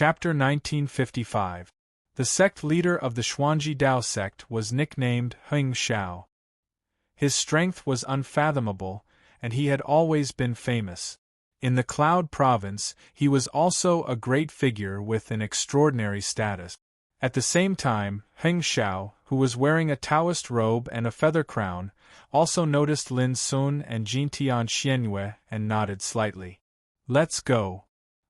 Chapter 1955. The sect leader of the Xuanji Dao sect was nicknamed Heng Xiao. His strength was unfathomable, and he had always been famous. In the Cloud Province, he was also a great figure with an extraordinary status. At the same time, Heng Xiao, who was wearing a Taoist robe and a feather crown, also noticed Lin Sun and Jintian Xianyue and nodded slightly. "Let's go,"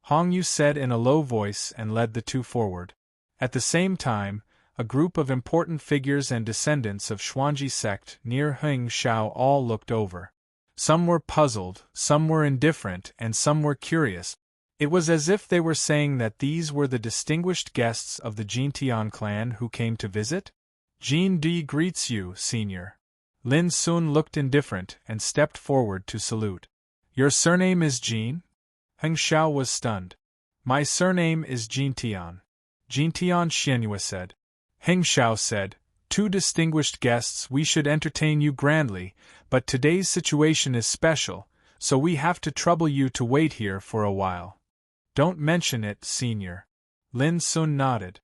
Hong Yu said in a low voice and led the two forward. At the same time, a group of important figures and descendants of Xuanji sect near Heng Xiao all looked over. Some were puzzled, some were indifferent, and some were curious. It was as if they were saying that these were the distinguished guests of the Jintian clan who came to visit. "Jin Di greets you, senior." Lin Sun looked indifferent and stepped forward to salute. "Your surname is Jin?" Heng Xiao was stunned. "My surname is Jintian," Jintian Xianyue said. Heng Xiao said, "Two distinguished guests, we should entertain you grandly, but today's situation is special, so we have to trouble you to wait here for a while." "Don't mention it, senior." Lin Sun nodded.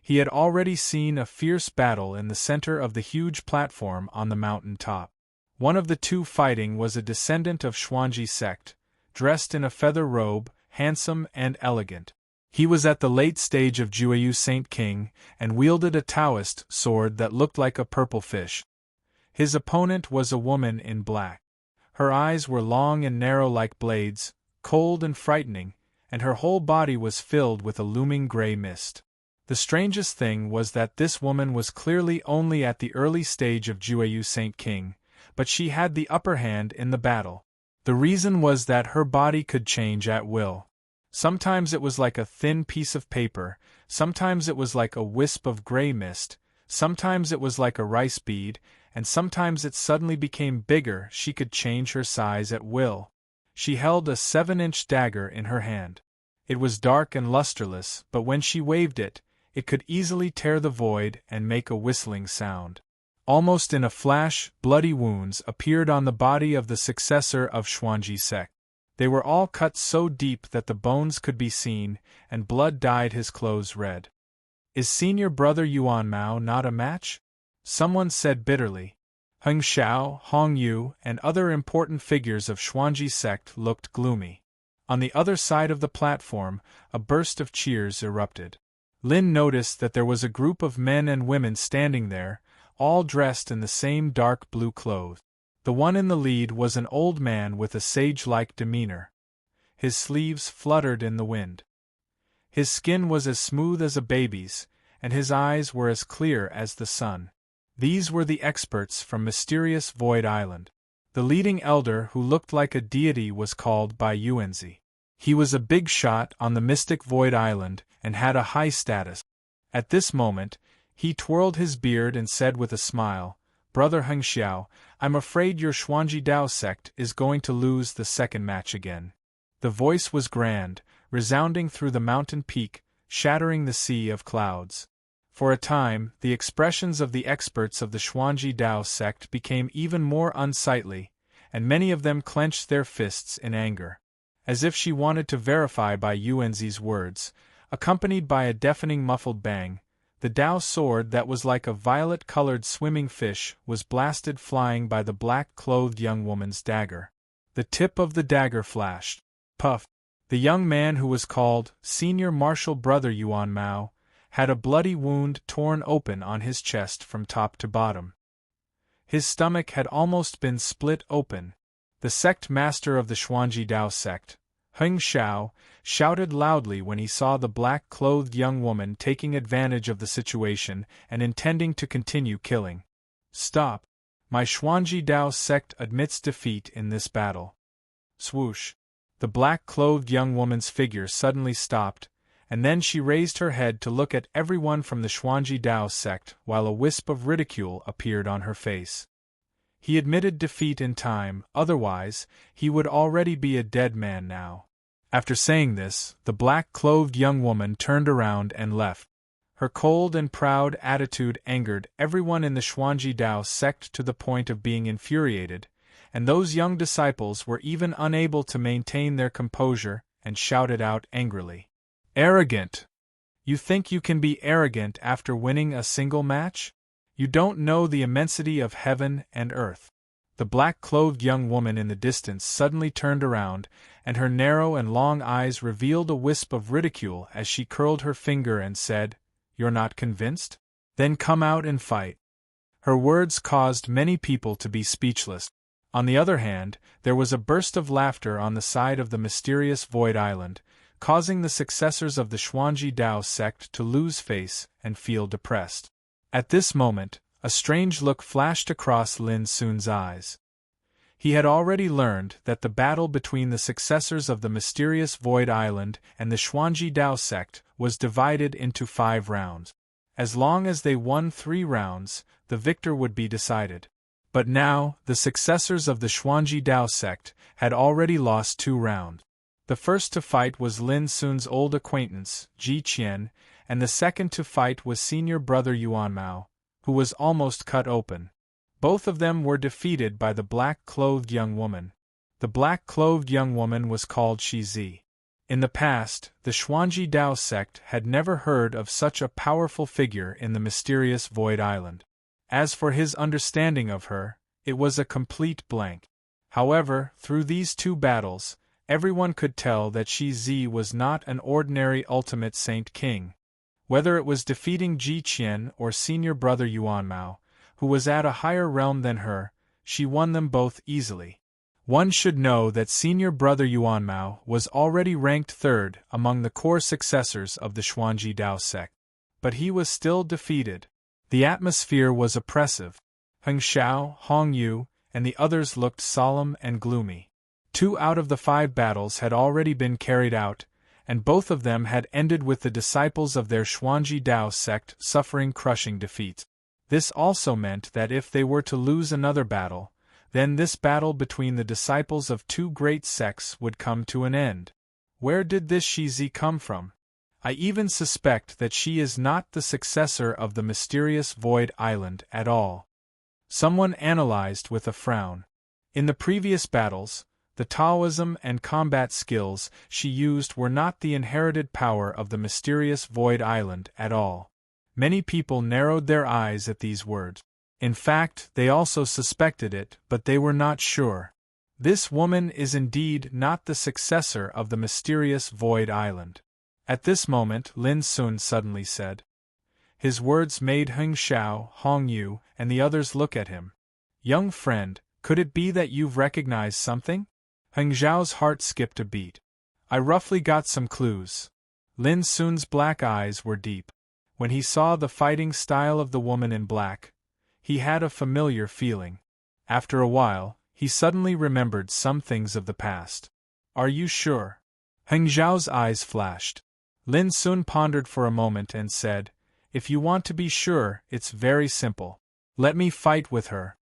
He had already seen a fierce battle in the center of the huge platform on the mountain top. One of the two fighting was a descendant of Xuanji sect, dressed in a feather robe, handsome and elegant. He was at the late stage of Jueyu Saint King, and wielded a Taoist sword that looked like a purple fish. His opponent was a woman in black. Her eyes were long and narrow like blades, cold and frightening, and her whole body was filled with a looming gray mist. The strangest thing was that this woman was clearly only at the early stage of Jueyu Saint King, but she had the upper hand in the battle. The reason was that her body could change at will. Sometimes it was like a thin piece of paper, sometimes it was like a wisp of gray mist, sometimes it was like a rice bead, and sometimes it suddenly became bigger. She could change her size at will. She held a 7-inch dagger in her hand. It was dark and lusterless, but when she waved it, it could easily tear the void and make a whistling sound. Almost in a flash, bloody wounds appeared on the body of the successor of Xuanji sect. They were all cut so deep that the bones could be seen, and blood dyed his clothes red. "Is senior brother Yuan Mao not a match?" someone said bitterly. Heng Xiao, Hong Yu, and other important figures of Xuanji sect looked gloomy. On the other side of the platform, a burst of cheers erupted. Lin noticed that there was a group of men and women standing there, all dressed in the same dark blue clothes. The one in the lead was an old man with a sage-like demeanor. His sleeves fluttered in the wind. His skin was as smooth as a baby's, and his eyes were as clear as the sun. These were the experts from mysterious Void Island. The leading elder, who looked like a deity, was called by Yuanzi. He was a big shot on the mystic Void Island and had a high status. At this moment, he twirled his beard and said with a smile, "Brother Heng Xiao, I'm afraid your Xuanji Dao sect is going to lose the second match again." The voice was grand, resounding through the mountain peak, shattering the sea of clouds. For a time, the expressions of the experts of the Xuanji Dao sect became even more unsightly, and many of them clenched their fists in anger. As if she wanted to verify by Yuanzi's words, accompanied by a deafening muffled bang, the Dao sword that was like a violet-colored swimming fish was blasted flying by the black-clothed young woman's dagger. The tip of the dagger flashed. Puff! The young man who was called Senior Martial Brother Yuan Mao had a bloody wound torn open on his chest from top to bottom. His stomach had almost been split open. The sect master of the Xuanji Dao sect, Heng Xiao, shouted loudly when he saw the black-clothed young woman taking advantage of the situation and intending to continue killing. "Stop! My Xuanji Dao sect admits defeat in this battle." Swoosh! The black-clothed young woman's figure suddenly stopped, and then she raised her head to look at everyone from the Xuanji Dao sect while a wisp of ridicule appeared on her face. He admitted defeat in time, otherwise, he would already be a dead man now. After saying this, the black-clothed young woman turned around and left. Her cold and proud attitude angered everyone in the Xuanji Dao sect to the point of being infuriated, and those young disciples were even unable to maintain their composure and shouted out angrily, Arrogant! You think you can be arrogant after winning a single match? You don't know the immensity of heaven and earth. The black-clothed young woman in the distance suddenly turned around, and her narrow and long eyes revealed a wisp of ridicule as she curled her finger and said, "You're not convinced? Then come out and fight." Her words caused many people to be speechless. On the other hand, there was a burst of laughter on the side of the mysterious Void Island, causing the successors of the Xuanji Dao sect to lose face and feel depressed. At this moment, a strange look flashed across Lin Sun's eyes. He had already learned that the battle between the successors of the mysterious Void Island and the Xuanji Dao sect was divided into 5 rounds. As long as they won 3 rounds, the victor would be decided. But now, the successors of the Xuanji Dao sect had already lost 2 rounds. The first to fight was Lin Sun's old acquaintance, Ji Qian, and the second to fight was senior brother Yuan Mao, who was almost cut open. Both of them were defeated by the black-clothed young woman. The black-clothed young woman was called Shi Zi. In the past, the Xuanji Dao sect had never heard of such a powerful figure in the mysterious Void Island. As for his understanding of her, it was a complete blank. However, through these 2 battles, everyone could tell that Shi Zi was not an ordinary ultimate saint king. Whether it was defeating Ji Qian or senior brother Yuan Mao, who was at a higher realm than her, she won them both easily. One should know that senior brother Yuan Mao was already ranked 3rd among the core successors of the Xuanji Dao sect. But he was still defeated. The atmosphere was oppressive. Heng Xiao, Hong Yu, and the others looked solemn and gloomy. 2 out of the 5 battles had already been carried out, and both of them had ended with the disciples of their Xuanji Dao sect suffering crushing defeat. This also meant that if they were to lose another battle, then this battle between the disciples of 2 great sects would come to an end. Where did this Shi Zi come from? I even suspect that she is not the successor of the mysterious Void Island at all. Someone analyzed with a frown. In the previous battles, the Taoism and combat skills she used were not the inherited power of the mysterious Void Island at all. Many people narrowed their eyes at these words. In fact, they also suspected it, but they were not sure. This woman is indeed not the successor of the mysterious Void Island. At this moment, Lin Sun suddenly said. His words made Heng Xiao, Hong Yu, and the others look at him. "Young friend, could it be that you've recognized something?" Heng Xiao's heart skipped a beat. "I roughly got some clues." Lin Sun's black eyes were deep. When he saw the fighting style of the woman in black, he had a familiar feeling. After a while, he suddenly remembered some things of the past. "Are you sure?" Heng Xiao's eyes flashed. Lin Sun pondered for a moment and said, "If you want to be sure, it's very simple. Let me fight with her."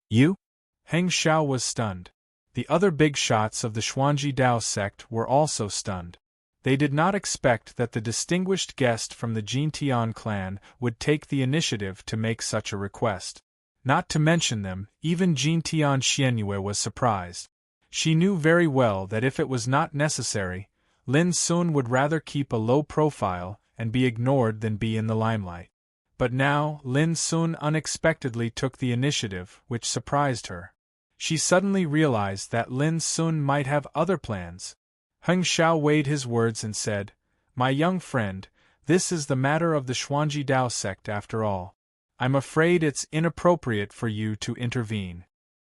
"You?" Heng Xiao was stunned. The other big shots of the Xuanji Dao sect were also stunned. They did not expect that the distinguished guest from the Jintian clan would take the initiative to make such a request. Not to mention them, even Jintian Xianyue was surprised. She knew very well that if it was not necessary, Lin Sun would rather keep a low profile and be ignored than be in the limelight. But now, Lin Sun unexpectedly took the initiative, which surprised her. She suddenly realized that Lin Sun might have other plans. Heng Xiao weighed his words and said, "My young friend, this is the matter of the Xuanji Dao sect after all. I'm afraid it's inappropriate for you to intervene."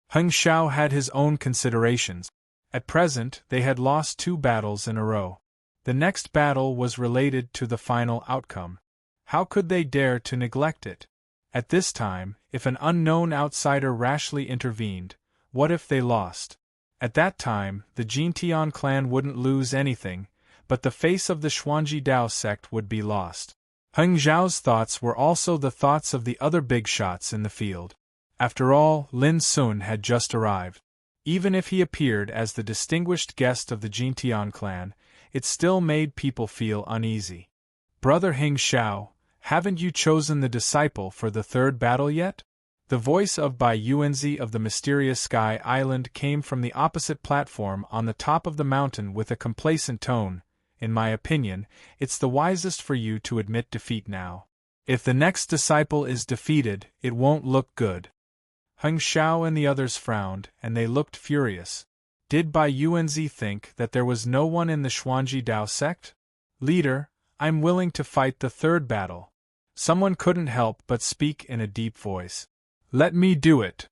Heng Xiao had his own considerations. At present, they had lost 2 battles in a row. The next battle was related to the final outcome. How could they dare to neglect it? At this time, if an unknown outsider rashly intervened, what if they lost? At that time, the Jintian clan wouldn't lose anything, but the face of the Xuanji Dao sect would be lost. Heng Xiao's thoughts were also the thoughts of the other big shots in the field. After all, Lin Sun had just arrived. Even if he appeared as the distinguished guest of the Jintian clan, it still made people feel uneasy. "Brother Heng Xiao, haven't you chosen the disciple for the 3rd battle yet?" The voice of Bai Yuanzi of the mysterious Sky Island came from the opposite platform on the top of the mountain with a complacent tone. in my opinion, it's the wisest for you to admit defeat now. If the next disciple is defeated, it won't look good." Heng Xiao and the others frowned, and they looked furious. Did Bai Yuanzi think that there was no one in the Xuanji Dao sect? "Leader, I'm willing to fight the third battle." Someone couldn't help but speak in a deep voice. "Let me do it."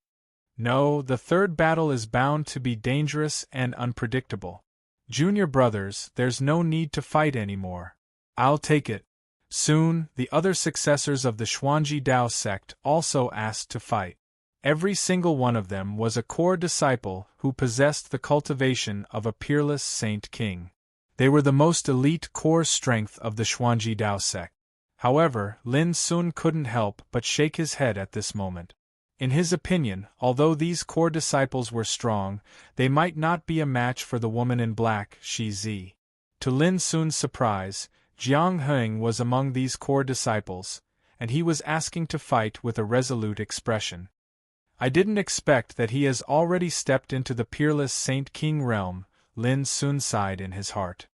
"No, the third battle is bound to be dangerous and unpredictable. Junior brothers, there's no need to fight anymore. I'll take it." Soon, the other successors of the Xuanji Dao sect also asked to fight. Every single one of them was a core disciple who possessed the cultivation of a peerless saint king. They were the most elite core strength of the Xuanji Dao sect. However, Lin Sun couldn't help but shake his head at this moment. In his opinion, although these core disciples were strong, they might not be a match for the woman in black, Shi Zi. To Lin Sun's surprise, Jiang Heng was among these core disciples, and he was asking to fight with a resolute expression. "I didn't expect that he has already stepped into the peerless Saint King realm," Lin Sun sighed in his heart.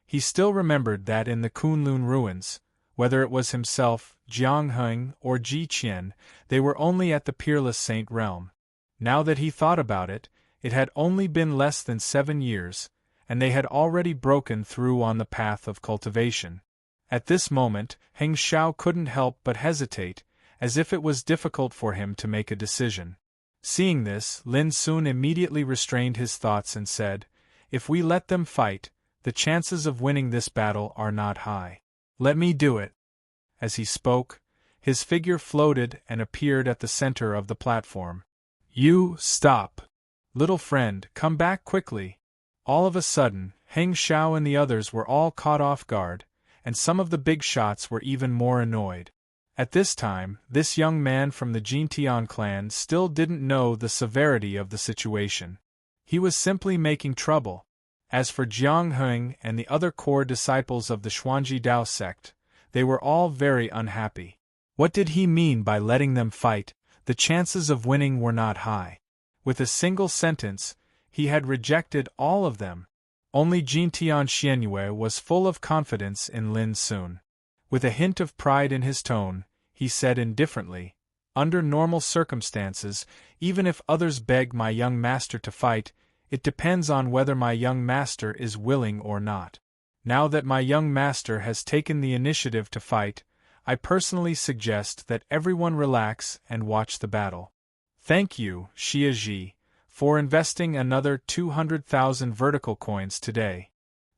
He still remembered that in the Kunlun ruins, whether it was himself, Jiang Heng, or Ji Qian, they were only at the peerless saint realm. Now that he thought about it, it had only been less than 7 years, and they had already broken through on the path of cultivation. At this moment, Heng Xiao couldn't help but hesitate, as if it was difficult for him to make a decision. Seeing this, Lin Sun immediately restrained his thoughts and said, "If we let them fight, the chances of winning this battle are not high. Let me do it." As he spoke, his figure floated and appeared at the center of the platform. "You, stop! Little friend, come back quickly!" All of a sudden, Heng Xiao and the others were all caught off guard, and some of the big shots were even more annoyed. At this time, this young man from the Jintian clan still didn't know the severity of the situation. He was simply making trouble. As for Jiang Heng and the other core disciples of the Xuanji Dao sect, they were all very unhappy. What did he mean by letting them fight? The chances of winning were not high. With a single sentence, he had rejected all of them. Only Jintian Xianyue was full of confidence in Lin Sun. With a hint of pride in his tone, he said indifferently, "Under normal circumstances, even if others beg my young master to fight, it depends on whether my young master is willing or not. Now that my young master has taken the initiative to fight, I personally suggest that everyone relax and watch the battle. Thank you, Xia Ji, for investing another 200,000 vertical coins today.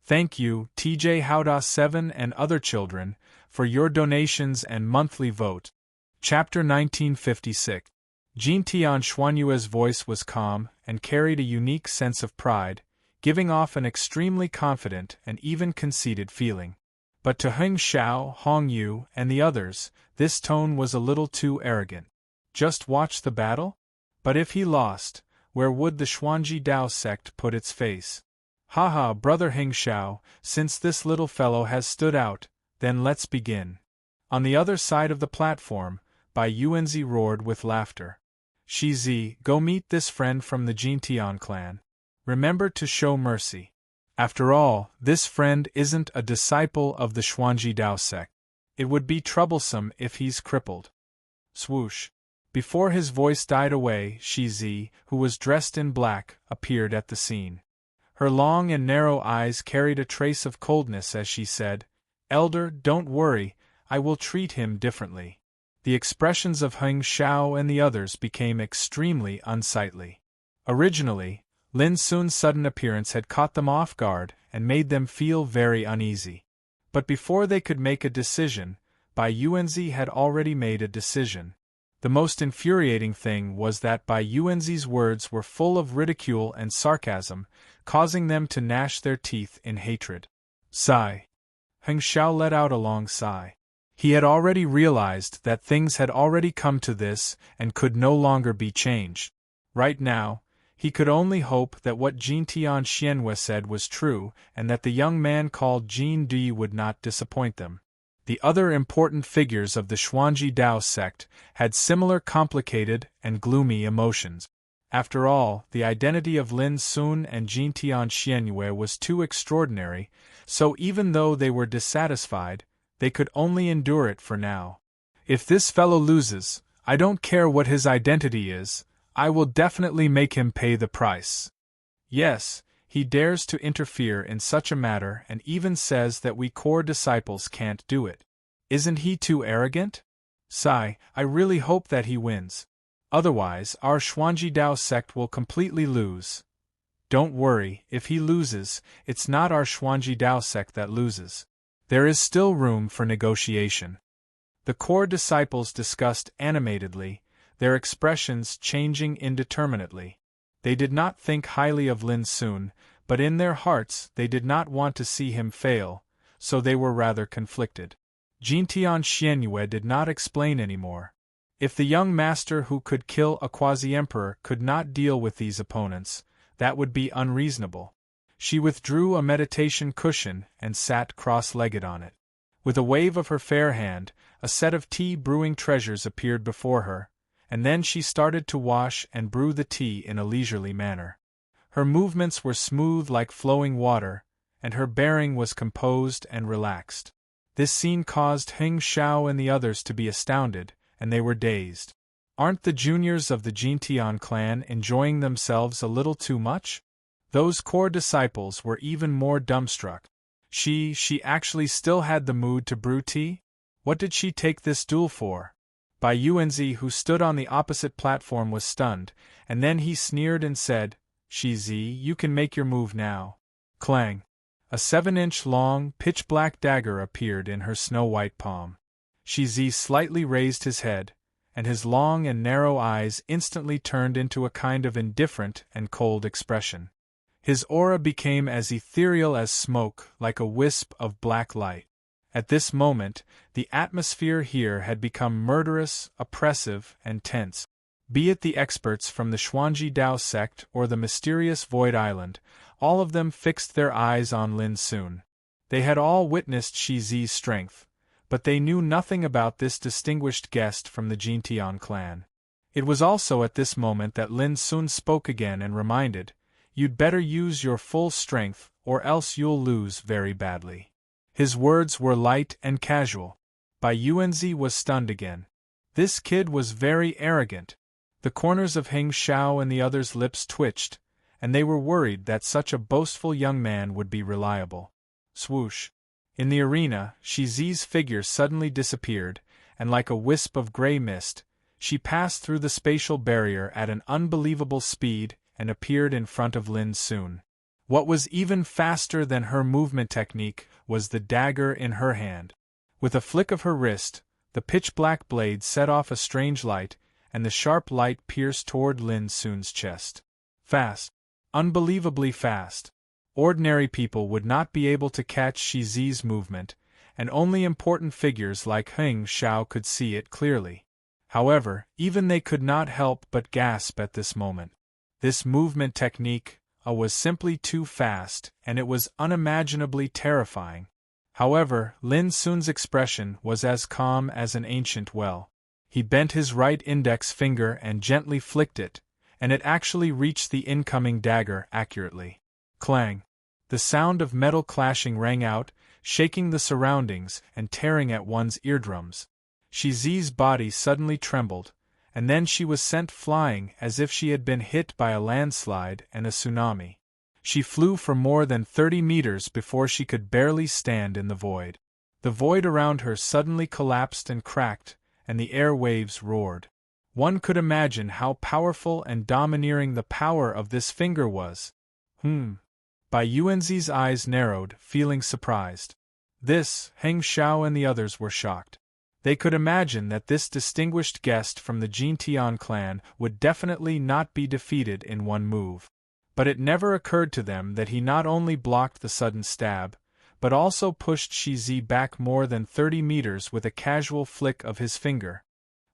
Thank you, TJ Howda 7 and other children, for your donations and monthly vote." Chapter 1956. Jintian Xuanyue's voice was calm and carried a unique sense of pride, giving off an extremely confident and even conceited feeling. But to Heng Xiao, Hong Yu, and the others, this tone was a little too arrogant. Just watch the battle? But if he lost, where would the Xuanji Dao sect put its face? "Haha, brother Heng Xiao, since this little fellow has stood out, then let's begin." On the other side of the platform, Bai Yuanzi roared with laughter. "Shi Zi, go meet this friend from the Jintian clan. Remember to show mercy. After all, this friend isn't a disciple of the Xuanji Dao sect. It would be troublesome if he's crippled." Swoosh. Before his voice died away, Shi Zi, who was dressed in black, appeared at the scene. Her long and narrow eyes carried a trace of coldness as she said, "Elder, don't worry, I will treat him differently." The expressions of Heng Xiao and the others became extremely unsightly. Originally, Lin Sun's sudden appearance had caught them off guard and made them feel very uneasy. But before they could make a decision, Bai Yuanzi had already made a decision. The most infuriating thing was that Bai Yuanzi's words were full of ridicule and sarcasm, causing them to gnash their teeth in hatred. Sigh. Heng Xiao let out a long sigh. He had already realized that things had already come to this and could no longer be changed. Right now, he could only hope that what Jintian Xianyue said was true and that the young man called Jin Di would not disappoint them. The other important figures of the Xuanji Dao sect had similar complicated and gloomy emotions. After all, the identity of Lin Sun and Jin Xianyue was too extraordinary, so even though they were dissatisfied, they could only endure it for now. If this fellow loses, I don't care what his identity is, I will definitely make him pay the price. Yes, he dares to interfere in such a matter and even says that we core disciples can't do it. Isn't he too arrogant? Sigh, I really hope that he wins. Otherwise, our Xuanji Dao sect will completely lose. Don't worry, if he loses, it's not our Xuanji Dao sect that loses. There is still room for negotiation. The core disciples discussed animatedly, their expressions changing indeterminately. They did not think highly of Lin Sun, but in their hearts they did not want to see him fail, so they were rather conflicted. Jin Xianyue did not explain anymore. If the young master who could kill a quasi-emperor could not deal with these opponents, that would be unreasonable. She withdrew a meditation cushion and sat cross-legged on it. With a wave of her fair hand, a set of tea-brewing treasures appeared before her, and then she started to wash and brew the tea in a leisurely manner. Her movements were smooth like flowing water, and her bearing was composed and relaxed. This scene caused Heng Xiao and the others to be astounded, and they were dazed. Aren't the juniors of the Jintian clan enjoying themselves a little too much? Those core disciples were even more dumbstruck. She actually still had the mood to brew tea? What did she take this duel for? Bai Yuanzi, who stood on the opposite platform, was stunned, and then he sneered and said, "Shizi, you can make your move now." Clang! A 7-inch long, pitch-black dagger appeared in her snow-white palm. Shizi slightly raised his head, and his long and narrow eyes instantly turned into a kind of indifferent and cold expression. His aura became as ethereal as smoke, like a wisp of black light. At this moment, the atmosphere here had become murderous, oppressive, and tense. Be it the experts from the Xuanji Dao sect or the mysterious Void Island, all of them fixed their eyes on Lin Sun. They had all witnessed Shizi's strength, but they knew nothing about this distinguished guest from the Jintian clan. It was also at this moment that Lin Sun spoke again and reminded, "You'd better use your full strength, or else you'll lose very badly." His words were light and casual. Bai Yuanzi was stunned again. This kid was very arrogant. The corners of Heng Xiao and the others' lips twitched, and they were worried that such a boastful young man would be reliable. Swoosh! In the arena, Shizi's figure suddenly disappeared, and like a wisp of gray mist, she passed through the spatial barrier at an unbelievable speed and appeared in front of Lin Sun. What was even faster than her movement technique was the dagger in her hand. With a flick of her wrist, the pitch-black blade set off a strange light, and the sharp light pierced toward Lin Sun's chest. Fast. Unbelievably fast. Ordinary people would not be able to catch Shizi's movement, and only important figures like Heng Xiao could see it clearly. However, even they could not help but gasp at this moment. This movement technique was simply too fast, and it was unimaginably terrifying. However, Lin Sun's expression was as calm as an ancient well. He bent his right index finger and gently flicked it, and it actually reached the incoming dagger accurately. Clang! The sound of metal clashing rang out, shaking the surroundings and tearing at one's eardrums. Shizi's body suddenly trembled, and then she was sent flying as if she had been hit by a landslide and a tsunami. She flew for more than 30 meters before she could barely stand in the void. The void around her suddenly collapsed and cracked, and the air waves roared. One could imagine how powerful and domineering the power of this finger was. Bai Yuanzi's eyes narrowed, feeling surprised. This, Heng Xiao and the others were shocked. They could imagine that this distinguished guest from the Jintian clan would definitely not be defeated in one move. But it never occurred to them that he not only blocked the sudden stab, but also pushed Shizi back more than 30 meters with a casual flick of his finger.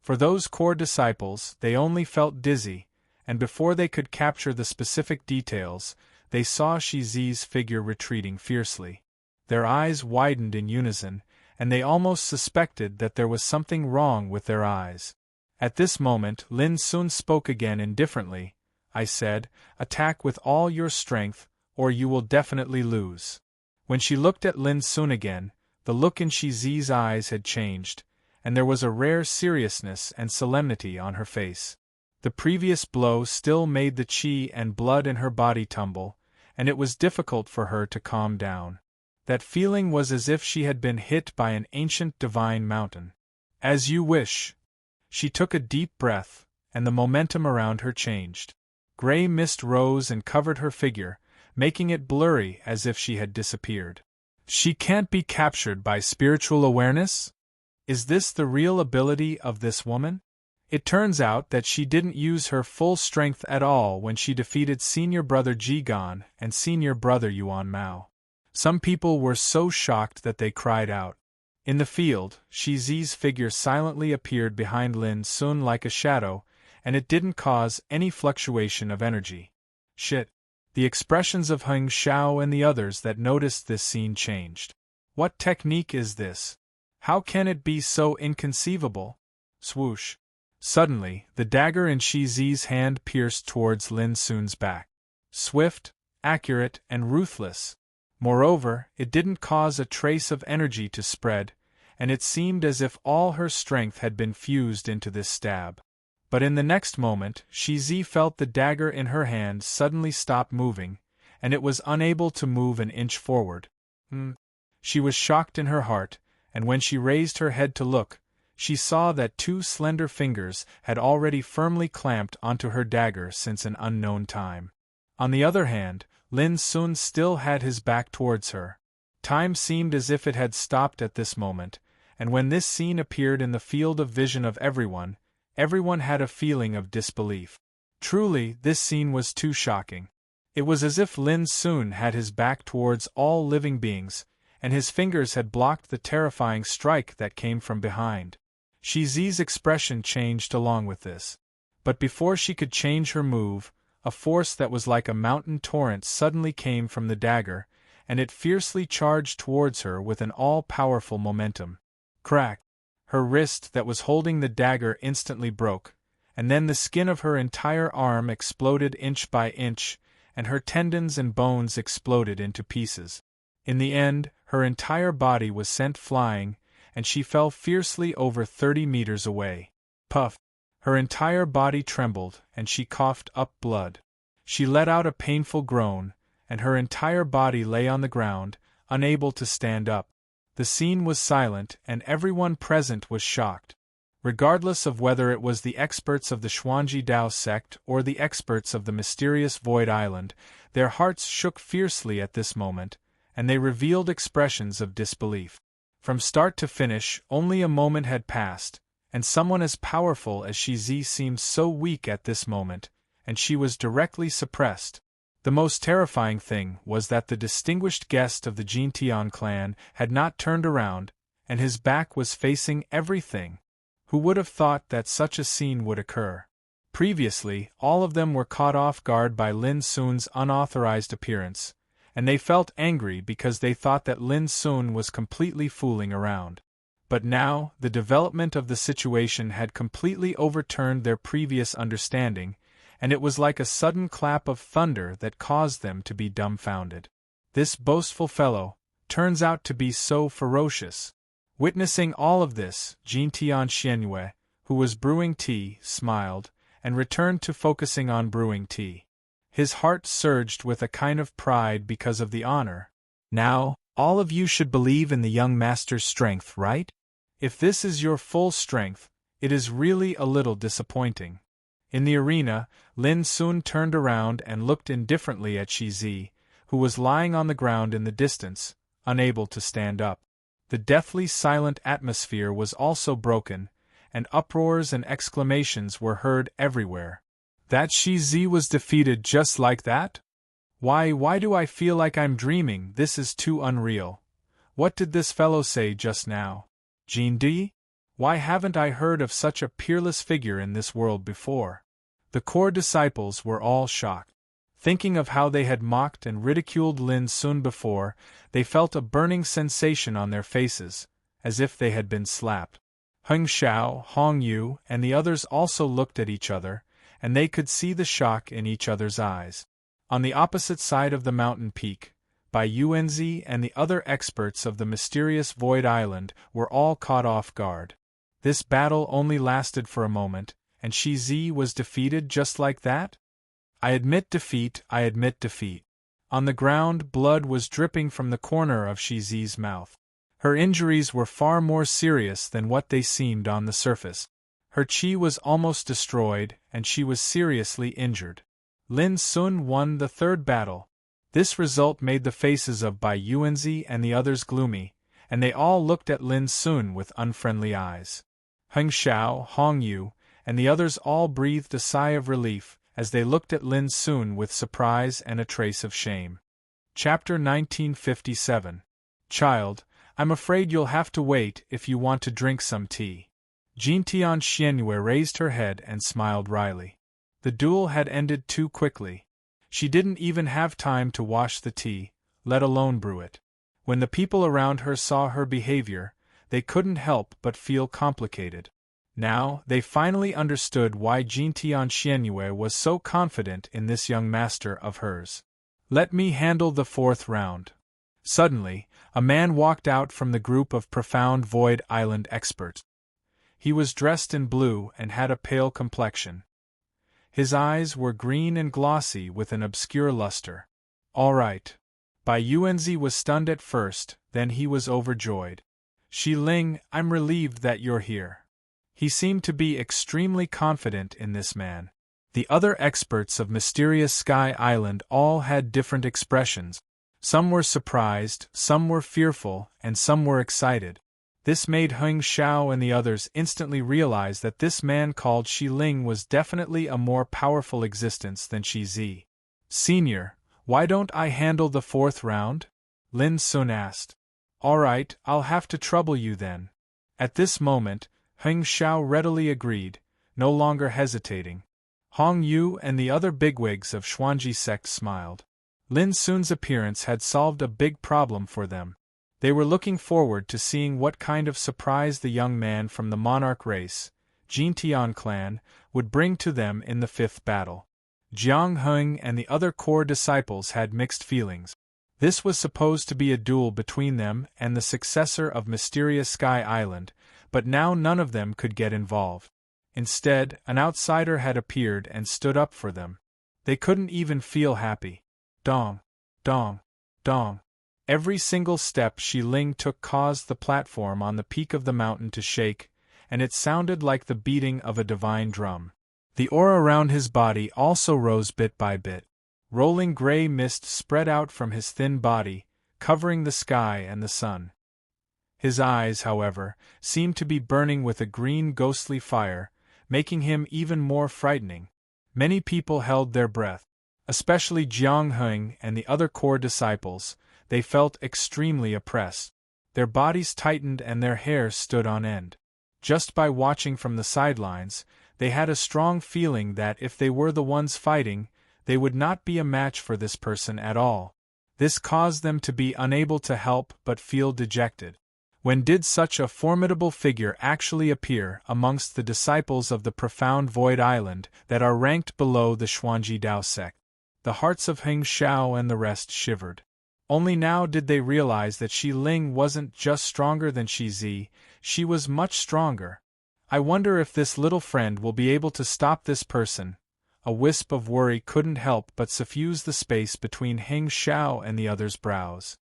For those core disciples, they only felt dizzy, and before they could capture the specific details, they saw Shizi's figure retreating fiercely. Their eyes widened in unison, and they almost suspected that there was something wrong with their eyes. At this moment, Lin Sun spoke again indifferently, I said. Attack with all your strength, or you will definitely lose. When she looked at Lin Sun again, the look in Shizi's eyes had changed, and there was a rare seriousness and solemnity on her face. The previous blow still made the qi and blood in her body tumble, and it was difficult for her to calm down. That feeling was as if she had been hit by an ancient divine mountain. As you wish. She took a deep breath, and the momentum around her changed. Gray mist rose and covered her figure, making it blurry as if she had disappeared. She can't be captured by spiritual awareness? Is this the real ability of this woman? It turns out that she didn't use her full strength at all when she defeated senior brother Jigan and senior brother Yuan Mao. Some people were so shocked that they cried out. In the field, Shizi's figure silently appeared behind Lin Sun like a shadow, and it didn't cause any fluctuation of energy. Shit. The expressions of Heng Xiao and the others that noticed this scene changed. What technique is this? How can it be so inconceivable? Swoosh. Suddenly, the dagger in Shizi's hand pierced towards Lin Sun's back. Swift, accurate, and ruthless. Moreover, it didn't cause a trace of energy to spread, and it seemed as if all her strength had been fused into this stab. But in the next moment, Shizi felt the dagger in her hand suddenly stop moving, and it was unable to move an inch forward. She was shocked in her heart, and when she raised her head to look, she saw that two slender fingers had already firmly clamped onto her dagger since an unknown time. On the other hand, Lin Sun still had his back towards her. Time seemed as if it had stopped at this moment, and when this scene appeared in the field of vision of everyone had a feeling of disbelief. Truly, this scene was too shocking. It was as if Lin Sun had his back towards all living beings, and his fingers had blocked the terrifying strike that came from behind. Shizi's expression changed along with this. But before she could change her move, a force that was like a mountain torrent suddenly came from the dagger, and it fiercely charged towards her with an all-powerful momentum. Crack! Her wrist that was holding the dagger instantly broke, and then the skin of her entire arm exploded inch by inch, and her tendons and bones exploded into pieces. In the end, her entire body was sent flying, and she fell fiercely over 30 meters away. Puff! Her entire body trembled, and she coughed up blood. She let out a painful groan, and her entire body lay on the ground, unable to stand up. The scene was silent, and everyone present was shocked. Regardless of whether it was the experts of the Xuanji Dao sect or the experts of the mysterious Void Island, their hearts shook fiercely at this moment, and they revealed expressions of disbelief. From start to finish, only a moment had passed, and someone as powerful as Shizi seemed so weak at this moment, and she was directly suppressed. The most terrifying thing was that the distinguished guest of the Jintian clan had not turned around, and his back was facing everything. Who would have thought that such a scene would occur? Previously, all of them were caught off guard by Lin Sun's unauthorized appearance, and they felt angry because they thought that Lin Sun was completely fooling around. But now, the development of the situation had completely overturned their previous understanding, and it was like a sudden clap of thunder that caused them to be dumbfounded. This boastful fellow turns out to be so ferocious. Witnessing all of this, Jintian Xianyue, who was brewing tea, smiled, and returned to focusing on brewing tea. His heart surged with a kind of pride because of the honor. Now, all of you should believe in the young master's strength, right? If this is your full strength, it is really a little disappointing. In the arena, Lin Sun turned around and looked indifferently at Shizi, who was lying on the ground in the distance, unable to stand up. The deathly silent atmosphere was also broken, and uproars and exclamations were heard everywhere. That Shizi was defeated just like that? Why do I feel like I'm dreaming? This is too unreal. What did this fellow say just now? Jindi? Why haven't I heard of such a peerless figure in this world before? The core disciples were all shocked. Thinking of how they had mocked and ridiculed Lin Sun before, they felt a burning sensation on their faces, as if they had been slapped. Heng Xiao, Hong Yu, and the others also looked at each other, and they could see the shock in each other's eyes. On the opposite side of the mountain peak, Bai Yuanzi and the other experts of the mysterious Void Island were all caught off guard. This battle only lasted for a moment, and Shi Zi was defeated just like that? I admit defeat, I admit defeat. On the ground, blood was dripping from the corner of Shi Zi's mouth. Her injuries were far more serious than what they seemed on the surface. Her qi was almost destroyed, and she was seriously injured. Lin Sun won the third battle. This result made the faces of Bai Yuanzi and the others gloomy, and they all looked at Lin Sun with unfriendly eyes. Heng Xiao, Hong Yu, and the others all breathed a sigh of relief as they looked at Lin Sun with surprise and a trace of shame. Chapter 1957. Child, I'm afraid you'll have to wait if you want to drink some tea. Jintian Xianyue raised her head and smiled wryly. The duel had ended too quickly. She didn't even have time to wash the tea, let alone brew it. When the people around her saw her behavior, they couldn't help but feel complicated. Now, they finally understood why Jintian Xianyue was so confident in this young master of hers. Let me handle the fourth round. Suddenly, a man walked out from the group of profound Void Island experts. He was dressed in blue and had a pale complexion. His eyes were green and glossy with an obscure luster. All right. Bai Yuanzi was stunned at first, then he was overjoyed. Shi Ling, I'm relieved that you're here. He seemed to be extremely confident in this man. The other experts of Mysterious Sky Island all had different expressions. Some were surprised, some were fearful, and some were excited. This made Heng Xiao and the others instantly realize that this man called Shi Ling was definitely a more powerful existence than Shi Zi. Senior, why don't I handle the fourth round? Lin Sun asked. All right, I'll have to trouble you then. At this moment, Heng Xiao readily agreed, no longer hesitating. Hong Yu and the other bigwigs of Xuanji sect smiled. Lin Sun's appearance had solved a big problem for them. They were looking forward to seeing what kind of surprise the young man from the monarch race, Jintian clan, would bring to them in the fifth battle. Jiang Heng and the other core disciples had mixed feelings. This was supposed to be a duel between them and the successor of Mysterious Sky Island, but now none of them could get involved. Instead, an outsider had appeared and stood up for them. They couldn't even feel happy. Dong, dong, dong. Every single step Shi Ling took caused the platform on the peak of the mountain to shake, and it sounded like the beating of a divine drum. The aura around his body also rose bit by bit. Rolling gray mist spread out from his thin body, covering the sky and the sun. His eyes, however, seemed to be burning with a green ghostly fire, making him even more frightening. Many people held their breath. Especially Jiang Heng and the other core disciples. They felt extremely oppressed. Their bodies tightened and their hair stood on end. Just by watching from the sidelines, they had a strong feeling that if they were the ones fighting, they would not be a match for this person at all. This caused them to be unable to help but feel dejected. When did such a formidable figure actually appear amongst the disciples of the profound Void Island that are ranked below the Xuanji Dao sect? The hearts of Heng Xiao and the rest shivered. Only now did they realize that Shi Ling wasn't just stronger than Shi Zi, she was much stronger. I wonder if this little friend will be able to stop this person. A wisp of worry couldn't help but suffuse the space between Heng Xiao and the others' brows.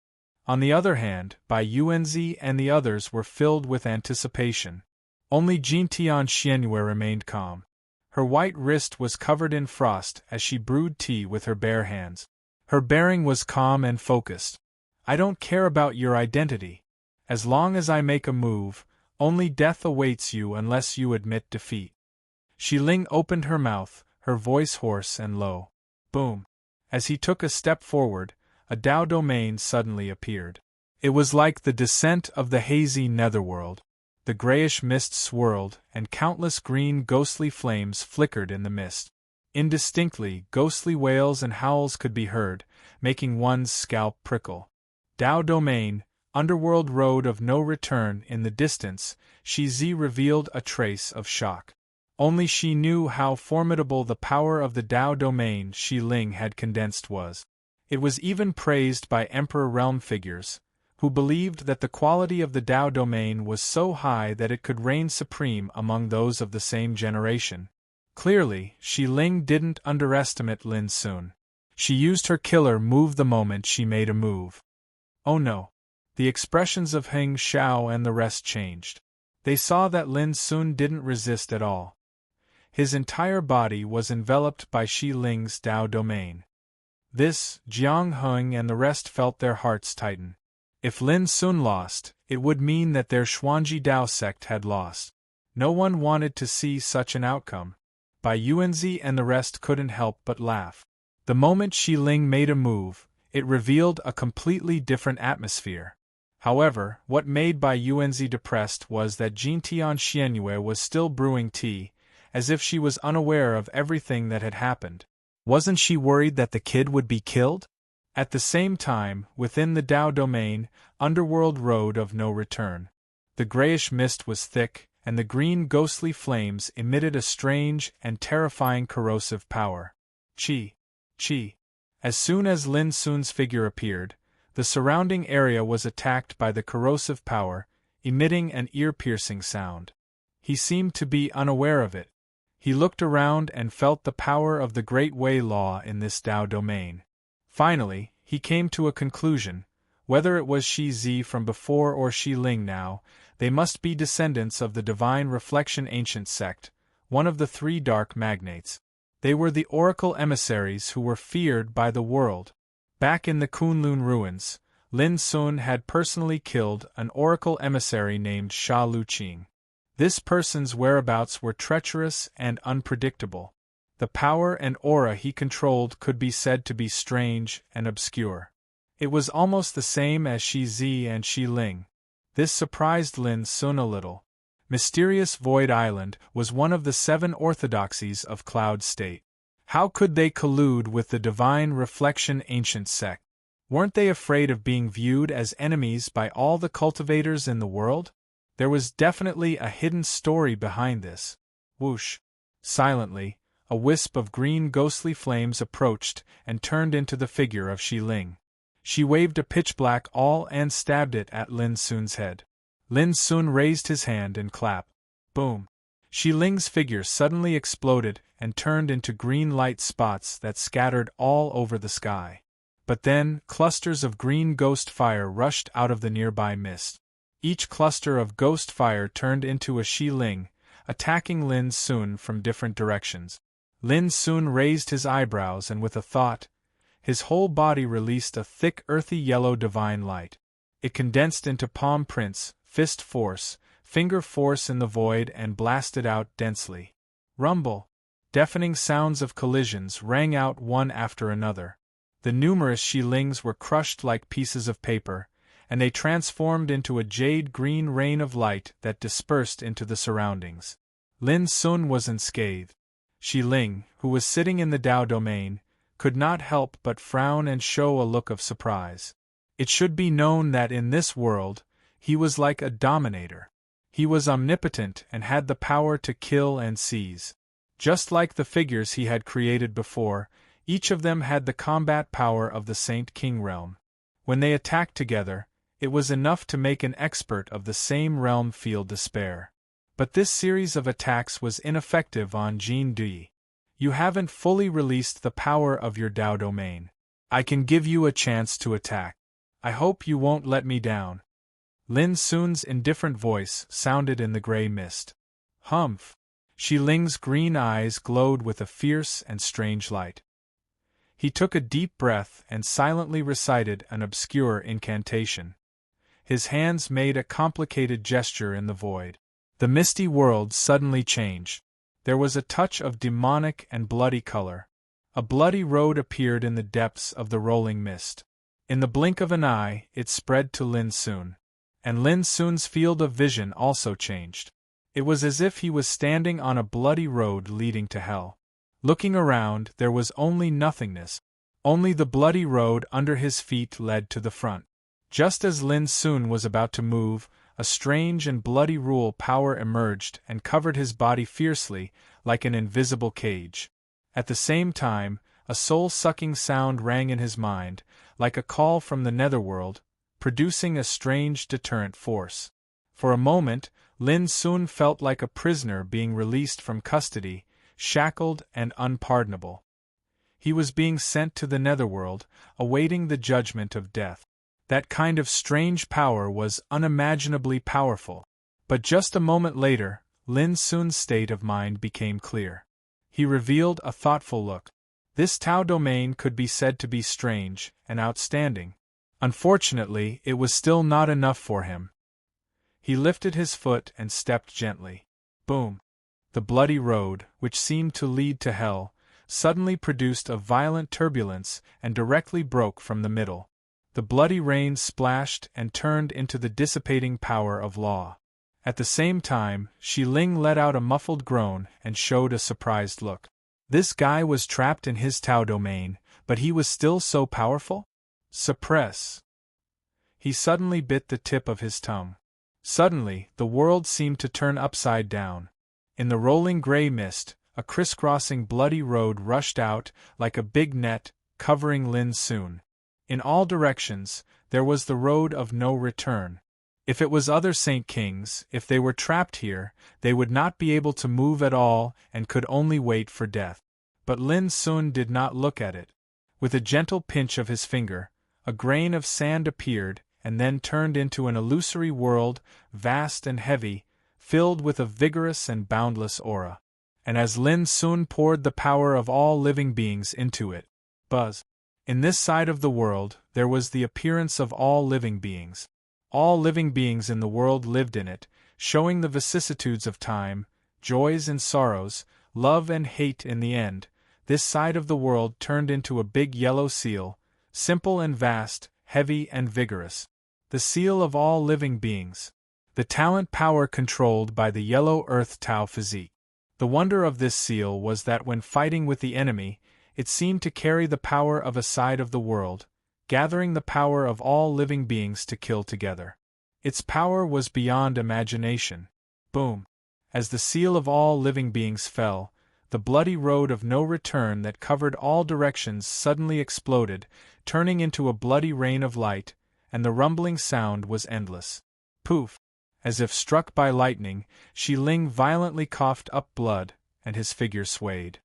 On the other hand, Bai Yuanzi and the others were filled with anticipation. Only Jintian Xianyue remained calm. Her white wrist was covered in frost as she brewed tea with her bare hands. Her bearing was calm and focused. I don't care about your identity. As long as I make a move, only death awaits you unless you admit defeat. Shi Ling opened her mouth, her voice hoarse and low. Boom. As he took a step forward, a Dao domain suddenly appeared. It was like the descent of the hazy netherworld. The grayish mist swirled, and countless green ghostly flames flickered in the mist. Indistinctly, ghostly wails and howls could be heard, making one's scalp prickle. Dao domain, underworld road of no return in the distance, Shi Zi revealed a trace of shock. Only she knew how formidable the power of the Tao domain Xi Ling had condensed was. It was even praised by Emperor realm figures, who believed that the quality of the Tao domain was so high that it could reign supreme among those of the same generation. Clearly, Xi Ling didn't underestimate Lin Sun. She used her killer move the moment she made a move. Oh no. The expressions of Heng Xiao and the rest changed. They saw that Lin Sun didn't resist at all. His entire body was enveloped by Xi Ling's Tao domain. This, Jiang Heng and the rest felt their hearts tighten. If Lin Sun lost, it would mean that their Xuanji Dao sect had lost. No one wanted to see such an outcome. Bai Yuanzi and the rest couldn't help but laugh. The moment Xi Ling made a move, it revealed a completely different atmosphere. However, what made Bai Yuanzi depressed was that Jintian Xianyue was still brewing tea, as if she was unaware of everything that had happened. Wasn't she worried that the kid would be killed? At the same time, within the Tao domain, underworld road of no return. The grayish mist was thick, and the green ghostly flames emitted a strange and terrifying corrosive power. Chi. As soon as Lin Sun's figure appeared, the surrounding area was attacked by the corrosive power, emitting an ear-piercing sound. He seemed to be unaware of it. He looked around and felt the power of the Great Way Law in this Tao domain. Finally, he came to a conclusion. Whether it was Shi Zi from before or Xi Ling now, they must be descendants of the Divine Reflection Ancient Sect, one of the three dark magnates. They were the oracle emissaries who were feared by the world. Back in the Kunlun ruins, Lin Sun had personally killed an oracle emissary named Sha Luqing. This person's whereabouts were treacherous and unpredictable. The power and aura he controlled could be said to be strange and obscure. It was almost the same as Shi Zi and Xi Ling. This surprised Lin Sun a little. Mysterious Void Island was one of the 7 orthodoxies of Cloud State. How could they collude with the Divine Reflection Ancient Sect? Weren't they afraid of being viewed as enemies by all the cultivators in the world? There was definitely a hidden story behind this. Whoosh! Silently, a wisp of green ghostly flames approached and turned into the figure of Xi Ling. She waved a pitch-black awl and stabbed it at Lin Sun's head. Lin Sun raised his hand and clapped. Boom! Xi Ling's figure suddenly exploded and turned into green light spots that scattered all over the sky. But then, clusters of green ghost fire rushed out of the nearby mist. Each cluster of ghost fire turned into a Xi Ling, attacking Lin Sun from different directions. Lin Sun raised his eyebrows and with a thought, his whole body released a thick earthy yellow divine light. It condensed into palm prints, fist force, finger force in the void and blasted out densely. Rumble! Deafening sounds of collisions rang out one after another. The numerous Xi Lings were crushed like pieces of paper, and they transformed into a jade-green rain of light that dispersed into the surroundings. Lin Sun was unscathed. Xi Ling, who was sitting in the Tao domain, could not help but frown and show a look of surprise. It should be known that in this world, he was like a dominator. He was omnipotent and had the power to kill and seize. Just like the figures he had created before, each of them had the combat power of the Saint King realm. When they attacked together, it was enough to make an expert of the same realm feel despair. But this series of attacks was ineffective on Jin Dui. You haven't fully released the power of your Tao domain. I can give you a chance to attack. I hope you won't let me down. Lin Sun's indifferent voice sounded in the gray mist. Humph! Xi Ling's green eyes glowed with a fierce and strange light. He took a deep breath and silently recited an obscure incantation. His hands made a complicated gesture in the void. The misty world suddenly changed. There was a touch of demonic and bloody color. A bloody road appeared in the depths of the rolling mist. In the blink of an eye, it spread to Lin Sun. And Lin Sun's field of vision also changed. It was as if he was standing on a bloody road leading to hell. Looking around, there was only nothingness. Only the bloody road under his feet led to the front. Just as Lin Sun was about to move, a strange and bloody rule power emerged and covered his body fiercely, like an invisible cage. At the same time, a soul-sucking sound rang in his mind, like a call from the netherworld, producing a strange deterrent force. For a moment, Lin Sun felt like a prisoner being released from custody, shackled and unpardonable. He was being sent to the netherworld, awaiting the judgment of death. That kind of strange power was unimaginably powerful. But just a moment later, Lin Sun's state of mind became clear. He revealed a thoughtful look. This Tao domain could be said to be strange and outstanding. Unfortunately, it was still not enough for him. He lifted his foot and stepped gently. Boom! The bloody road, which seemed to lead to hell, suddenly produced a violent turbulence and directly broke from the middle. The bloody rain splashed and turned into the dissipating power of law. At the same time, Shi Ling let out a muffled groan and showed a surprised look. This guy was trapped in his Tao domain, but he was still so powerful? Suppress. He suddenly bit the tip of his tongue. Suddenly, the world seemed to turn upside down. In the rolling gray mist, a crisscrossing bloody road rushed out, like a big net, covering Lin Sun. In all directions, there was the road of no return. If it was other Saint Kings, if they were trapped here, they would not be able to move at all and could only wait for death. But Lin Sun did not look at it. With a gentle pinch of his finger, a grain of sand appeared and then turned into an illusory world, vast and heavy, filled with a vigorous and boundless aura. And as Lin Sun poured the power of all living beings into it, buzz! In this side of the world, there was the appearance of all living beings. All living beings in the world lived in it, showing the vicissitudes of time, joys and sorrows, love and hate. In the end, this side of the world turned into a big yellow seal, simple and vast, heavy and vigorous. The seal of all living beings. The talent power controlled by the yellow earth Tao physique. The wonder of this seal was that when fighting with the enemy, it seemed to carry the power of a side of the world, gathering the power of all living beings to kill together. Its power was beyond imagination. Boom! As the seal of all living beings fell, the bloody road of no return that covered all directions suddenly exploded, turning into a bloody rain of light, and the rumbling sound was endless. Poof! As if struck by lightning, Shi Ling violently coughed up blood, and his figure swayed.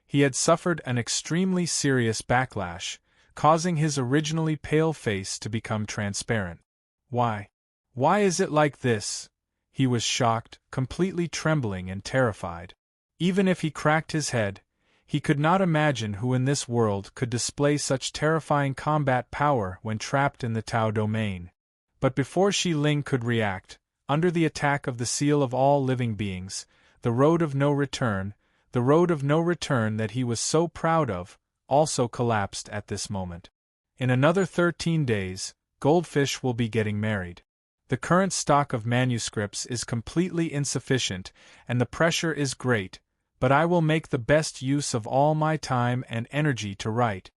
He had suffered an extremely serious backlash, causing his originally pale face to become transparent. Why? Why is it like this? He was shocked, completely trembling and terrified. Even if he cracked his head, he could not imagine who in this world could display such terrifying combat power when trapped in the Tao domain. But before Shi Ling could react, under the attack of the seal of all living beings, the road of no return that he was so proud of, also collapsed at this moment. In another 13 days, Goldfish will be getting married. The current stock of manuscripts is completely insufficient, and the pressure is great, but I will make the best use of all my time and energy to write.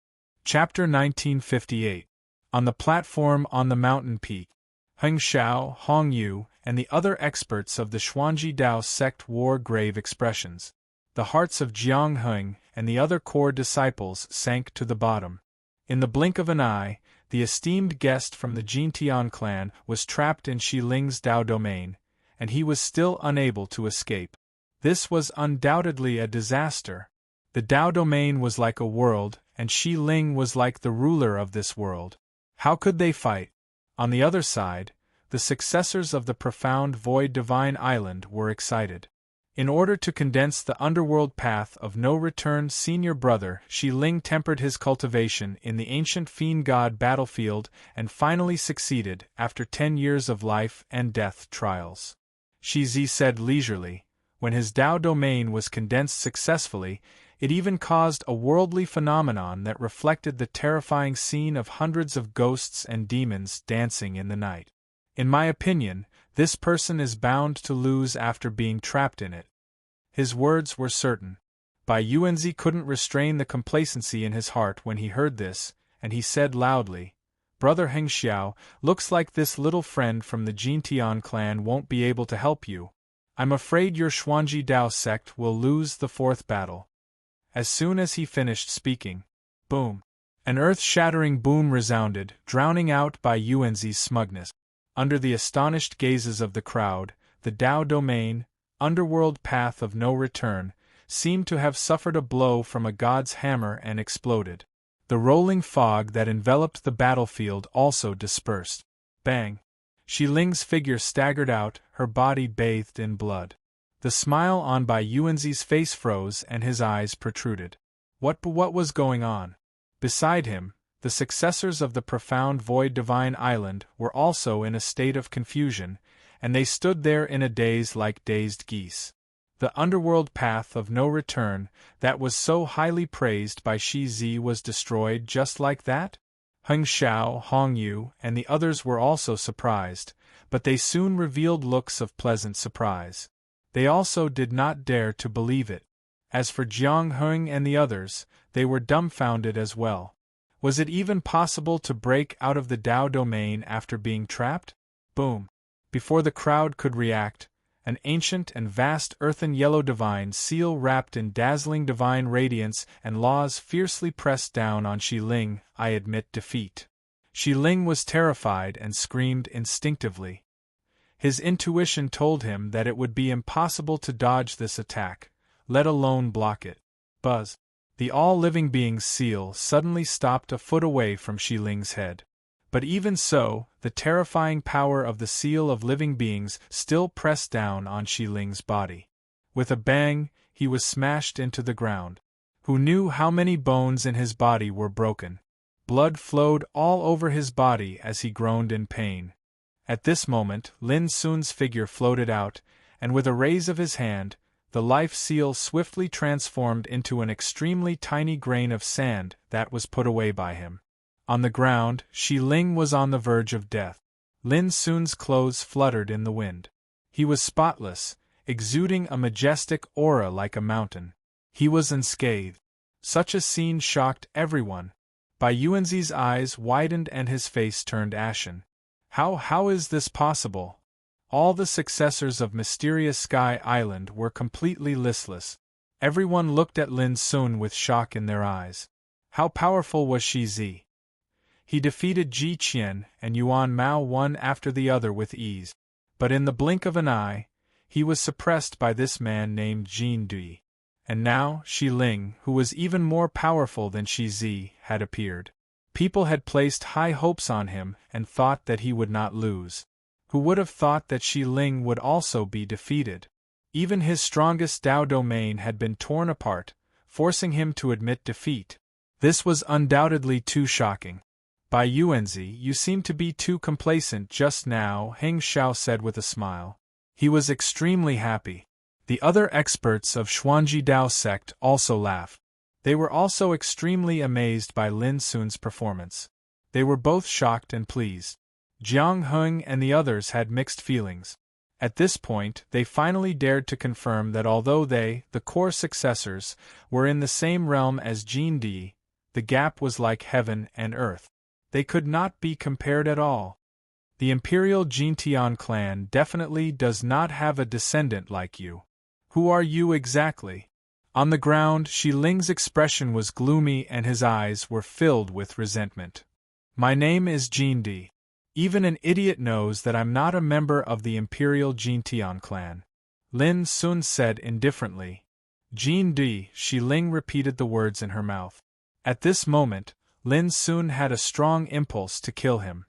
Chapter 1958. On the platform on the mountain peak, Heng Xiao, Hong Yu, and the other experts of the Xuanji Dao sect wore grave expressions. The hearts of Jiang Heng and the other core disciples sank to the bottom. In the blink of an eye, the esteemed guest from the Jintian clan was trapped in Shi Ling's Dao domain, and he was still unable to escape. This was undoubtedly a disaster. The Dao domain was like a world, and Shi Ling was like the ruler of this world. How could they fight? On the other side, the successors of the profound void divine island were excited. In order to condense the underworld path of no return, senior brother Shi Ling tempered his cultivation in the ancient fiend god battlefield and finally succeeded after 10 years of life and death trials. Shi Zi said leisurely, when his Dao domain was condensed successfully, it even caused a worldly phenomenon that reflected the terrifying scene of hundreds of ghosts and demons dancing in the night. In my opinion, this person is bound to lose after being trapped in it. His words were certain. Bai Yuanzi couldn't restrain the complacency in his heart when he heard this, and he said loudly, "Brother Heng Xiao, looks like this little friend from the Jintian clan won't be able to help you. I'm afraid your Xuanji Dao sect will lose the fourth battle." As soon as he finished speaking, boom! An earth-shattering boom resounded, drowning out Bai Yuanzi's smugness. Under the astonished gazes of the crowd, the Dao domain, underworld path of no return, seemed to have suffered a blow from a god's hammer and exploded. The rolling fog that enveloped the battlefield also dispersed. Bang! Shi Ling's figure staggered out, her body bathed in blood. The smile on Bai Yuanzi's face froze and his eyes protruded. What was going on? Beside him, the successors of the profound void divine island were also in a state of confusion, and they stood there in a daze like dazed geese. The underworld path of no return, that was so highly praised by Shi Zi, was destroyed just like that? Heng Xiao, Hong Yu, and the others were also surprised, but they soon revealed looks of pleasant surprise. They also did not dare to believe it. As for Jiang Heng and the others, they were dumbfounded as well. Was it even possible to break out of the Dao domain after being trapped? Boom! Before the crowd could react, an ancient and vast earthen yellow divine seal wrapped in dazzling divine radiance and laws fiercely pressed down on Shi Ling. "I admit defeat." Shi Ling was terrified and screamed instinctively. His intuition told him that it would be impossible to dodge this attack, let alone block it. Buzz! The all-living being's seal suddenly stopped a foot away from Shi Ling's head. But even so, the terrifying power of the seal of living beings still pressed down on Shi Ling's body. With a bang, he was smashed into the ground. Who knew how many bones in his body were broken? Blood flowed all over his body as he groaned in pain. At this moment, Lin Sun's figure floated out, and with a raise of his hand, the life seal swiftly transformed into an extremely tiny grain of sand that was put away by him. On the ground, Shi Ling was on the verge of death. Lin Sun's clothes fluttered in the wind. He was spotless, exuding a majestic aura like a mountain. He was unscathed. Such a scene shocked everyone. Bai Yuanzi's eyes widened and his face turned ashen. How is this possible? All the successors of Mysterious Sky Island were completely listless. Everyone looked at Lin Sun with shock in their eyes. How powerful was Shi Zi? He defeated Ji Qian and Yuan Mao one after the other with ease. But in the blink of an eye, he was suppressed by this man named Jin Dui. And now, Shi Ling, who was even more powerful than Shi Zi, had appeared. People had placed high hopes on him and thought that he would not lose. Who would have thought that Shi Ling would also be defeated? Even his strongest Dao domain had been torn apart, forcing him to admit defeat. This was undoubtedly too shocking. "Bai Yuanzi, you seem to be too complacent just now," Heng Xiao said with a smile. He was extremely happy. The other experts of Xuanji Dao sect also laughed. They were also extremely amazed by Lin Sun's performance. They were both shocked and pleased. Jiang Heng and the others had mixed feelings. At this point, they finally dared to confirm that although they, the core successors, were in the same realm as Jin Di, the gap was like heaven and earth. They could not be compared at all. The Imperial Jintian clan definitely does not have a descendant like you. Who are you exactly? On the ground, Shi Ling's expression was gloomy and his eyes were filled with resentment. "My name is Jin Di. Even an idiot knows that I'm not a member of the Imperial Jintian clan," Lin Sun said indifferently. "Jin Di," Shi Ling repeated the words in her mouth. At this moment, Lin Sun had a strong impulse to kill him.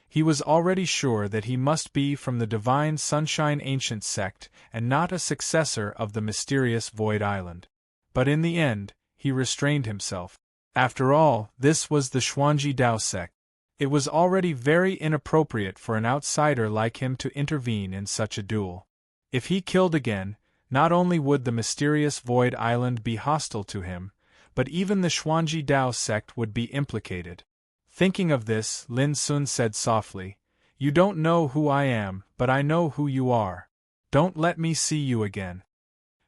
He was already sure that he must be from the Divine Sunshine Ancient sect and not a successor of the mysterious Void Island. But in the end, he restrained himself. After all, this was the Xuanji Dao sect. It was already very inappropriate for an outsider like him to intervene in such a duel. If he killed again, not only would the mysterious Void Island be hostile to him, but even the Xuanji Dao sect would be implicated. Thinking of this, Lin Sun said softly, "You don't know who I am, but I know who you are. Don't let me see you again."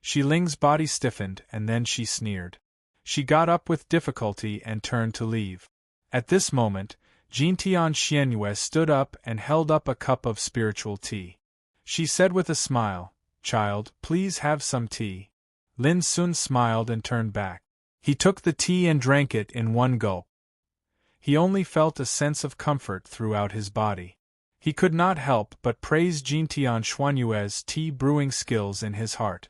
Shi Ling's body stiffened and then she sneered. She got up with difficulty and turned to leave. At this moment, Jintian Xianyue stood up and held up a cup of spiritual tea. She said with a smile, "Child, please have some tea." Lin Sun smiled and turned back. He took the tea and drank it in one gulp. He only felt a sense of comfort throughout his body. He could not help but praise Jintian Xuanyue's tea brewing skills in his heart.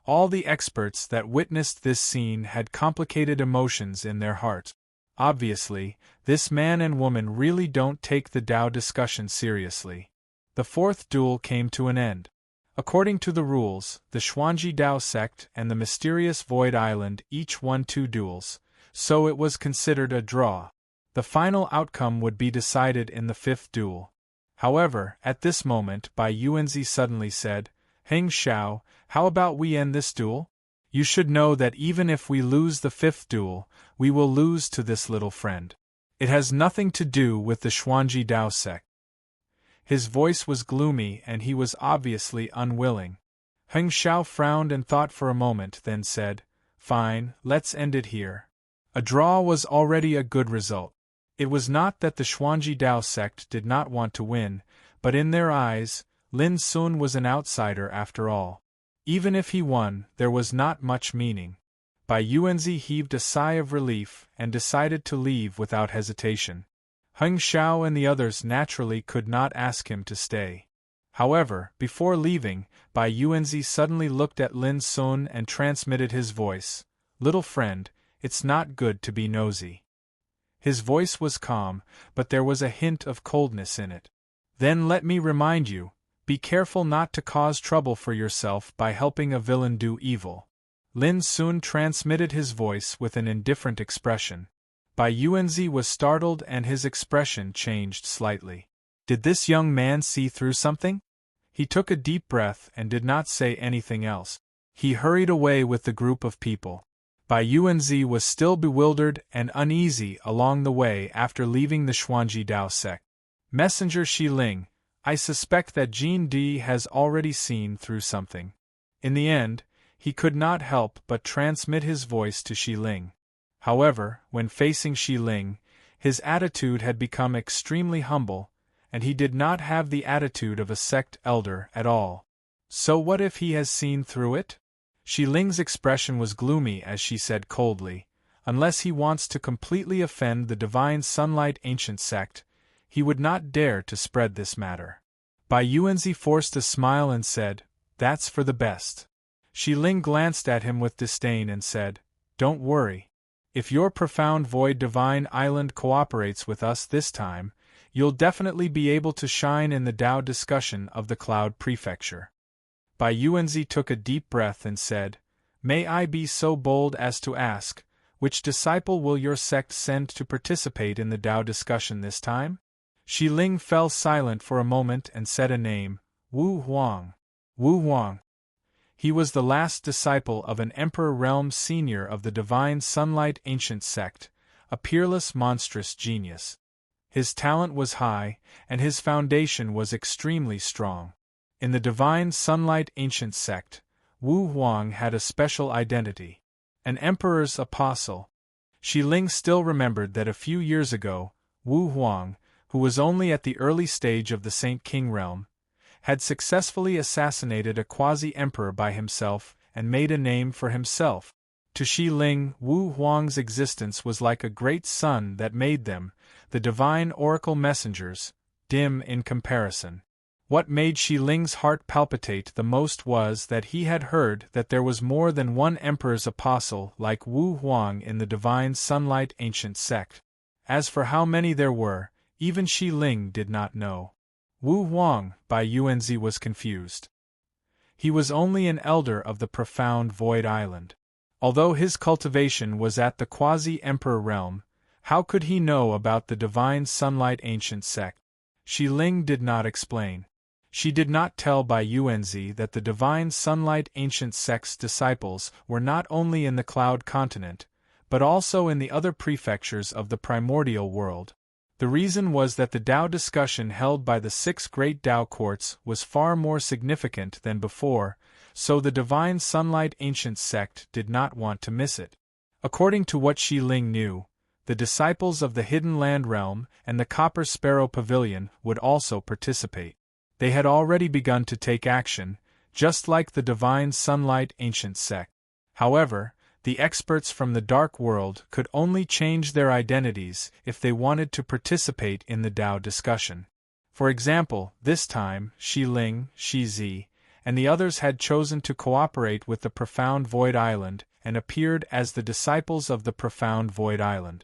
All the experts that witnessed this scene had complicated emotions in their hearts. Obviously, this man and woman really don't take the Tao discussion seriously. The fourth duel came to an end. According to the rules, the Xuanji Dao sect and the mysterious Void Island each won 2 duels, so it was considered a draw. The final outcome would be decided in the 5th duel. However, at this moment Bai Yuanzi suddenly said, "Heng Xiao, how about we end this duel? You should know that even if we lose the 5th duel, we will lose to this little friend. It has nothing to do with the Xuanji Dao sect." His voice was gloomy and he was obviously unwilling. Heng Xiao frowned and thought for a moment, then said, "Fine, let's end it here." A draw was already a good result. It was not that the Xuanji Dao sect did not want to win, but in their eyes, Lin Sun was an outsider after all. Even if he won, there was not much meaning. Bai Yuanzi heaved a sigh of relief and decided to leave without hesitation. Heng Xiao and the others naturally could not ask him to stay. However, before leaving, Bai Yuanzi suddenly looked at Lin Sun and transmitted his voice, "Little friend, it's not good to be nosy." His voice was calm, but there was a hint of coldness in it. "Then let me remind you, be careful not to cause trouble for yourself by helping a villain do evil." Lin Sun transmitted his voice with an indifferent expression. Bai Yuanzi was startled and his expression changed slightly. Did this young man see through something? He took a deep breath and did not say anything else. He hurried away with the group of people. Bai Yuanzi was still bewildered and uneasy along the way after leaving the Xuanji Dao sect. "Messenger Shi Ling, I suspect that Jin Di has already seen through something." In the end, he could not help but transmit his voice to Shi Ling. However, when facing Shi Ling, his attitude had become extremely humble, and he did not have the attitude of a sect elder at all. So what if he has seen through it? Shi Ling's expression was gloomy as she said coldly, "Unless he wants to completely offend the Divine Sunlight Ancient Sect, he would not dare to spread this matter." Bai Yuanzi forced a smile and said, "That's for the best." Shi Ling glanced at him with disdain and said, "Don't worry. If your profound void Divine Island cooperates with us this time, you'll definitely be able to shine in the Tao discussion of the Cloud Prefecture." Bai Yuanzi took a deep breath and said, "May I be so bold as to ask, which disciple will your sect send to participate in the Tao discussion this time?" Shi Ling fell silent for a moment and said a name, Wu Huang. Wu Huang. He was the last disciple of an Emperor Realm senior of the Divine Sunlight Ancient Sect, a peerless monstrous genius. His talent was high, and his foundation was extremely strong. In the Divine Sunlight Ancient Sect, Wu Huang had a special identity. An Emperor's apostle. Shi Ling still remembered that a few years ago, Wu Huang, who was only at the early stage of the Saint King realm, had successfully assassinated a quasi-emperor by himself and made a name for himself. To Shi Ling, Wu Huang's existence was like a great sun that made them, the divine oracle messengers, dim in comparison. What made Shi Ling's heart palpitate the most was that he had heard that there was more than one emperor's apostle like Wu Huang in the Divine Sunlight Ancient Sect. As for how many there were, even Shi Ling did not know. Wu Huang, Bai Yuanzi was confused. He was only an elder of the profound Void Island. Although his cultivation was at the quasi-emperor realm, how could he know about the Divine Sunlight Ancient Sect? Shi Ling did not explain. She did not tell Bai Yuanzi that the Divine Sunlight Ancient Sect's disciples were not only in the Cloud Continent, but also in the other prefectures of the primordial world. The reason was that the Tao discussion held by the 6 great Tao courts was far more significant than before, so the Divine Sunlight Ancient Sect did not want to miss it. According to what Shi Ling knew, the disciples of the Hidden Land Realm and the Copper Sparrow Pavilion would also participate. They had already begun to take action, just like the Divine Sunlight Ancient Sect. However, the experts from the Dark World could only change their identities if they wanted to participate in the Tao discussion. For example, this time, Shi Ling, Shi Zi, and the others had chosen to cooperate with the Profound Void Island and appeared as the disciples of the Profound Void Island.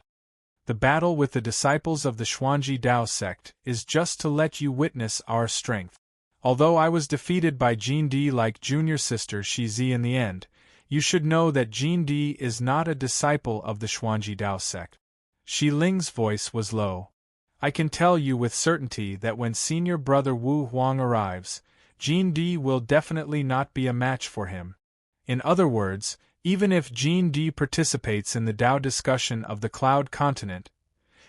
The battle with the disciples of the Xuanji Dao sect is just to let you witness our strength. Although I was defeated by Jean Di like junior sister Shi Zi in the end, you should know that Jean Di is not a disciple of the Xuanji Dao sect. Shi Ling's voice was low. I can tell you with certainty that when senior brother Wu Huang arrives, Jean Di will definitely not be a match for him. In other words, even if Jean Di participates in the Tao discussion of the Cloud Continent,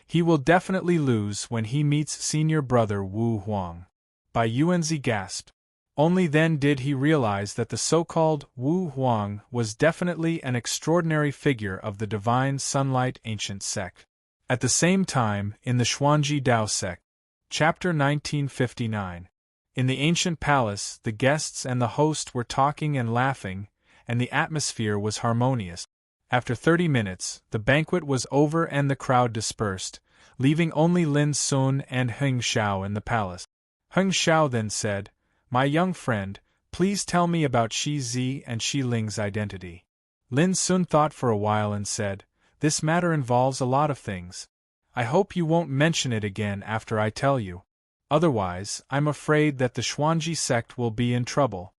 he will definitely lose when he meets senior brother Wu Huang. Bai Yuanzi gasped. Only then did he realize that the so-called Wu Huang was definitely an extraordinary figure of the Divine Sunlight Ancient Sect. At the same time, in the Xuanji Dao sect. Chapter 1959. In the ancient palace, the guests and the host were talking and laughing, and the atmosphere was harmonious. After 30 minutes, the banquet was over and the crowd dispersed, leaving only Lin Sun and Heng Xiao in the palace. Heng Xiao then said, "My young friend, please tell me about Shi Zi and Shi Ling's identity." Lin Sun thought for a while and said, "This matter involves a lot of things. I hope you won't mention it again after I tell you. Otherwise, I'm afraid that the Xuanji sect will be in trouble."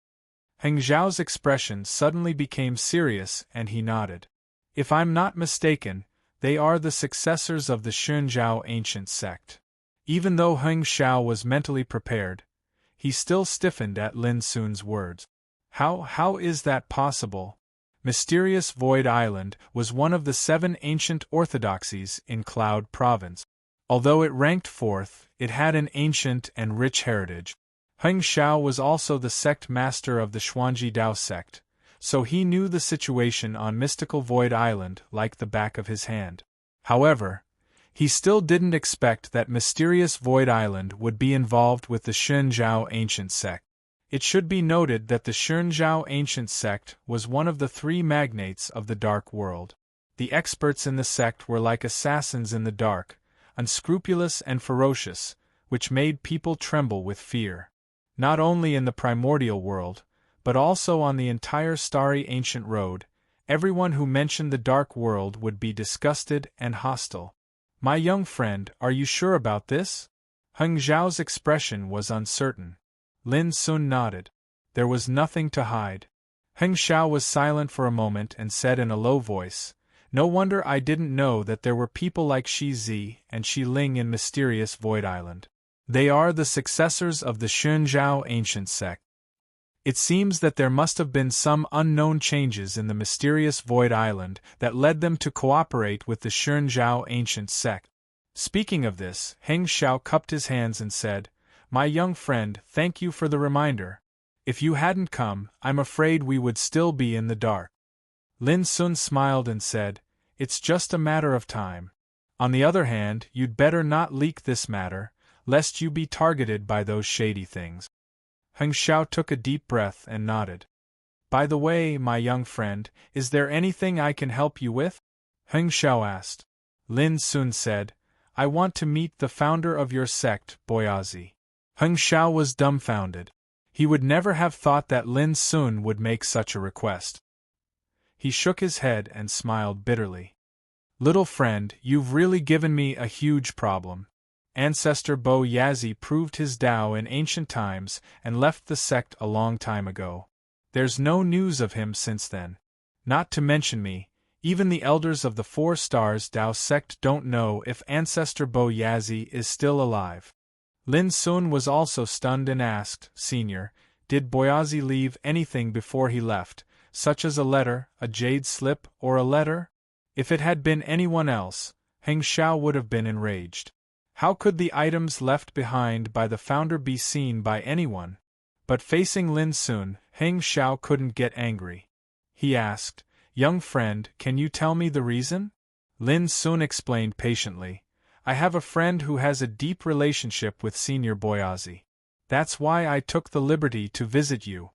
Heng Xiao's expression suddenly became serious and he nodded. "If I'm not mistaken, they are the successors of the Shunjiao ancient sect." Even though Heng Xiao was mentally prepared, he still stiffened at Lin Sun's words. How is that possible? Mysterious Void Island was one of the 7 ancient orthodoxies in Cloud Province. Although it ranked 4th, it had an ancient and rich heritage. Heng Xiao was also the sect master of the Xuanji Dao sect, so he knew the situation on Mystical Void Island like the back of his hand. However, he still didn't expect that Mysterious Void Island would be involved with the Shunjiao ancient sect. It should be noted that the Shunjiao ancient sect was one of the 3 magnates of the Dark World. The experts in the sect were like assassins in the dark, unscrupulous and ferocious, which made people tremble with fear. Not only in the primordial world, but also on the entire starry ancient road, everyone who mentioned the Dark World would be disgusted and hostile. "My young friend, are you sure about this?" Heng Xiao's expression was uncertain. Lin Sun nodded. There was nothing to hide. Heng Xiao was silent for a moment and said in a low voice, "No wonder I didn't know that there were people like Shi Zi and Shi Ling in Mysterious Void Island. They are the successors of the Shunjiao ancient sect. It seems that there must have been some unknown changes in the Mysterious Void Island that led them to cooperate with the Shunjiao ancient sect." Speaking of this, Heng Xiao cupped his hands and said, "My young friend, thank you for the reminder. If you hadn't come, I'm afraid we would still be in the dark." Lin Sun smiled and said, "It's just a matter of time. On the other hand, you'd better not leak this matter, lest you be targeted by those shady things." Heng Xiao took a deep breath and nodded. "By the way, my young friend, is there anything I can help you with?" Heng Xiao asked. Lin Sun said, "I want to meet the founder of your sect, Boyazi." Heng Xiao was dumbfounded. He would never have thought that Lin Sun would make such a request. He shook his head and smiled bitterly. "Little friend, you've really given me a huge problem. Ancestor Bo Yazi proved his Tao in ancient times and left the sect a long time ago. There's no news of him since then. Not to mention me, even the elders of the 4 Stars Tao sect don't know if Ancestor Bo Yazi is still alive." Lin Sun was also stunned and asked, "Senior, did Boyazi leave anything before he left, such as a letter, a jade slip, or a letter?" If it had been anyone else, Heng Xiao would have been enraged. How could the items left behind by the founder be seen by anyone? But facing Lin Sun, Heng Xiao couldn't get angry. He asked, "Young friend, can you tell me the reason?" Lin Sun explained patiently. I have a friend who has a deep relationship with Senior Boyazi. That's why I took the liberty to visit you.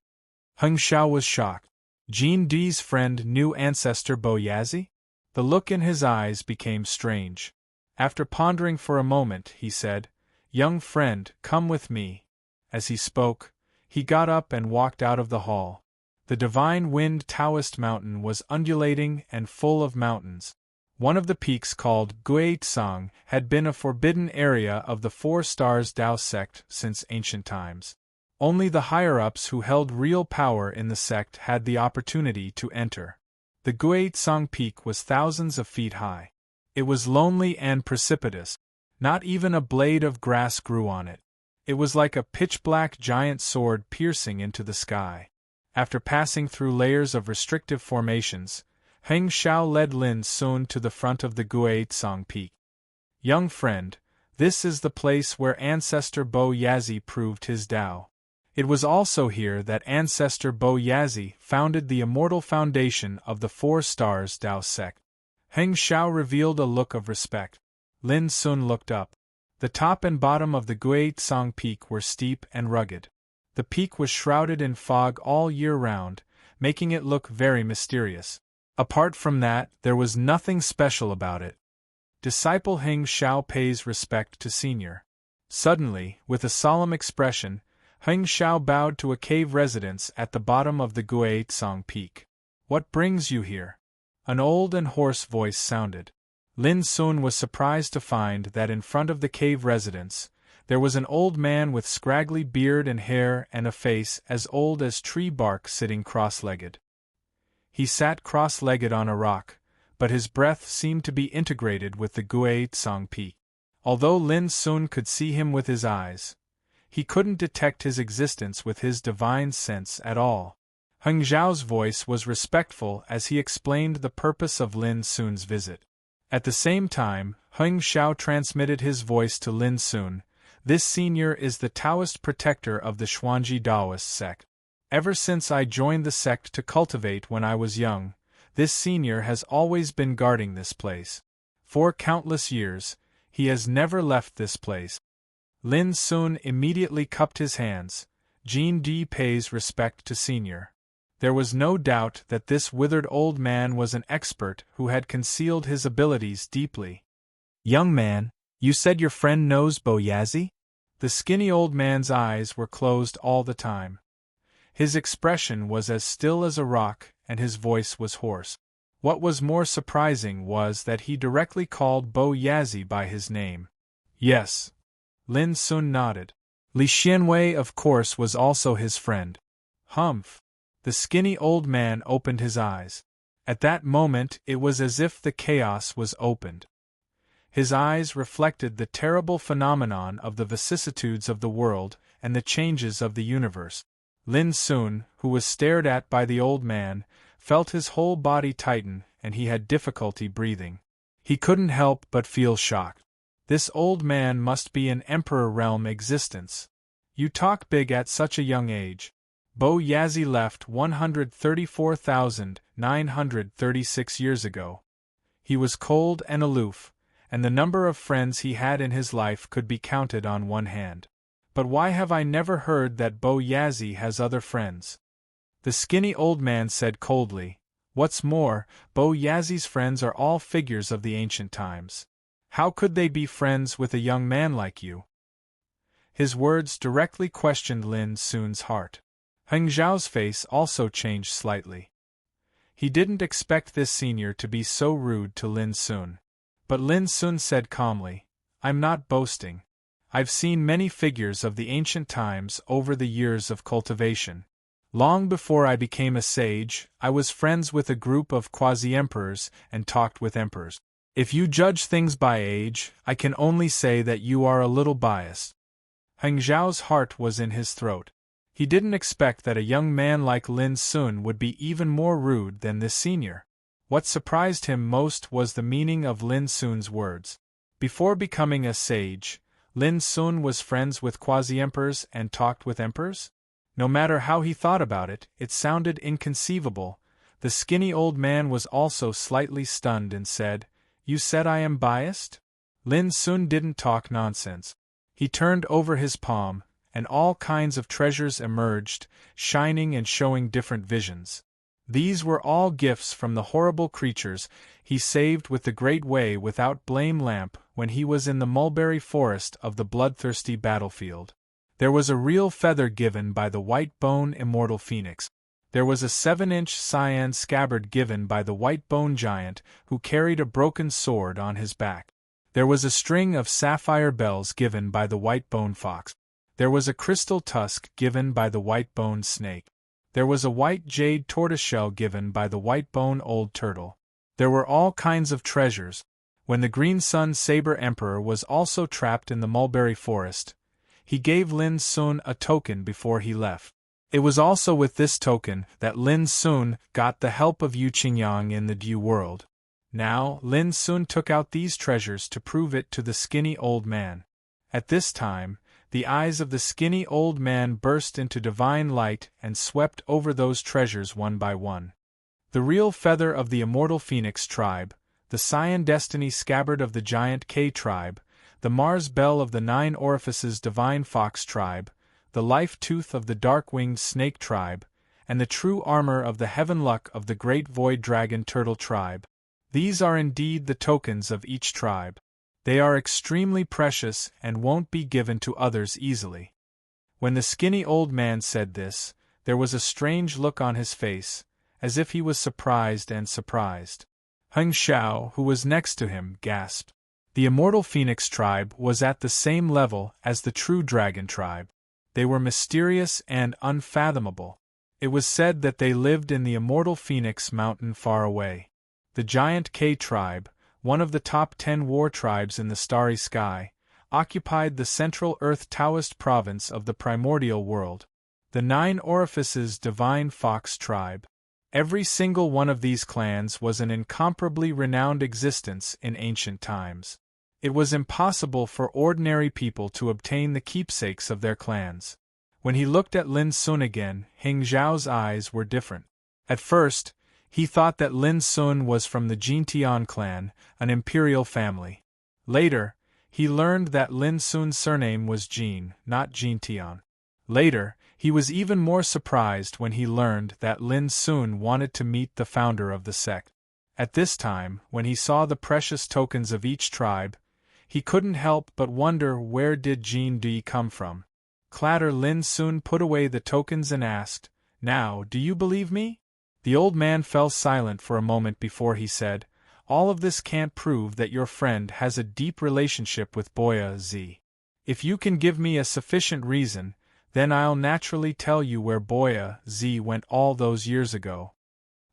Heng Xiao was shocked. Jean Di's friend knew ancestor Boyazi? The look in his eyes became strange. After pondering for a moment, he said, Young friend, come with me. As he spoke, he got up and walked out of the hall. The divine wind Taoist mountain was undulating and full of mountains. One of the peaks, called Guizhang, had been a forbidden area of the Four Stars Tao sect since ancient times. Only the higher-ups who held real power in the sect had the opportunity to enter. The Guizhang peak was thousands of feet high. It was lonely and precipitous. Not even a blade of grass grew on it. It was like a pitch-black giant sword piercing into the sky. After passing through layers of restrictive formations, Heng Xiao led Lin Sun to the front of the Guizhang peak. Young friend, this is the place where ancestor Bo Yazi proved his Tao. It was also here that ancestor Bo Yazi founded the immortal foundation of the Four Stars Tao sect. Heng Xiao revealed a look of respect. Lin Sun looked up. The top and bottom of the Guizhang peak were steep and rugged. The peak was shrouded in fog all year round, making it look very mysterious. Apart from that, there was nothing special about it. Disciple Heng Xiao pays respect to senior. Suddenly, with a solemn expression, Heng Xiao bowed to a cave residence at the bottom of the Guizhang peak. What brings you here? An old and hoarse voice sounded. Lin Sun was surprised to find that in front of the cave residence, there was an old man with scraggly beard and hair and a face as old as tree bark sitting cross-legged. He sat cross-legged on a rock, but his breath seemed to be integrated with the Guizhang peak. Although Lin Sun could see him with his eyes, he couldn't detect his existence with his divine sense at all. Heng Xiao's voice was respectful as he explained the purpose of Lin Sun's visit. At the same time, Heng Xiao transmitted his voice to Lin Sun. This senior is the Taoist protector of the Xuanji Daoist sect. Ever since I joined the sect to cultivate when I was young, this senior has always been guarding this place. For countless years, he has never left this place. Lin Sun immediately cupped his hands. Jean Di pays respect to senior. There was no doubt that this withered old man was an expert who had concealed his abilities deeply. Young man, you said your friend knows Boyazi? The skinny old man's eyes were closed all the time. His expression was as still as a rock, and his voice was hoarse. What was more surprising was that he directly called Boyazi by his name. Yes. Lin Sun nodded. Li Xianwei, of course, was also his friend. Humph. The skinny old man opened his eyes. At that moment it was as if the chaos was opened. His eyes reflected the terrible phenomenon of the vicissitudes of the world and the changes of the universe. Lin Sun, who was stared at by the old man, felt his whole body tighten and he had difficulty breathing. He couldn't help but feel shocked. This old man must be an emperor realm existence. You talk big at such a young age. Bo Yazi left 134,936 years ago. He was cold and aloof, and the number of friends he had in his life could be counted on one hand. But why have I never heard that Bo Yazi has other friends? The skinny old man said coldly. What's more, Bo Yazi's friends are all figures of the ancient times. How could they be friends with a young man like you? His words directly questioned Lin Sun's heart. Heng Xiao's face also changed slightly. He didn't expect this senior to be so rude to Lin Sun. But Lin Sun said calmly, I'm not boasting. I've seen many figures of the ancient times over the years of cultivation. Long before I became a sage, I was friends with a group of quasi-emperors and talked with emperors. If you judge things by age, I can only say that you are a little biased. Heng Xiao's heart was in his throat. He didn't expect that a young man like Lin Sun would be even more rude than this senior. What surprised him most was the meaning of Lin Sun's words. Before becoming a sage, Lin Sun was friends with quasi-emperors and talked with emperors? No matter how he thought about it, it sounded inconceivable. The skinny old man was also slightly stunned and said, You said I am biased? Lin Sun didn't talk nonsense. He turned over his palm, and all kinds of treasures emerged, shining and showing different visions. These were all gifts from the horrible creatures he saved with the Great Way without blame lamp when he was in the mulberry forest of the bloodthirsty battlefield. There was a real feather given by the white-bone immortal phoenix. There was a 7-inch cyan scabbard given by the white-bone giant who carried a broken sword on his back. There was a string of sapphire bells given by the white-bone fox. There was a crystal tusk given by the white-bone snake. There was a white jade tortoiseshell given by the white-bone old turtle. There were all kinds of treasures. When the Green Sun Saber Emperor was also trapped in the mulberry forest, he gave Lin Sun a token before he left. It was also with this token that Lin Sun got the help of Yu Qingyang in the Dew world. Now, Lin Sun took out these treasures to prove it to the skinny old man. At this time, the eyes of the skinny old man burst into divine light and swept over those treasures one by one. The real feather of the immortal phoenix tribe, the cyan destiny scabbard of the giant K tribe, the Mars bell of the 9 orifices divine fox tribe, the life tooth of the dark-winged snake tribe, and the true armor of the heaven luck of the great void dragon turtle tribe. These are indeed the tokens of each tribe. They are extremely precious and won't be given to others easily. When the skinny old man said this, there was a strange look on his face, as if he was surprised and surprised. Heng Xiao, who was next to him, gasped. The immortal phoenix tribe was at the same level as the true dragon tribe. They were mysterious and unfathomable. It was said that they lived in the immortal Phoenix Mountain far away. The giant K tribe, one of the top 10 war tribes in the starry sky, occupied the central Earth Taoist province of the primordial world. The 9 orifices divine fox tribe. Every single one of these clans was an incomparably renowned existence in ancient times. It was impossible for ordinary people to obtain the keepsakes of their clans. When he looked at Lin Sun again, Heng Xiao's eyes were different. At first, he thought that Lin Sun was from the Jintian clan, an imperial family. Later, he learned that Lin Sun's surname was Jin, not Jintian. Later, he was even more surprised when he learned that Lin Sun wanted to meet the founder of the sect. At this time, when he saw the precious tokens of each tribe, he couldn't help but wonder where did Jin Di come from. Clatter Lin Sun put away the tokens and asked, "Now, do you believe me?" The old man fell silent for a moment before he said, "All of this can't prove that your friend has a deep relationship with Boya Z. If you can give me a sufficient reason, then I'll naturally tell you where Boya Z went all those years ago."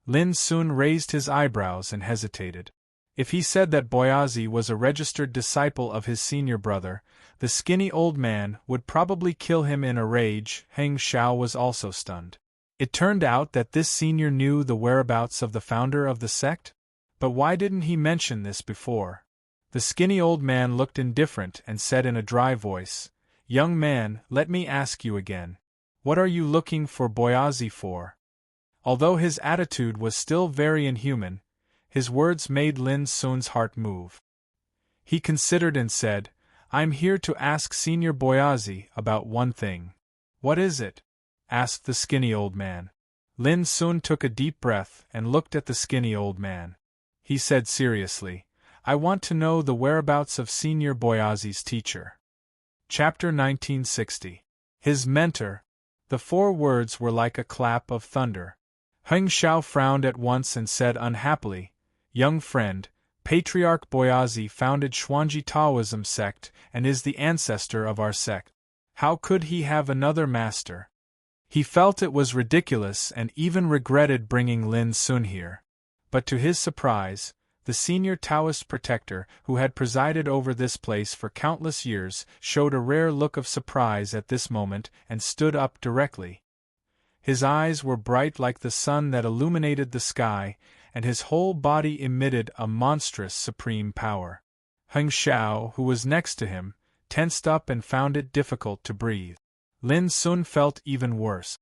Lin Sun raised his eyebrows and hesitated. If he said that Boyazi was a registered disciple of his senior brother, the skinny old man would probably kill him in a rage. Heng Xiao was also stunned. It turned out that this senior knew the whereabouts of the founder of the sect? But why didn't he mention this before? The skinny old man looked indifferent and said in a dry voice, "Young man, let me ask you again. What are you looking for Boyazi for?" Although his attitude was still very inhuman, his words made Lin Sun's heart move. He considered and said, "I'm here to ask Senior Boyazi about one thing." "What is it?" asked the skinny old man. Lin Sun took a deep breath and looked at the skinny old man. He said seriously, "I want to know the whereabouts of Senior Boyazi's teacher." Chapter 1960. His mentor. The 4 words were like a clap of thunder. Heng Xiao frowned at once and said unhappily, "Young friend, Patriarch Boyazi founded Xuanji Taoism sect and is the ancestor of our sect. How could he have another master?" He felt it was ridiculous and even regretted bringing Lin Sun here. But to his surprise, the senior Taoist protector who had presided over this place for countless years showed a rare look of surprise at this moment and stood up directly. His eyes were bright like the sun that illuminated the sky, and his whole body emitted a monstrous supreme power. Heng Xiao, who was next to him, tensed up and found it difficult to breathe. Lin Sun felt even worse.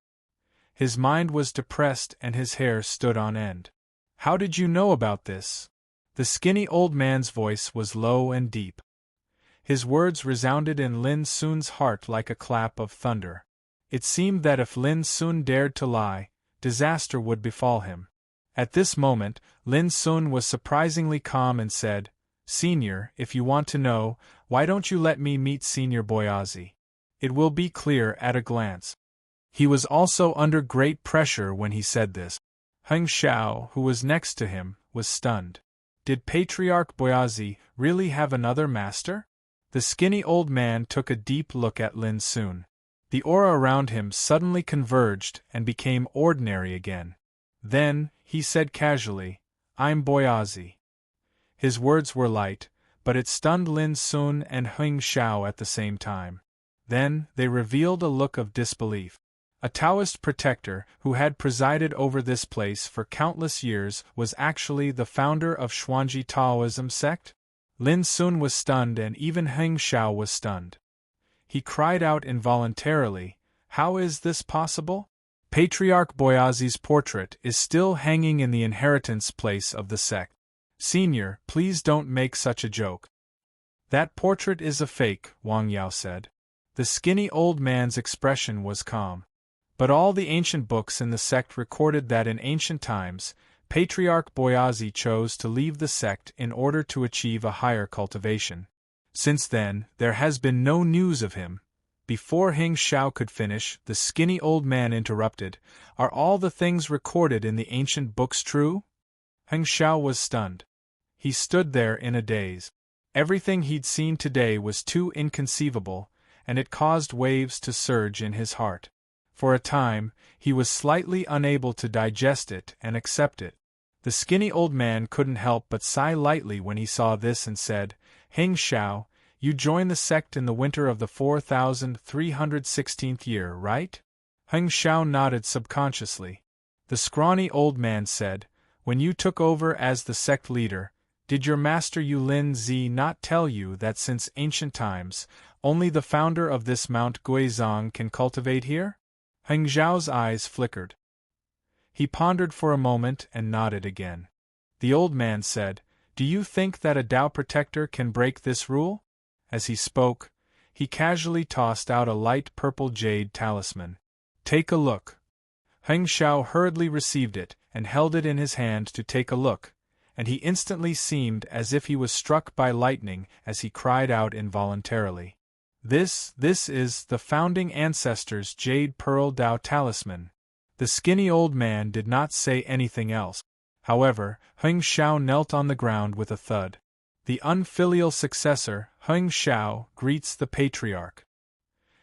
His mind was depressed and his hair stood on end. "How did you know about this?" The skinny old man's voice was low and deep. His words resounded in Lin Sun's heart like a clap of thunder. It seemed that if Lin Sun dared to lie, disaster would befall him. At this moment, Lin Sun was surprisingly calm and said, "Senior, if you want to know, why don't you let me meet Senior Boyazi? It will be clear at a glance." He was also under great pressure when he said this. Heng Xiao, who was next to him, was stunned. Did Patriarch Boyazi really have another master? The skinny old man took a deep look at Lin Sun. The aura around him suddenly converged and became ordinary again. Then, he said casually, "I'm Boyazi." His words were light, but it stunned Lin Sun and Heng Xiao at the same time. Then, they revealed a look of disbelief. A Taoist protector who had presided over this place for countless years was actually the founder of Xuanji Taoism sect? Lin Sun was stunned and even Heng Xiao was stunned. He cried out involuntarily, "How is this possible? Patriarch Boyazi's portrait is still hanging in the inheritance place of the sect. Senior, please don't make such a joke." "That portrait is a fake," Wang Yao said. The skinny old man's expression was calm. But all the ancient books in the sect recorded that in ancient times, Patriarch Boyazi chose to leave the sect in order to achieve a higher cultivation. Since then, there has been no news of him. Before Heng Xiao could finish, the skinny old man interrupted, "Are all the things recorded in the ancient books true?" Heng Xiao was stunned. He stood there in a daze. Everything he'd seen today was too inconceivable, and it caused waves to surge in his heart. For a time, he was slightly unable to digest it and accept it. The skinny old man couldn't help but sigh lightly when he saw this and said, "Heng Xiao, you joined the sect in the winter of the 4316th year, right?" Heng Xiao nodded subconsciously. The scrawny old man said, "When you took over as the sect leader, did your master Yulin Zi not tell you that since ancient times, only the founder of this Mount Guizhong can cultivate here?" Heng Xiao's eyes flickered. He pondered for a moment and nodded again. The old man said, "Do you think that a Tao protector can break this rule?" As he spoke, he casually tossed out a light purple jade talisman. "Take a look." Heng Xiao hurriedly received it and held it in his hand to take a look, and he instantly seemed as if he was struck by lightning as he cried out involuntarily. This is the founding ancestors' jade pearl Tao talisman." The skinny old man did not say anything else. However, Heng Xiao knelt on the ground with a thud. The unfilial successor, Heng Xiao, greets the patriarch.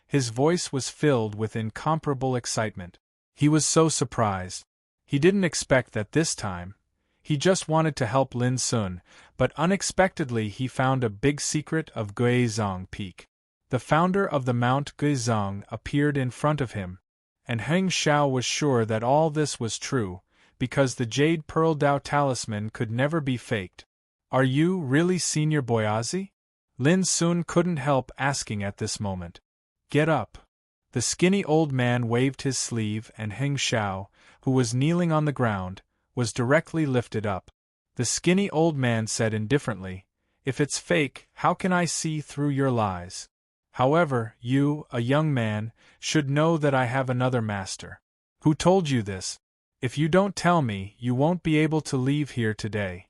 His voice was filled with incomparable excitement. He was so surprised. He didn't expect that this time. He just wanted to help Lin Sun, but unexpectedly he found a big secret of Guizhong Peak. The founder of the Mount Guizhong appeared in front of him, and Heng Xiao was sure that all this was true, because the jade pearl Tao talisman could never be faked. "Are you really Senior Boyazi?" Lin Sun couldn't help asking at this moment. "Get up." The skinny old man waved his sleeve and Heng Xiao, who was kneeling on the ground, was directly lifted up. The skinny old man said indifferently, "If it's fake, how can I see through your lies? However, you, a young man, should know that I have another master." "Who told you this? If you don't tell me, you won't be able to leave here today."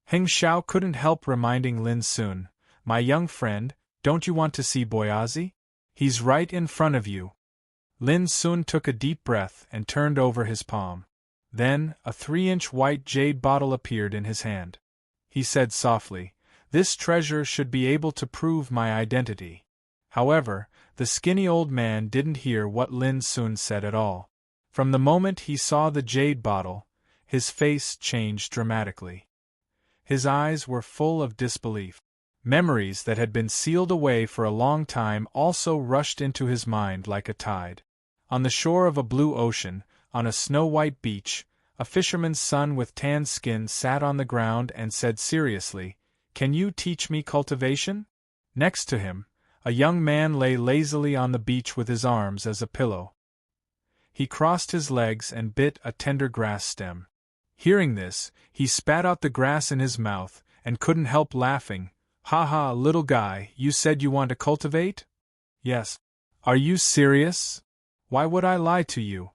Heng Xiao couldn't help reminding Lin Sun, "My young friend, don't you want to see Boyazi? He's right in front of you." Lin Sun took a deep breath and turned over his palm. Then, a 3-inch white jade bottle appeared in his hand. He said softly, "This treasure should be able to prove my identity." However, the skinny old man didn't hear what Lin Sun said at all. From the moment he saw the jade bottle, his face changed dramatically. His eyes were full of disbelief. Memories that had been sealed away for a long time also rushed into his mind like a tide. On the shore of a blue ocean, on a snow-white beach, a fisherman's son with tanned skin sat on the ground and said seriously, "Can you teach me cultivation?" Next to him, a young man lay lazily on the beach with his arms as a pillow. He crossed his legs and bit a tender grass stem. Hearing this, he spat out the grass in his mouth, and couldn't help laughing. "Ha ha, little guy, you said you want to cultivate?" "Yes." "Are you serious?" "Why would I lie to you?"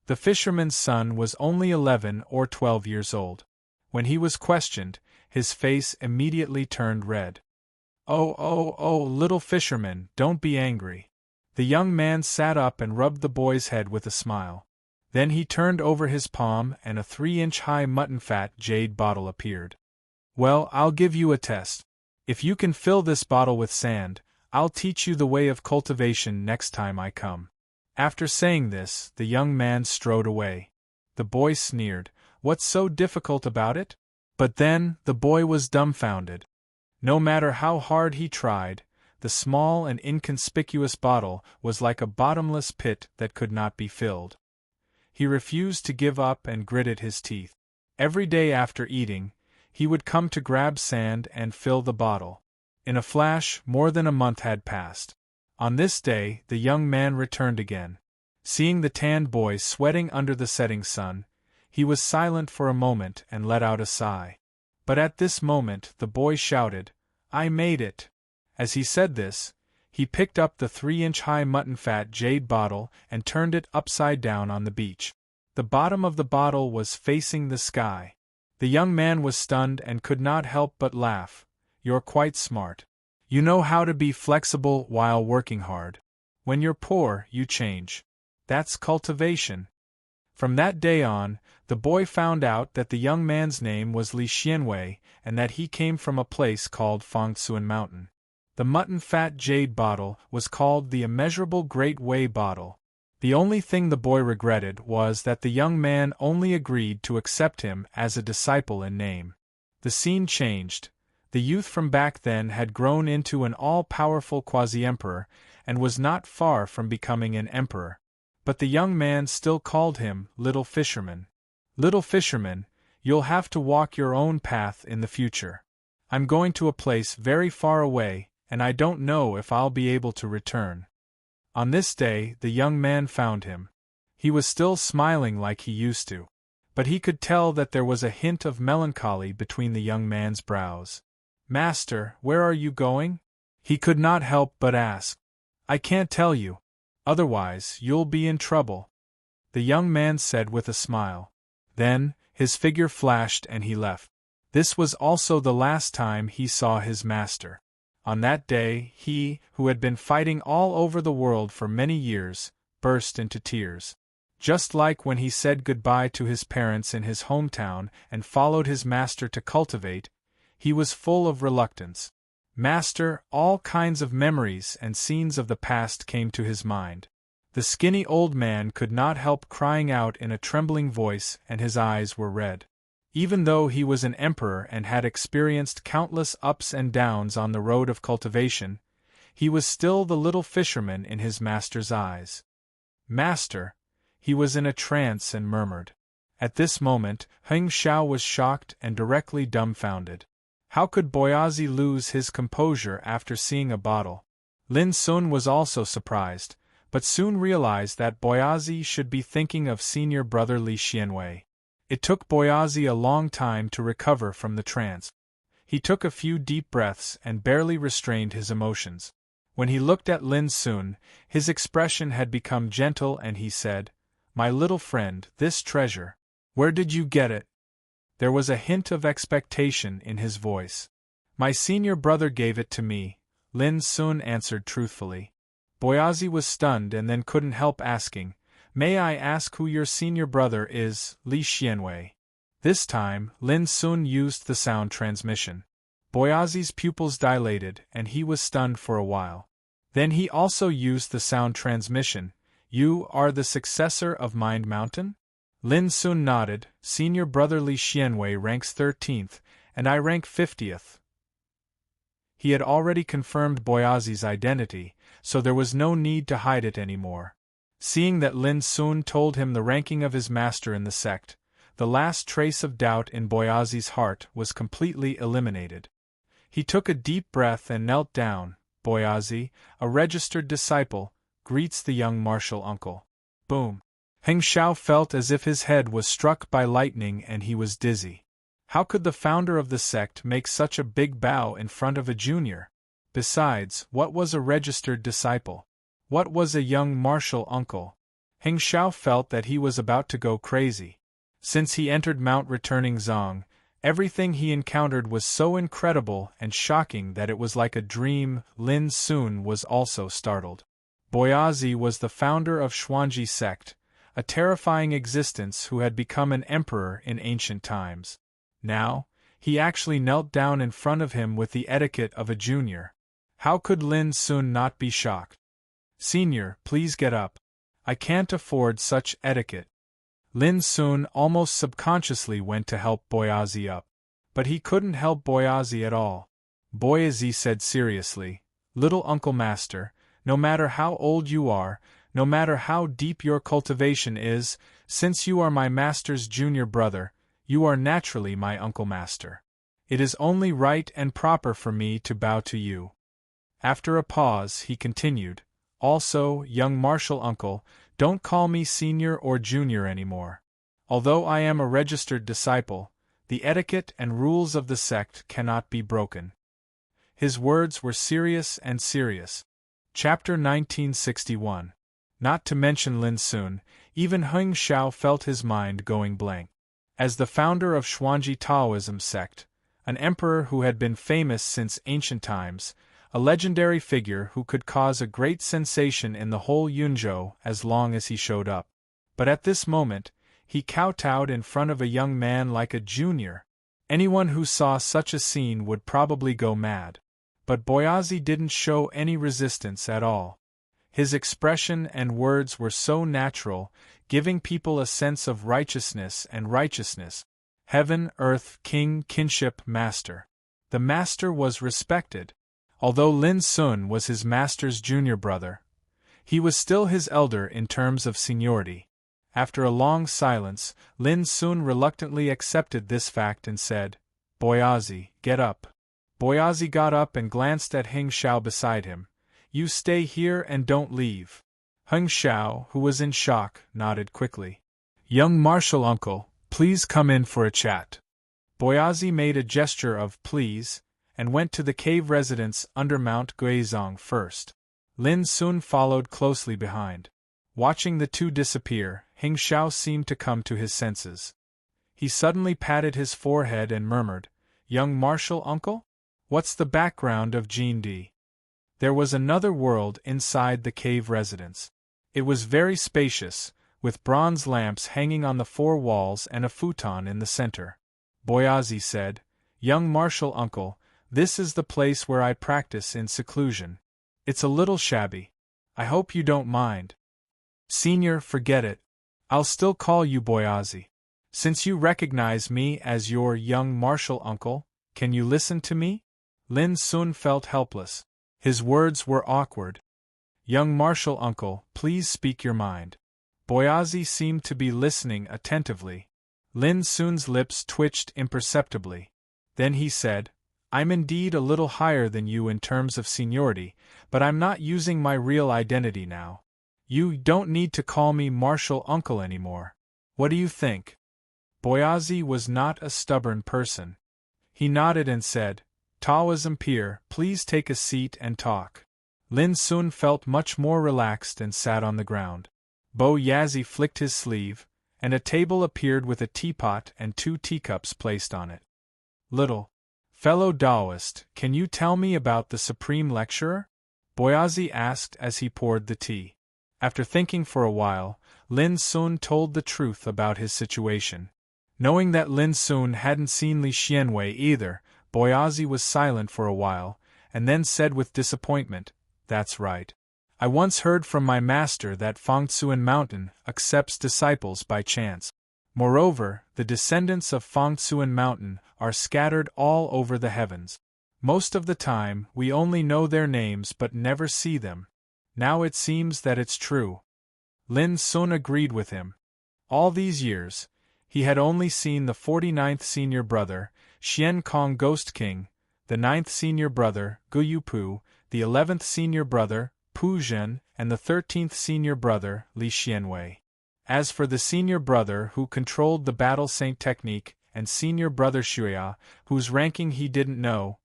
The fisherman's son was only 11 or 12 years old. When he was questioned, his face immediately turned red. Oh, little fisherman, don't be angry." The young man sat up and rubbed the boy's head with a smile. Then he turned over his palm and a 3-inch-high mutton-fat jade bottle appeared. "Well, I'll give you a test. If you can fill this bottle with sand, I'll teach you the way of cultivation next time I come." After saying this, the young man strode away. The boy sneered, "What's so difficult about it?" But then, the boy was dumbfounded. No matter how hard he tried, the small and inconspicuous bottle was like a bottomless pit that could not be filled. He refused to give up and gritted his teeth. Every day after eating, he would come to grab sand and fill the bottle. In a flash, more than a month had passed. On this day, the young man returned again. Seeing the tanned boy sweating under the setting sun, he was silent for a moment and let out a sigh. But at this moment the boy shouted, "I made it!" As he said this, he picked up the 3-inch-high mutton-fat jade bottle and turned it upside down on the beach. The bottom of the bottle was facing the sky. The young man was stunned and could not help but laugh. "You're quite smart. You know how to be flexible while working hard. When you're poor, you change. That's cultivation." From that day on, the boy found out that the young man's name was Li Xianwei and that he came from a place called Fangsuan Mountain. The mutton-fat jade bottle was called the Immeasurable Great Wei bottle. The only thing the boy regretted was that the young man only agreed to accept him as a disciple in name. The scene changed. The youth from back then had grown into an all-powerful quasi-emperor, and was not far from becoming an emperor. But the young man still called him Little Fisherman. "Little Fisherman, you'll have to walk your own path in the future. I'm going to a place very far away, and I don't know if I'll be able to return." On this day, the young man found him. He was still smiling like he used to, but he could tell that there was a hint of melancholy between the young man's brows. "Master, where are you going?" he could not help but ask. "I can't tell you. Otherwise, you'll be in trouble," the young man said with a smile. Then, his figure flashed and he left. This was also the last time he saw his master. On that day, he, who had been fighting all over the world for many years, burst into tears. Just like when he said goodbye to his parents in his hometown and followed his master to cultivate, he was full of reluctance. Master, all kinds of memories and scenes of the past came to his mind. The skinny old man could not help crying out in a trembling voice, and his eyes were red. Even though he was an emperor and had experienced countless ups and downs on the road of cultivation, he was still the little fisherman in his master's eyes. "Master!" He was in a trance and murmured. At this moment, Heng Xiao was shocked and directly dumbfounded. How could Boyazi lose his composure after seeing a bottle? Lin Sun was also surprised, but soon realized that Boyazi should be thinking of senior brother Li Xianwei. It took Boyazi a long time to recover from the trance. He took a few deep breaths and barely restrained his emotions. When he looked at Lin Sun, his expression had become gentle and he said, "My little friend, this treasure, where did you get it?" There was a hint of expectation in his voice. "My senior brother gave it to me," Lin Sun answered truthfully. Boyazi was stunned and then couldn't help asking, "May I ask who your senior brother is, Li Xianwei?" This time, Lin Sun used the sound transmission. Boyazi's pupils dilated and he was stunned for a while. Then he also used the sound transmission. "You are the successor of Mind Mountain?" Lin Sun nodded. "Senior brother Li Xianwei ranks 13th, and I rank 50th. He had already confirmed Boyazi's identity, so there was no need to hide it anymore. Seeing that Lin Sun told him the ranking of his master in the sect, the last trace of doubt in Boyazi's heart was completely eliminated. He took a deep breath and knelt down. "Boyazi, a registered disciple, greets the young martial uncle." Boom! Heng Xiao felt as if his head was struck by lightning and he was dizzy. How could the founder of the sect make such a big bow in front of a junior? Besides, what was a registered disciple? What was a young martial uncle? Heng Xiao felt that he was about to go crazy. Since he entered Mount Returning Zong, everything he encountered was so incredible and shocking that it was like a dream. Lin Sun was also startled. Boyazi was the founder of Xuanji sect, a terrifying existence who had become an emperor in ancient times. Now, he actually knelt down in front of him with the etiquette of a junior. How could Lin Sun not be shocked? "Senior, please get up. I can't afford such etiquette." Lin Sun almost subconsciously went to help Boyazi up. But he couldn't help Boyazi at all. Boyazi said seriously, "Little Uncle Master, no matter how old you are, no matter how deep your cultivation is, since you are my master's junior brother, you are naturally my Uncle Master. It is only right and proper for me to bow to you." After a pause, he continued, "Also, young martial uncle, don't call me senior or junior anymore. Although I am a registered disciple, the etiquette and rules of the sect cannot be broken." His words were serious and serious. Chapter 1961. Not to mention Lin Sun, even Heng Xiao felt his mind going blank. As the founder of Xuanji Taoism sect, an emperor who had been famous since ancient times, a legendary figure who could cause a great sensation in the whole Yunzhou as long as he showed up. But at this moment, he kowtowed in front of a young man like a junior. Anyone who saw such a scene would probably go mad. But Boyazi didn't show any resistance at all. His expression and words were so natural, giving people a sense of righteousness and righteousness. Heaven, earth, king, kinship, master. The master was respected. Although Lin Sun was his master's junior brother, he was still his elder in terms of seniority. After a long silence, Lin Sun reluctantly accepted this fact and said, "Boyazi, get up." Boyazi got up and glanced at Heng Xiao beside him. "You stay here and don't leave." Heng Xiao, who was in shock, nodded quickly. "Young martial uncle, please come in for a chat." Boyazi made a gesture of please, and went to the cave residence under Mount Guizhong first. Lin Sun followed closely behind. Watching the two disappear, Heng Xiao seemed to come to his senses. He suddenly patted his forehead and murmured, "Young martial uncle? What's the background of Jin Di?" There was another world inside the cave residence. It was very spacious, with bronze lamps hanging on the four walls and a futon in the center. Boyazi said, "Young martial uncle, this is the place where I practice in seclusion. It's a little shabby. I hope you don't mind." "Senior, forget it. I'll still call you Boyazi. Since you recognize me as your young martial uncle, can you listen to me?" Lin Sun felt helpless. His words were awkward. "Young martial uncle, please speak your mind." Boyazi seemed to be listening attentively. Lin Sun's lips twitched imperceptibly. Then he said, "I'm indeed a little higher than you in terms of seniority, but I'm not using my real identity now. You don't need to call me martial uncle anymore. What do you think?" Boyazi was not a stubborn person. He nodded and said, "Taoism peer, please take a seat and talk." Lin Sun felt much more relaxed and sat on the ground. Boyazi flicked his sleeve, and a table appeared with a teapot and 2 teacups placed on it. "Little fellow Taoist, can you tell me about the Supreme Lecturer?" Boyazi asked as he poured the tea. After thinking for a while, Lin Sun told the truth about his situation. Knowing that Lin Sun hadn't seen Li Xianwei either, Boyazi was silent for a while, and then said with disappointment, "That's right. I once heard from my master that Fangtsuan Mountain accepts disciples by chance. Moreover, the descendants of Fangtsuan Mountain are scattered all over the heavens. Most of the time, we only know their names but never see them. Now it seems that it's true." Lin Sun agreed with him. All these years, he had only seen the 49th senior brother, Xian Kong Ghost King, the 9th senior brother, Guyu Pu, the 11th senior brother, Pu Zhen, and the 13th senior brother, Li Xianwei. As for the senior brother who controlled the battle saint technique, and senior brother Shuya, whose ranking he didn't know,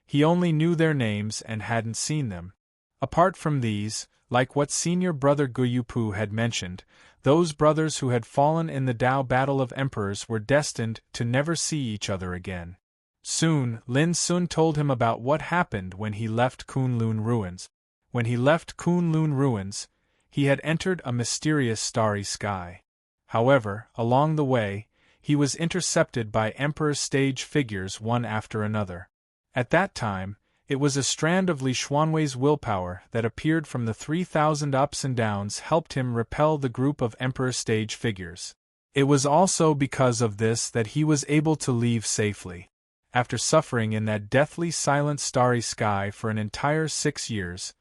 he only knew their names and hadn't seen them. Apart from these, like what senior brother Guyupu had mentioned, those brothers who had fallen in the Dao Battle of Emperors were destined to never see each other again. Soon, Lin Sun told him about what happened when he left Kunlun Ruins. When he left Kunlun Ruins, he had entered a mysterious starry sky. However, along the way, he was intercepted by Emperor's stage figures one after another. At that time, it was a strand of Li Xuanwei's willpower that appeared from the 3,000 ups and downs helped him repel the group of Emperor stage figures. It was also because of this that he was able to leave safely. After suffering in that deathly silent starry sky for an entire 6 years,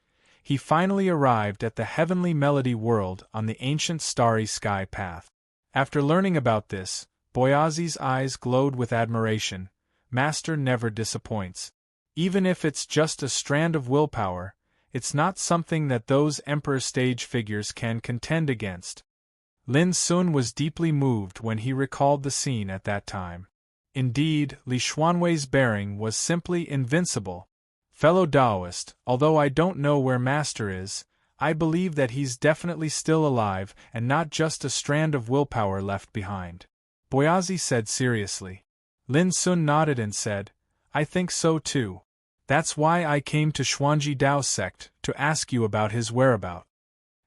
he finally arrived at the heavenly melody world on the ancient starry sky path. After learning about this, Boyazi's eyes glowed with admiration. Master never disappoints. Even if it's just a strand of willpower, it's not something that those Emperor stage figures can contend against. Lin Sun was deeply moved when he recalled the scene at that time. Indeed, Li Xuanwei's bearing was simply invincible. Fellow Taoist, although I don't know where Master is, I believe that he's definitely still alive and not just a strand of willpower left behind. Boyazi said seriously. Lin Sun nodded and said, I think so too. That's why I came to Xuanji Dao sect to ask you about his whereabouts.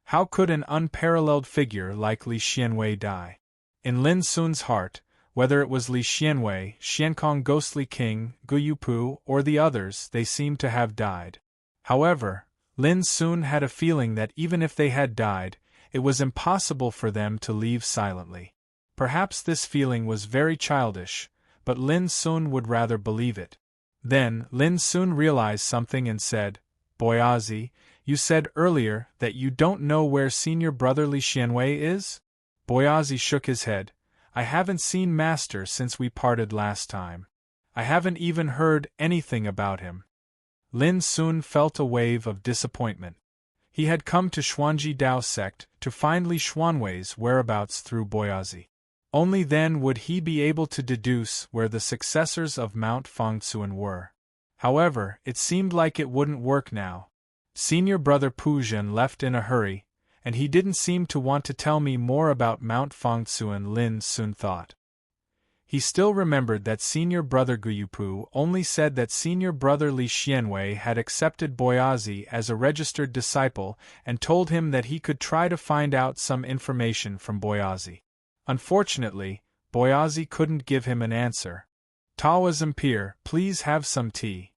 How could an unparalleled figure like Li Xianwei die? In Lin Sun's heart, whether it was Li Xianwei, Xiankong Ghostly King, Guyupu, or the others, they seemed to have died. However, Lin Sun had a feeling that even if they had died, it was impossible for them to leave silently. Perhaps this feeling was very childish, but Lin Sun would rather believe it. Then, Lin Sun realized something and said, Boyazi, you said earlier that you don't know where senior brother Li Xianwei is? Boyazi shook his head. I haven't seen Master since we parted last time. I haven't even heard anything about him. Lin Sun felt a wave of disappointment. He had come to Xuanji Dao sect to find Li Xuanwei's whereabouts through Boyazi. Only then would he be able to deduce where the successors of Mount Fangtsuan were. However, it seemed like it wouldn't work now. Senior brother Puzhen left in a hurry, and he didn't seem to want to tell me more about Mount Fangtsuan, Lin Sun thought. He still remembered that senior brother Guyupu only said that senior brother Li Xianwei had accepted Boyazi as a registered disciple and told him that he could try to find out some information from Boyazi. Unfortunately, Boyazi couldn't give him an answer. Taoism Peer, please have some tea.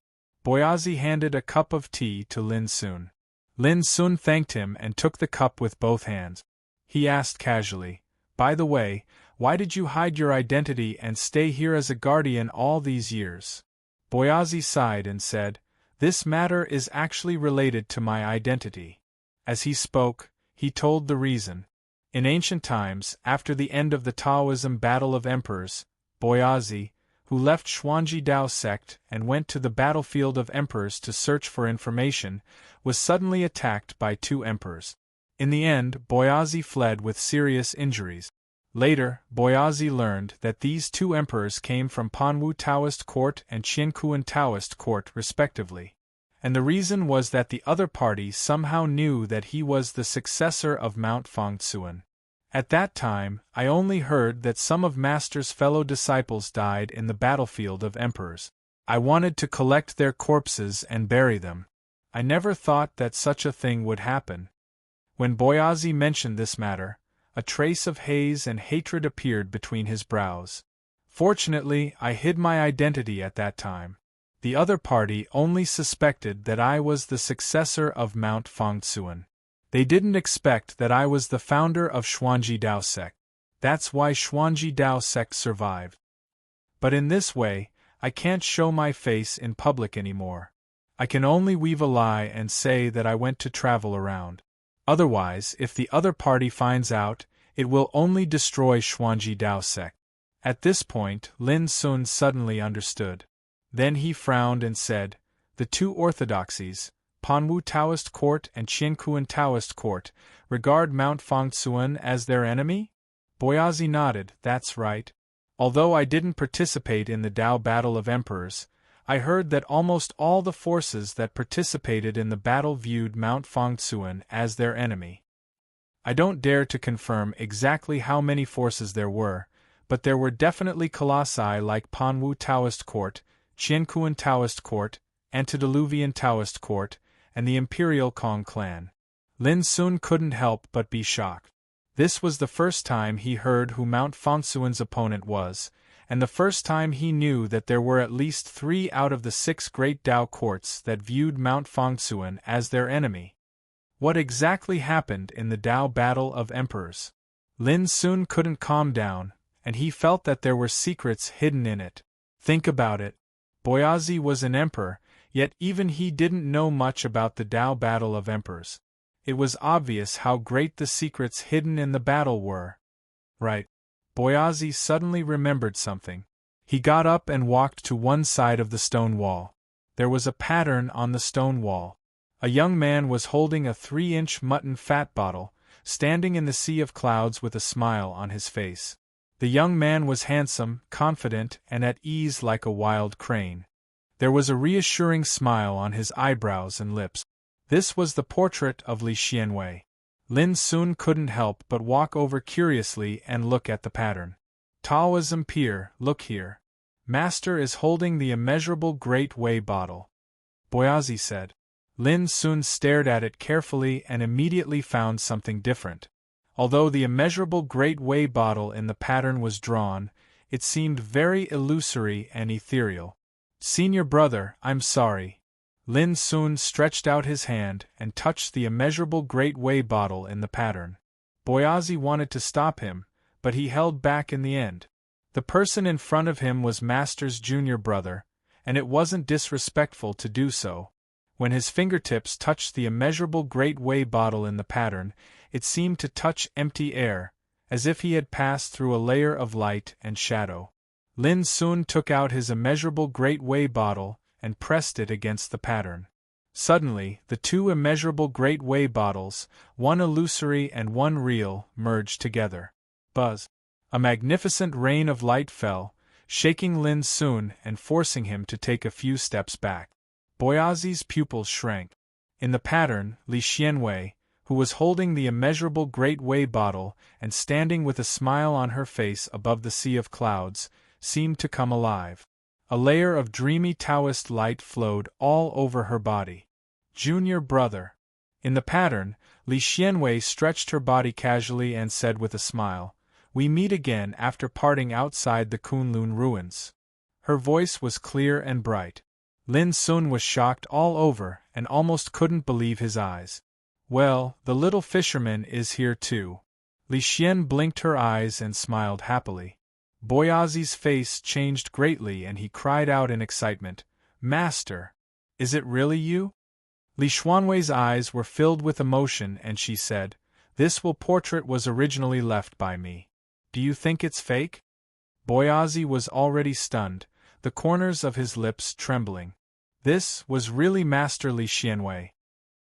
Boyazi handed a cup of tea to Lin Sun. Lin Sun thanked him and took the cup with both hands. He asked casually, By the way, why did you hide your identity and stay here as a guardian all these years? Boyazi sighed and said, This matter is actually related to my identity. As he spoke, he told the reason. In ancient times, after the end of the Taoism Battle of Emperors, Boyazi, who left Xuanji Dao sect and went to the battlefield of emperors to search for information, was suddenly attacked by 2 emperors. In the end, Boyazi fled with serious injuries. Later, Boyazi learned that these 2 emperors came from Panwu Taoist court and Qiankuan Taoist court respectively. And the reason was that the other party somehow knew that he was the successor of Mount Fangtsuan. At that time, I only heard that some of Master's fellow disciples died in the battlefield of emperors. I wanted to collect their corpses and bury them. I never thought that such a thing would happen. When Boyazi mentioned this matter, a trace of haze and hatred appeared between his brows. Fortunately, I hid my identity at that time. The other party only suspected that I was the successor of Mount Fangtsuan. They didn't expect that I was the founder of Xuanji Dao sect. That's why Xuanji Dao sect survived. But in this way, I can't show my face in public anymore. I can only weave a lie and say that I went to travel around. Otherwise, if the other party finds out, it will only destroy Xuanji Dao sect. At this point, Lin Sun suddenly understood. Then he frowned and said, The 2 orthodoxies, Panwu Taoist court and Qiankuan Taoist court, regard Mount Fangtsuan as their enemy? Boyazi nodded. That's right. Although I didn't participate in the Tao Battle of Emperors, I heard that almost all the forces that participated in the battle viewed Mount Fangtsuan as their enemy. I don't dare to confirm exactly how many forces there were, but there were definitely colossi like Panwu Taoist Court, Qiankuan Taoist Court, Antediluvian Taoist Court, and the Imperial Kong clan. Lin Sun couldn't help but be shocked. This was the first time he heard who Mount Fangtsuan's opponent was, and the first time he knew that there were at least 3 out of the 6 great Tao courts that viewed Mount Fangtsuan as their enemy. What exactly happened in the Tao Battle of Emperors? Lin Sun couldn't calm down, and he felt that there were secrets hidden in it. Think about it. Boyazi was an emperor, yet even he didn't know much about the Tao Battle of Emperors. It was obvious how great the secrets hidden in the battle were. Right. Boyazi suddenly remembered something. He got up and walked to one side of the stone wall. There was a pattern on the stone wall. A young man was holding a 3-inch mutton fat bottle, standing in the sea of clouds with a smile on his face. The young man was handsome, confident, and at ease like a wild crane. There was a reassuring smile on his eyebrows and lips. This was the portrait of Li Xianwei. Lin Sun couldn't help but walk over curiously and look at the pattern. Taoism Pier, look here. Master is holding the immeasurable Great Wei bottle. Boyazi said. Lin Sun stared at it carefully and immediately found something different. Although the immeasurable Great Wei bottle in the pattern was drawn, it seemed very illusory and ethereal. Senior brother, I'm sorry. Lin Sun stretched out his hand and touched the immeasurable Great Wei bottle in the pattern. Boyazi wanted to stop him, but he held back in the end. The person in front of him was Master's junior brother, and it wasn't disrespectful to do so. When his fingertips touched the immeasurable Great Wei bottle in the pattern, it seemed to touch empty air, as if he had passed through a layer of light and shadow. Lin Sun took out his immeasurable Great Wei bottle and pressed it against the pattern. Suddenly, the 2 immeasurable Great Wei bottles, one illusory and one real, merged together. Buzz! A magnificent rain of light fell, shaking Lin Sun and forcing him to take a few steps back. Boyazi's pupils shrank. In the pattern, Li Xianwei, who was holding the immeasurable Great Wei bottle and standing with a smile on her face above the sea of clouds, seemed to come alive. A layer of dreamy Taoist light flowed all over her body. Junior brother. In the pattern, Li Xianwei stretched her body casually and said with a smile, "We meet again after parting outside the Kunlun ruins." Her voice was clear and bright. Lin Sun was shocked all over and almost couldn't believe his eyes. Well, the little fisherman is here too. Li Xian blinked her eyes and smiled happily. Boyazi's face changed greatly and he cried out in excitement, "Master! Is it really you?" Li Xuanwei's eyes were filled with emotion and she said, "This portrait was originally left by me. Do you think it's fake?" Boyazi was already stunned, the corners of his lips trembling. This was really Master Li Xianwei.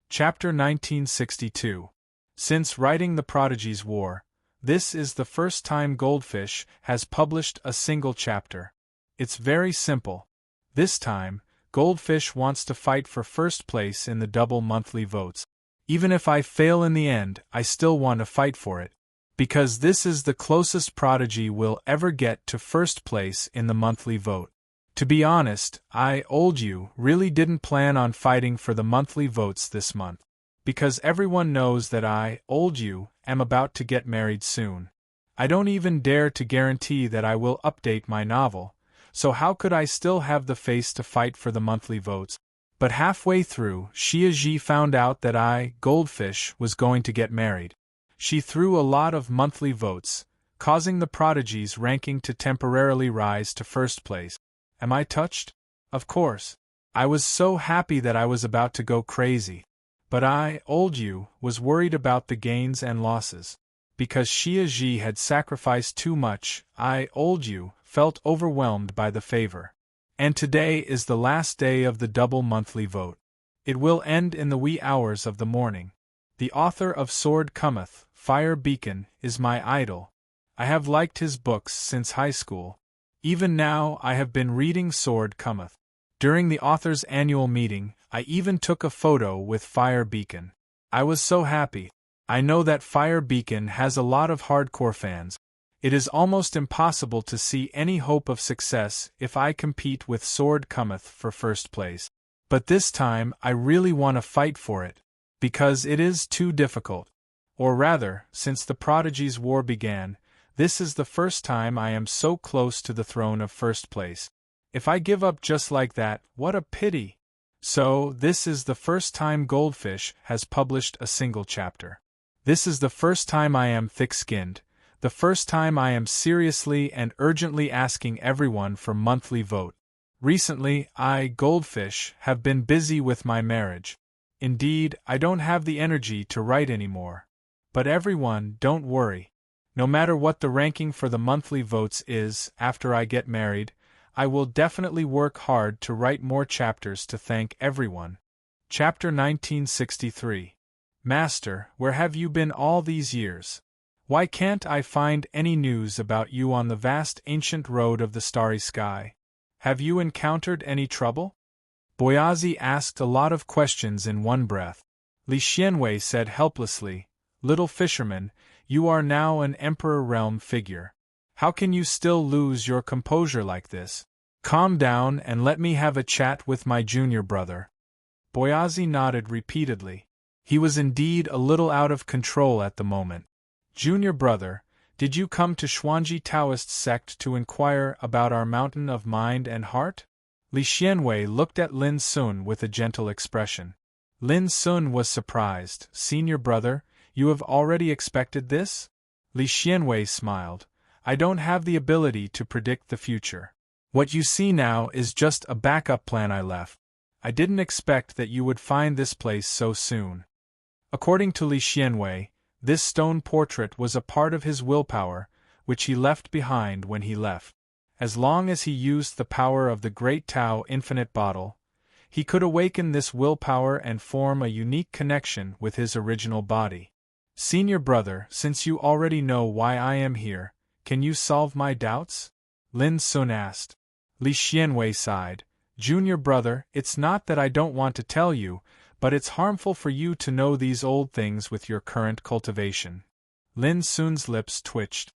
Chapter 1962. Since writing The Prodigy's War, this is the first time Goldfish has published a single chapter. It's very simple. This time, Goldfish wants to fight for first place in the double monthly votes. Even if I fail in the end, I still want to fight for it. Because this is the closest Prodigy will ever get to first place in the monthly vote. To be honest, I, old you, really didn't plan on fighting for the monthly votes this month. Because everyone knows that I, old you, am about to get married soon. I don't even dare to guarantee that I will update my novel, so how could I still have the face to fight for the monthly votes? But halfway through, Xia Ji found out that I, Goldfish, was going to get married. She threw a lot of monthly votes, causing the Prodigy's ranking to temporarily rise to first place. Am I touched? Of course. I was so happy that I was about to go crazy. But I, old you, was worried about the gains and losses. Because Xia Ji had sacrificed too much, I, old you, felt overwhelmed by the favor. And today is the last day of the double monthly vote. It will end in the wee hours of the morning. The author of Sword Cometh, Fire Beacon, is my idol. I have liked his books since high school. Even now I have been reading Sword Cometh. During the author's annual meeting, I even took a photo with Fire Beacon. I was so happy. I know that Fire Beacon has a lot of hardcore fans. It is almost impossible to see any hope of success if I compete with Sword Cometh for first place. But this time I really want to fight for it, because it is too difficult. Or rather, since the Prodigy's War began, this is the first time I am so close to the throne of first place. If I give up just like that, what a pity! So, this is the first time Goldfish has published a single chapter. This is the first time I am thick-skinned, the first time I am seriously and urgently asking everyone for monthly vote. Recently, I, Goldfish, have been busy with my marriage. Indeed, I don't have the energy to write anymore. But everyone, don't worry. No matter what the ranking for the monthly votes is after I get married, I will definitely work hard to write more chapters to thank everyone. Chapter 1963. Master, where have you been all these years? Why can't I find any news about you on the vast ancient road of the starry sky? Have you encountered any trouble? Boyazi asked a lot of questions in one breath. Li Xianwei said helplessly, "Little fisherman, you are now an Emperor Realm figure. How can you still lose your composure like this? Calm down and let me have a chat with my junior brother." Boyazi nodded repeatedly. He was indeed a little out of control at the moment. "Junior brother, did you come to Xuanji Taoist sect to inquire about our mountain of mind and heart?" Li Xianwei looked at Lin Sun with a gentle expression. Lin Sun was surprised. "Senior brother, you have already expected this?" Li Xianwei smiled. "I don't have the ability to predict the future. What you see now is just a backup plan I left. I didn't expect that you would find this place so soon." According to Li Xianwei, this stone portrait was a part of his willpower, which he left behind when he left. As long as he used the power of the Great Tao Infinite Bottle, he could awaken this willpower and form a unique connection with his original body. "Senior brother, since you already know why I am here, can you solve my doubts?" Lin Sun asked. Li Xianwei sighed. "Junior brother, it's not that I don't want to tell you, but it's harmful for you to know these old things with your current cultivation." Lin Sun's lips twitched.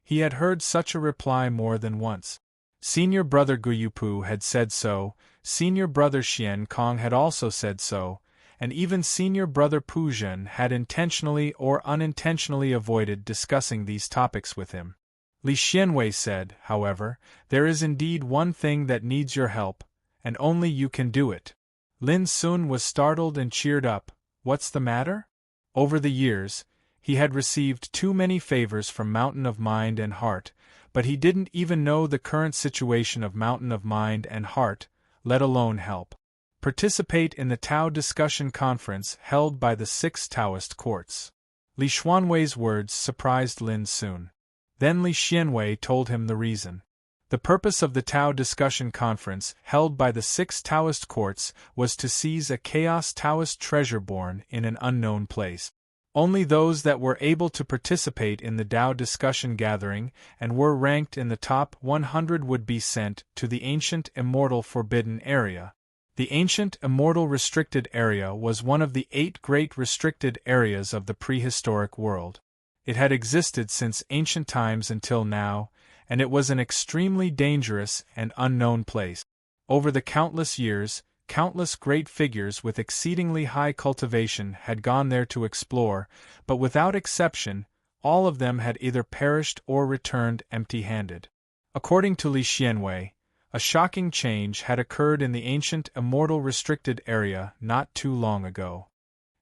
He had heard such a reply more than once. Senior brother Guyupu had said so, senior brother Xian Kong had also said so, and even senior brother Puzhen had intentionally or unintentionally avoided discussing these topics with him. Li Xianwei said, however, "There is indeed one thing that needs your help, and only you can do it." Lin Sun was startled and cheered up. "What's the matter?" Over the years, he had received too many favors from Mountain of Mind and Heart, but he didn't even know the current situation of Mountain of Mind and Heart, let alone help. Participate in the Tao discussion conference held by the 6 Taoist courts. Li Xuanwei's words surprised Lin Sun. Then Li Xianwei told him the reason. The purpose of the Tao discussion conference held by the 6 Taoist courts was to seize a chaos Taoist treasure born in an unknown place. Only those that were able to participate in the Tao discussion gathering and were ranked in the top 100 would be sent to the ancient immortal forbidden area. The ancient immortal restricted area was one of the 8 great restricted areas of the prehistoric world. It had existed since ancient times until now, and it was an extremely dangerous and unknown place. Over the countless years, countless great figures with exceedingly high cultivation had gone there to explore, but without exception, all of them had either perished or returned empty-handed. According to Li Xianwei, a shocking change had occurred in the ancient immortal restricted area not too long ago.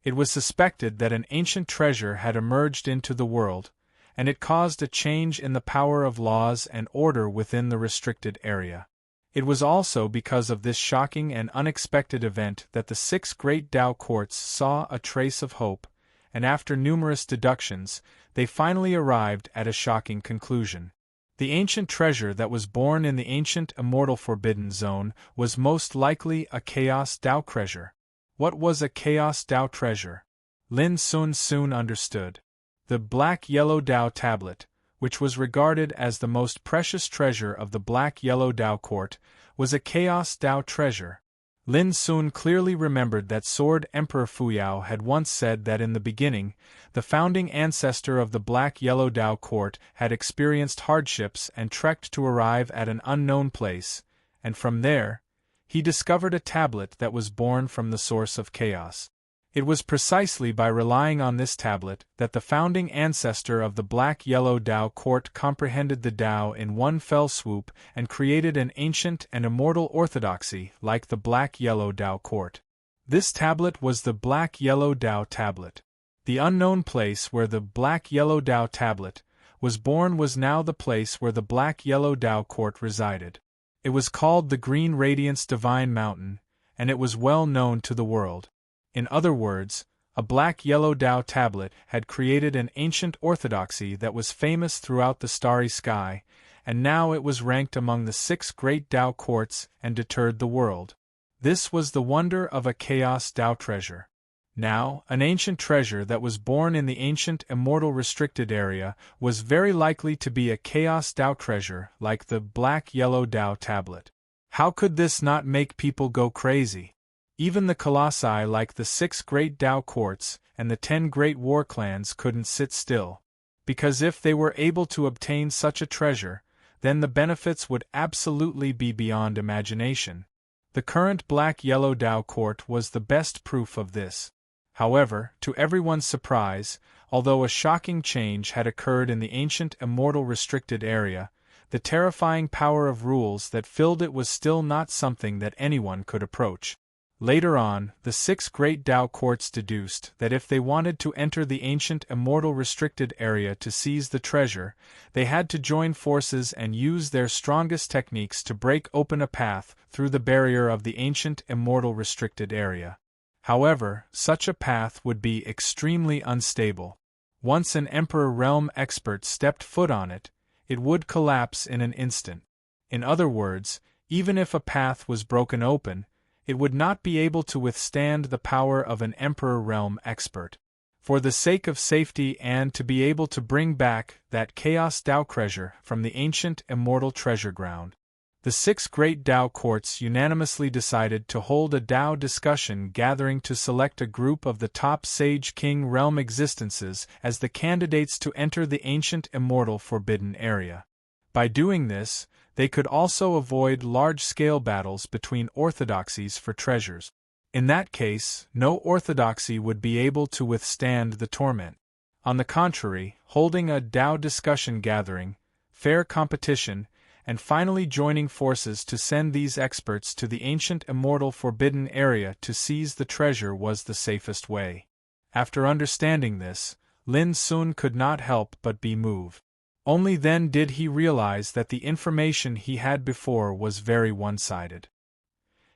It was suspected that an ancient treasure had emerged into the world, and it caused a change in the power of laws and order within the restricted area. It was also because of this shocking and unexpected event that the 6 great Tao courts saw a trace of hope, and after numerous deductions, they finally arrived at a shocking conclusion. The ancient treasure that was born in the ancient immortal forbidden zone was most likely a chaos Tao treasure. What was a chaos Tao treasure? Lin Sun soon understood. The black-yellow Tao tablet, which was regarded as the most precious treasure of the Black Yellow Tao Court, was a Chaos Tao treasure. Lin Sun clearly remembered that Sword Emperor Fuyao had once said that in the beginning, the founding ancestor of the Black Yellow Tao Court had experienced hardships and trekked to arrive at an unknown place, and from there, he discovered a tablet that was born from the source of chaos. It was precisely by relying on this tablet that the founding ancestor of the Black Yellow Tao Court comprehended the Tao in one fell swoop and created an ancient and immortal orthodoxy like the Black Yellow Tao Court. This tablet was the Black Yellow Tao Tablet. The unknown place where the Black Yellow Tao Tablet was born was now the place where the Black Yellow Tao Court resided. It was called the Green Radiance Divine Mountain, and it was well known to the world. In other words, a Black Yellow Tao tablet had created an ancient orthodoxy that was famous throughout the starry sky, and now it was ranked among the 6 great Tao courts and deterred the world. This was the wonder of a Chaos Tao treasure. Now, an ancient treasure that was born in the ancient immortal restricted area was very likely to be a Chaos Tao treasure like the Black Yellow Tao tablet. How could this not make people go crazy? Even the colossi like the 6 great Tao courts and the 10 great war clans couldn't sit still. Because if they were able to obtain such a treasure, then the benefits would absolutely be beyond imagination. The current Black Yellow Tao court was the best proof of this. However, to everyone's surprise, although a shocking change had occurred in the ancient immortal restricted area, the terrifying power of rules that filled it was still not something that anyone could approach. Later on, the 6 great Tao courts deduced that if they wanted to enter the ancient immortal restricted area to seize the treasure, they had to join forces and use their strongest techniques to break open a path through the barrier of the ancient immortal restricted area. However, such a path would be extremely unstable. Once an Emperor Realm expert stepped foot on it, it would collapse in an instant. In other words, even if a path was broken open, it would not be able to withstand the power of an Emperor Realm expert. For the sake of safety and to be able to bring back that Chaos Tao treasure from the ancient immortal treasure ground, the 6 great Tao courts unanimously decided to hold a Tao discussion gathering to select a group of the top Sage King Realm existences as the candidates to enter the ancient immortal forbidden area. By doing this, they could also avoid large-scale battles between orthodoxies for treasures. In that case, no orthodoxy would be able to withstand the torment. On the contrary, holding a Tao discussion gathering, fair competition, and finally joining forces to send these experts to the ancient immortal forbidden area to seize the treasure was the safest way. After understanding this, Lin Sun could not help but be moved. Only then did he realize that the information he had before was very one-sided.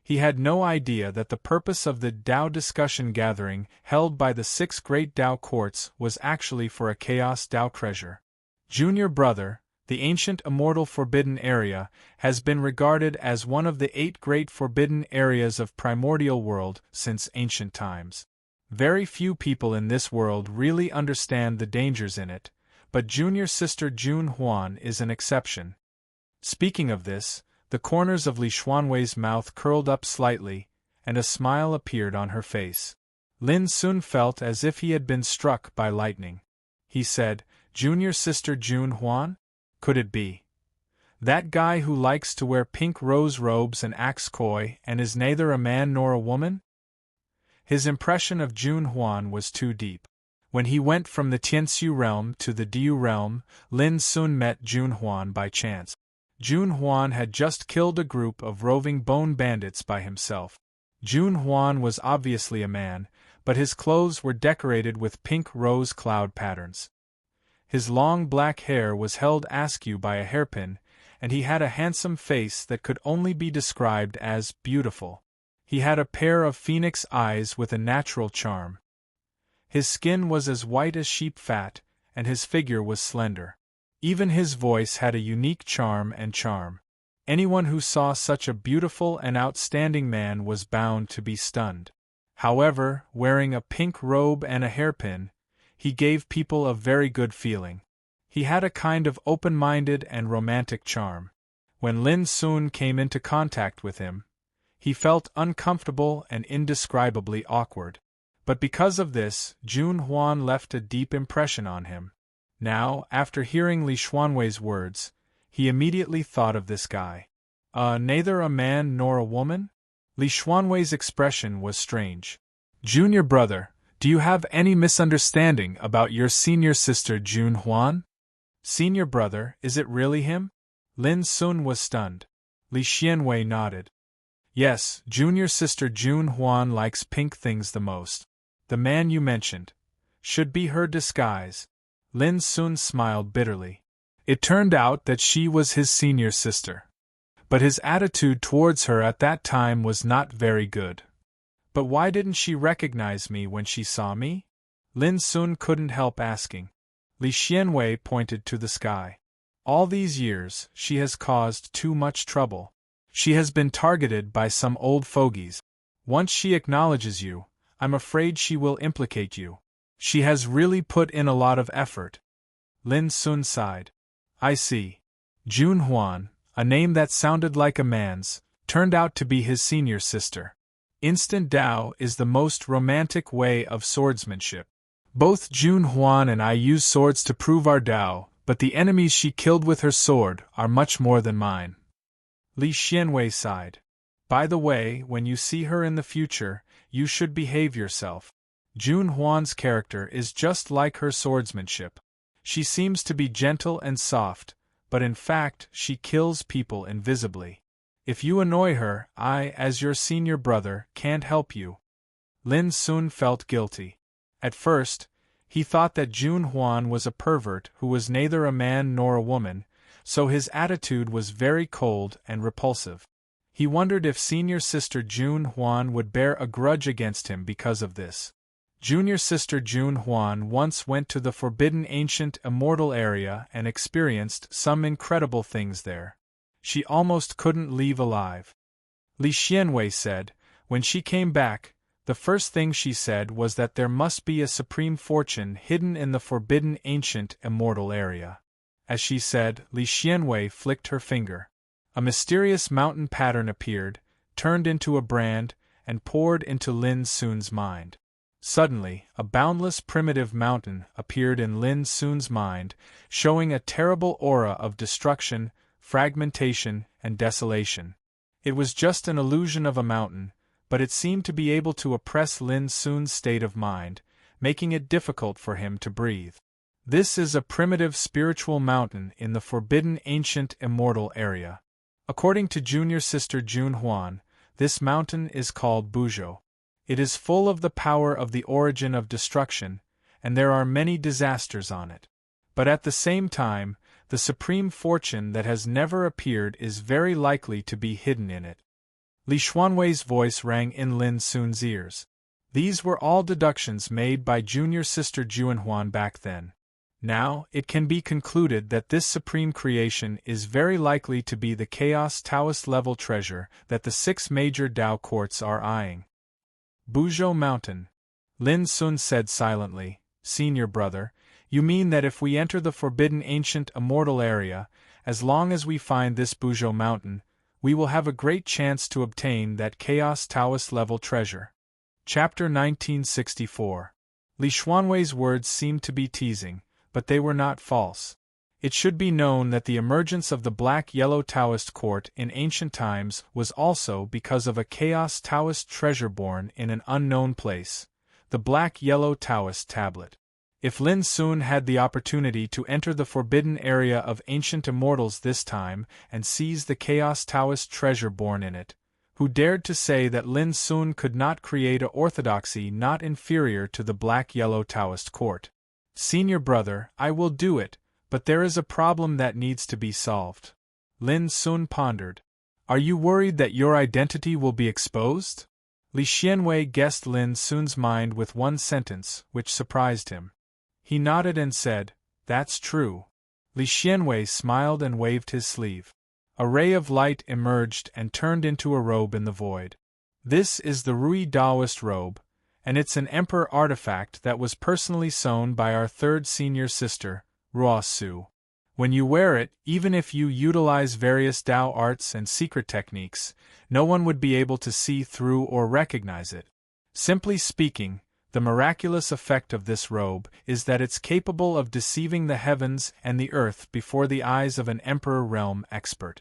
He had no idea that the purpose of the Tao discussion gathering held by the 6 great Tao courts was actually for a Chaos Tao treasure. Junior brother, the ancient immortal forbidden area has been regarded as one of the 8 great forbidden areas of primordial world since ancient times. Very few people in this world really understand the dangers in it, but junior sister Jun Huan is an exception. Speaking of this, the corners of Li Xuanwei's mouth curled up slightly, and a smile appeared on her face. Lin Sun felt as if he had been struck by lightning. He said, "Junior sister Jun Huan? Could it be that guy who likes to wear pink rose robes and acts coy and is neither a man nor a woman?" His impression of Jun Huan was too deep. When he went from the Tianxiu realm to the Diu realm, Lin Sun met Jun Huan by chance. Jun Huan had just killed a group of roving bone bandits by himself. Jun Huan was obviously a man, but his clothes were decorated with pink rose cloud patterns. His long black hair was held askew by a hairpin, and he had a handsome face that could only be described as beautiful. He had a pair of phoenix eyes with a natural charm. His skin was as white as sheep fat, and his figure was slender. Even his voice had a unique charm. Anyone who saw such a beautiful and outstanding man was bound to be stunned. However, wearing a pink robe and a hairpin, he gave people a very good feeling. He had a kind of open-minded and romantic charm. When Lin Sun came into contact with him, he felt uncomfortable and indescribably awkward. But because of this, Jun Huan left a deep impression on him. Now, after hearing Li Xuanwei's words, he immediately thought of this guy. Neither a man nor a woman? Li Xuanwei's expression was strange. Junior brother, do you have any misunderstanding about your senior sister Jun Huan? Senior brother, is it really him? Lin Sun was stunned. Li Xianwei nodded. Yes, junior sister Jun Huan likes pink things the most. The man you mentioned should be her disguise. Lin Sun smiled bitterly. It turned out that she was his senior sister. But his attitude towards her at that time was not very good. But why didn't she recognize me when she saw me? Lin Sun couldn't help asking. Li Xianwei pointed to the sky. All these years, she has caused too much trouble. She has been targeted by some old fogies. Once she acknowledges you, I'm afraid she will implicate you. She has really put in a lot of effort. Lin Sun sighed. I see. Jun Huan, a name that sounded like a man's, turned out to be his senior sister. Instant Dao is the most romantic way of swordsmanship. Both Jun Huan and I use swords to prove our Dao, but the enemies she killed with her sword are much more than mine. Li Xianwei sighed. By the way, when you see her in the future, you should behave yourself. Jun Huan's character is just like her swordsmanship. She seems to be gentle and soft, but in fact she kills people invisibly. If you annoy her, I, as your senior brother, can't help you. Lin Sun felt guilty. At first, he thought that Jun Huan was a pervert who was neither a man nor a woman, so his attitude was very cold and repulsive. He wondered if senior sister Jun Huan would bear a grudge against him because of this. Junior sister Jun Huan once went to the forbidden ancient immortal area and experienced some incredible things there. She almost couldn't leave alive. Li Xianwei said, when she came back, the first thing she said was that there must be a supreme fortune hidden in the forbidden ancient immortal area. As she said, Li Xianwei flicked her finger. A mysterious mountain pattern appeared, turned into a brand, and poured into Lin Sun's mind. Suddenly, a boundless primitive mountain appeared in Lin Sun's mind, showing a terrible aura of destruction, fragmentation, and desolation. It was just an illusion of a mountain, but it seemed to be able to oppress Lin Sun's state of mind, making it difficult for him to breathe. This is a primitive spiritual mountain in the forbidden ancient immortal area. According to junior sister Jun Huan, this mountain is called Buzhou. It is full of the power of the origin of destruction, and there are many disasters on it. But at the same time, the supreme fortune that has never appeared is very likely to be hidden in it. Li Xuanwei's voice rang in Lin Sun's ears. These were all deductions made by junior sister Jun Huan back then. Now, it can be concluded that this supreme creation is very likely to be the Chaos Taoist level treasure that the 6 major Dao courts are eyeing. Buzhou Mountain. Lin Sun said silently, Senior brother, you mean that if we enter the forbidden ancient immortal area, as long as we find this Buzhou Mountain, we will have a great chance to obtain that Chaos Taoist level treasure. Chapter 1964. Li Xuanwei's words seemed to be teasing, but they were not false. It should be known that the emergence of the Black-Yellow Taoist court in ancient times was also because of a Chaos Taoist treasure born in an unknown place, the Black-Yellow Taoist tablet. If Lin Sun had the opportunity to enter the forbidden area of ancient immortals this time and seize the Chaos Taoist treasure born in it, who dared to say that Lin Sun could not create a orthodoxy not inferior to the Black-Yellow Taoist court? Senior brother, I will do it, but there is a problem that needs to be solved. Lin Sun pondered. Are you worried that your identity will be exposed? Li Xianwei guessed Lin Sun's mind with one sentence, which surprised him. He nodded and said, That's true. Li Xianwei smiled and waved his sleeve. A ray of light emerged and turned into a robe in the void. This is the Rui Daoist robe, and it's an emperor artifact that was personally sewn by our 3rd senior sister, Ruosu. When you wear it, even if you utilize various Tao arts and secret techniques, no one would be able to see through or recognize it. Simply speaking, the miraculous effect of this robe is that it's capable of deceiving the heavens and the earth before the eyes of an Emperor realm expert.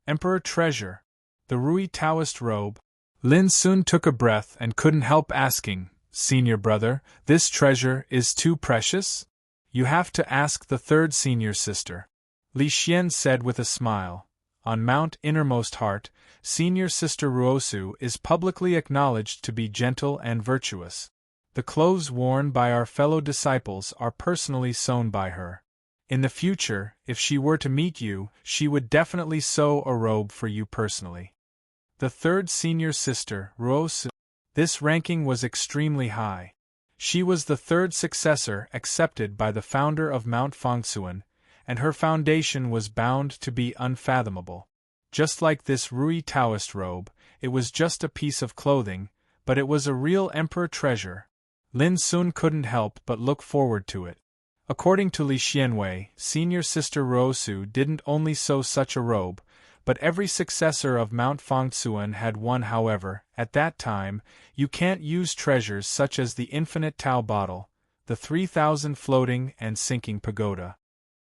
Emperor Treasure. The Rui Taoist robe. Lin Sun took a breath and couldn't help asking, Senior brother, this treasure is too precious? You have to ask the third senior sister. Li Xian said with a smile. On Mount Innermost Heart, senior sister Ruosu is publicly acknowledged to be gentle and virtuous. The clothes worn by our fellow disciples are personally sewn by her. In the future, if she were to meet you, she would definitely sew a robe for you personally. The third senior sister, Ruosu. This ranking was extremely high. She was the third successor accepted by the founder of Mount Fangsuan, and her foundation was bound to be unfathomable. Just like this Rui Taoist robe, it was just a piece of clothing, but it was a real emperor treasure. Lin Sun couldn't help but look forward to it. According to Li Xianwei, senior sister Ruosu didn't only sew such a robe, but every successor of Mount Fangsuan had one. However, at that time, you can't use treasures such as the infinite Tao bottle, the 3,000 floating and sinking pagoda.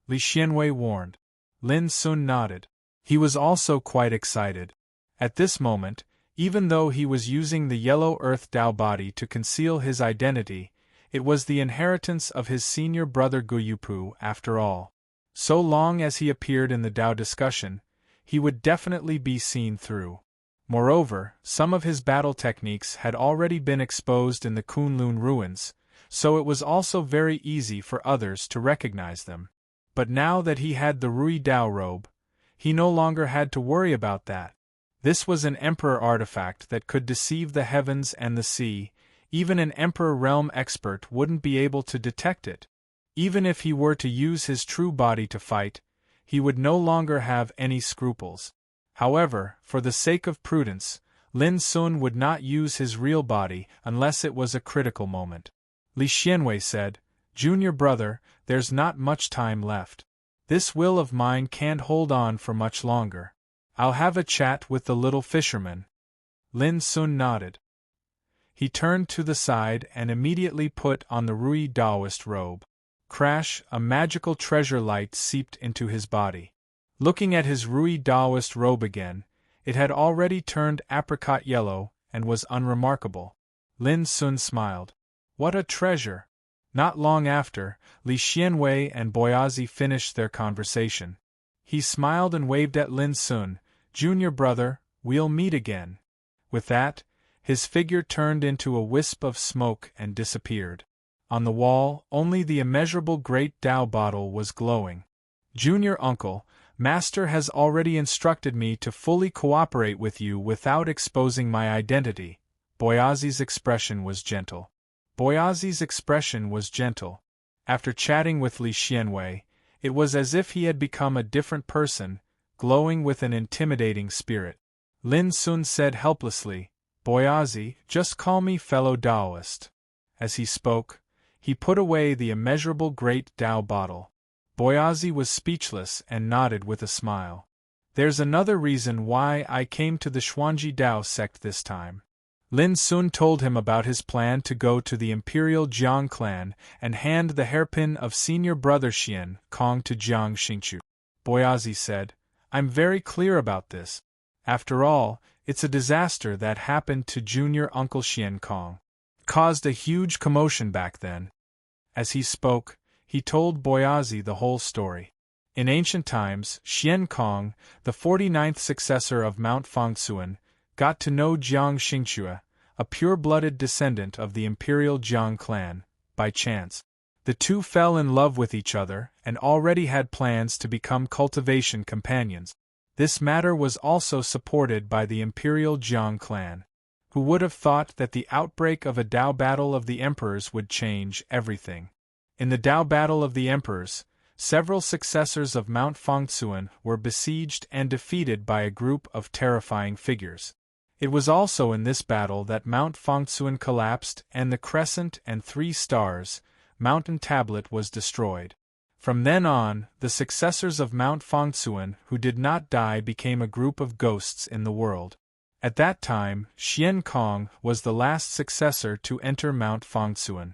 Li Xianwei warned. Lin Sun nodded. He was also quite excited. At this moment, even though he was using the yellow earth Tao body to conceal his identity, it was the inheritance of his senior brother Guyupu after all. So long as he appeared in the Tao discussion, he would definitely be seen through. Moreover, some of his battle techniques had already been exposed in the Kunlun ruins, so it was also very easy for others to recognize them. But now that he had the Rui Dao robe, he no longer had to worry about that. This was an emperor artifact that could deceive the heavens and the sea. Even an emperor realm expert wouldn't be able to detect it. Even if he were to use his true body to fight, he would no longer have any scruples. However, for the sake of prudence, Lin Sun would not use his real body unless it was a critical moment. Li Xianwei said, Junior brother, there's not much time left. This will of mine can't hold on for much longer. I'll have a chat with the little fisherman. Lin Sun nodded. He turned to the side and immediately put on the Rui Daoist robe. Crash, a magical treasure light seeped into his body. Looking at his Rui Daoist robe again, it had already turned apricot yellow and was unremarkable. Lin Sun smiled. What a treasure! Not long after, Li Xianwei and Boyazi finished their conversation. He smiled and waved at Lin Sun, Junior brother, we'll meet again. With that, his figure turned into a wisp of smoke and disappeared. On the wall, only the immeasurable great Tao bottle was glowing. Junior uncle, Master has already instructed me to fully cooperate with you without exposing my identity. Boyazi's expression was gentle. After chatting with Li Xianwei, it was as if he had become a different person, glowing with an intimidating spirit. Lin Sun said helplessly, Boyazi, just call me fellow Taoist. As he spoke, he put away the immeasurable great Tao bottle. Boyazi was speechless and nodded with a smile. There's another reason why I came to the Xuanji Tao sect this time. Lin Sun told him about his plan to go to the Imperial Jiang clan and hand the hairpin of senior brother Xian Kong to Jiang Xingqiu. Boyazi said, I'm very clear about this. After all, it's a disaster that happened to junior uncle Xian Kong. Caused a huge commotion back then. As he spoke, he told Boyazi the whole story. In ancient times, Xian Kong, the 49th successor of Mount Fangsuan, got to know Jiang Xingqiu, a pure-blooded descendant of the Imperial Jiang clan, by chance. The two fell in love with each other and already had plans to become cultivation companions. This matter was also supported by the Imperial Jiang clan. Who would have thought that the outbreak of a Tao battle of the emperors would change everything? In the Tao battle of the emperors, several successors of Mount Fangsuan were besieged and defeated by a group of terrifying figures. It was also in this battle that Mount Fangsuan collapsed and the crescent and 3 stars, mountain tablet was destroyed. From then on, the successors of Mount Fangtsuan who did not die became a group of ghosts in the world. At that time, Xian Kong was the last successor to enter Mount Fangtsuan.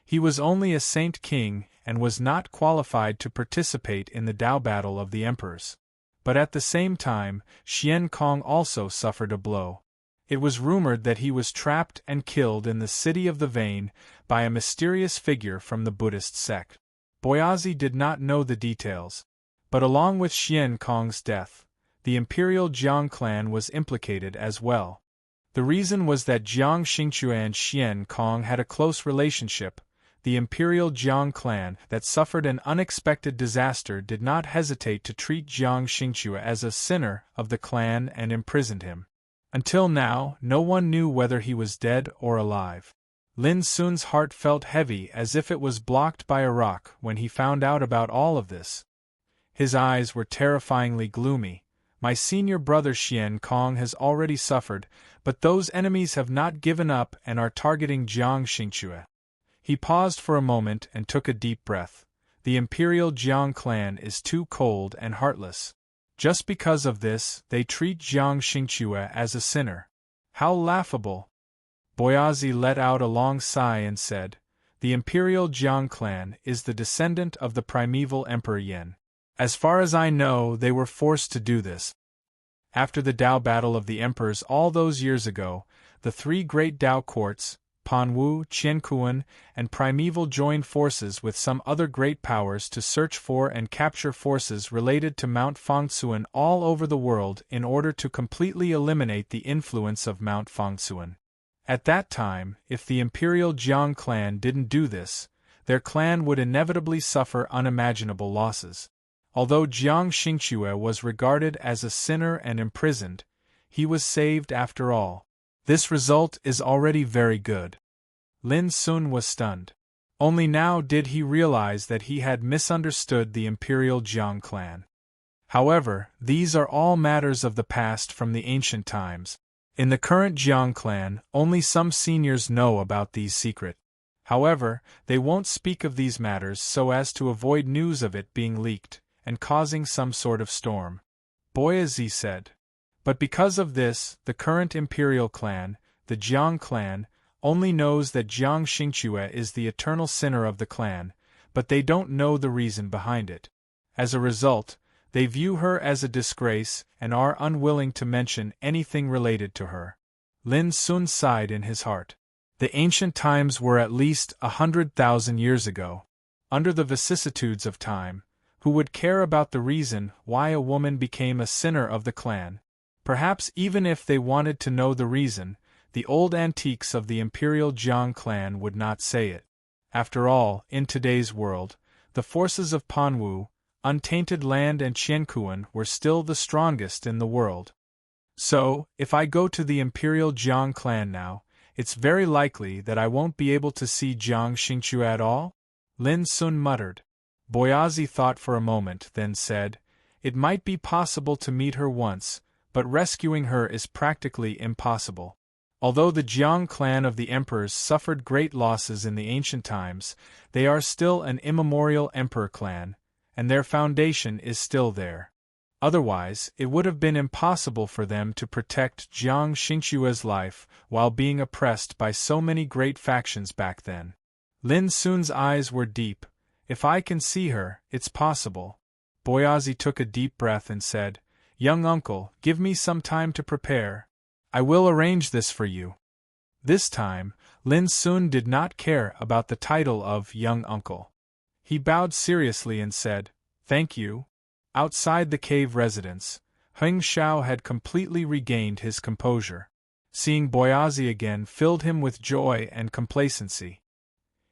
He was only a saint king and was not qualified to participate in the Dao battle of the emperors. But at the same time, Xian Kong also suffered a blow. It was rumored that he was trapped and killed in the City of the Vane by a mysterious figure from the Buddhist sect. Boyazi did not know the details, but along with Xian Kong's death, the imperial Jiang clan was implicated as well. The reason was that Jiang Xingchue and Xian Kong had a close relationship. The imperial Jiang clan that suffered an unexpected disaster did not hesitate to treat Jiang Xingchue as a sinner of the clan and imprisoned him. Until now, no one knew whether he was dead or alive. Lin Sun's heart felt heavy as if it was blocked by a rock when he found out about all of this. His eyes were terrifyingly gloomy. My senior brother Xian Kong has already suffered, but those enemies have not given up and are targeting Jiang Xingchue. He paused for a moment and took a deep breath. The imperial Jiang clan is too cold and heartless. Just because of this, they treat Jiang Xingchue as a sinner. How laughable! Boyazi let out a long sigh and said, "The imperial Jiang clan is the descendant of the primeval Emperor Yin. As far as I know, they were forced to do this. After the Dao battle of the emperors all those years ago, the three great Dao courts, Panwu, Qiankuan, and Primeval joined forces with some other great powers to search for and capture forces related to Mount Fangtsuan all over the world in order to completely eliminate the influence of Mount Fangtsuan. At that time, if the imperial Jiang clan didn't do this, their clan would inevitably suffer unimaginable losses. Although Jiang Xingchue was regarded as a sinner and imprisoned, he was saved after all. This result is already very good." Lin Sun was stunned. Only now did he realize that he had misunderstood the imperial Jiang clan. However, these are all matters of the past from the ancient times. In the current Jiang clan, only some seniors know about these secrets. However, they won't speak of these matters so as to avoid news of it being leaked and causing some sort of storm. Boyazi said. But because of this, the current imperial clan, the Jiang clan, only knows that Jiang Xingchue is the eternal sinner of the clan, but they don't know the reason behind it. As a result, they view her as a disgrace and are unwilling to mention anything related to her. Lin Sun sighed in his heart. The ancient times were at least 100,000 years ago. Under the vicissitudes of time, who would care about the reason why a woman became a sinner of the clan? Perhaps even if they wanted to know the reason, the old antiques of the imperial Jiang clan would not say it. After all, in today's world, the forces of Panwu, Untainted Land and Qiankuan were still the strongest in the world. So, if I go to the imperial Jiang clan now, it's very likely that I won't be able to see Jiang Xingchue at all? Lin Sun muttered. Boyazi thought for a moment, then said, "It might be possible to meet her once, but rescuing her is practically impossible. Although the Jiang clan of the emperors suffered great losses in the ancient times, they are still an immemorial emperor clan, and their foundation is still there. Otherwise, it would have been impossible for them to protect Jiang Xingchue's life while being oppressed by so many great factions back then." Lin Sun's eyes were deep. "If I can see her, it's possible." Boyazi took a deep breath and said, "Young uncle, give me some time to prepare. I will arrange this for you." This time, Lin Sun did not care about the title of young uncle. He bowed seriously and said, "Thank you." Outside the cave residence, Heng Xiao had completely regained his composure. Seeing Boyazi again filled him with joy and complacency.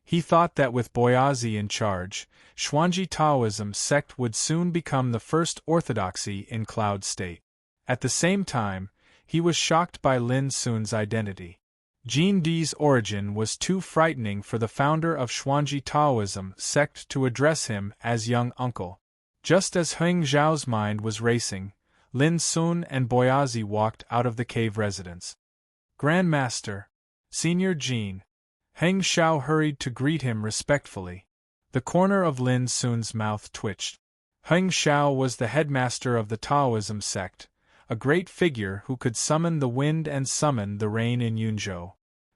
He thought that with Boyazi in charge, Xuanji Taoism sect would soon become the first orthodoxy in Cloud State. At the same time, he was shocked by Lin Sun's identity. Jin Di's origin was too frightening for the founder of Xuanji Taoism sect to address him as young uncle. Just as Heng Xiao's mind was racing, Lin Sun and Boyazi walked out of the cave residence. "Grand Master, Senior Jin." Heng Xiao hurried to greet him respectfully. The corner of Lin Sun's mouth twitched. Heng Xiao was the headmaster of the Taoism sect, a great figure who could summon the wind and summon the rain in Yunzhou.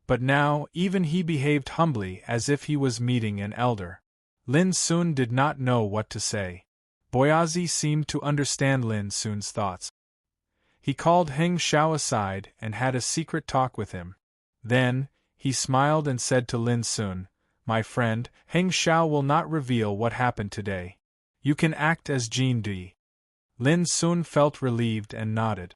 But now, even he behaved humbly as if he was meeting an elder. Lin Sun did not know what to say. Boyazi seemed to understand Lin Sun's thoughts. He called Heng Xiao aside and had a secret talk with him. Then, he smiled and said to Lin Sun, "My friend, Heng Xiao will not reveal what happened today. You can act as Jin Di." Lin Sun felt relieved and nodded.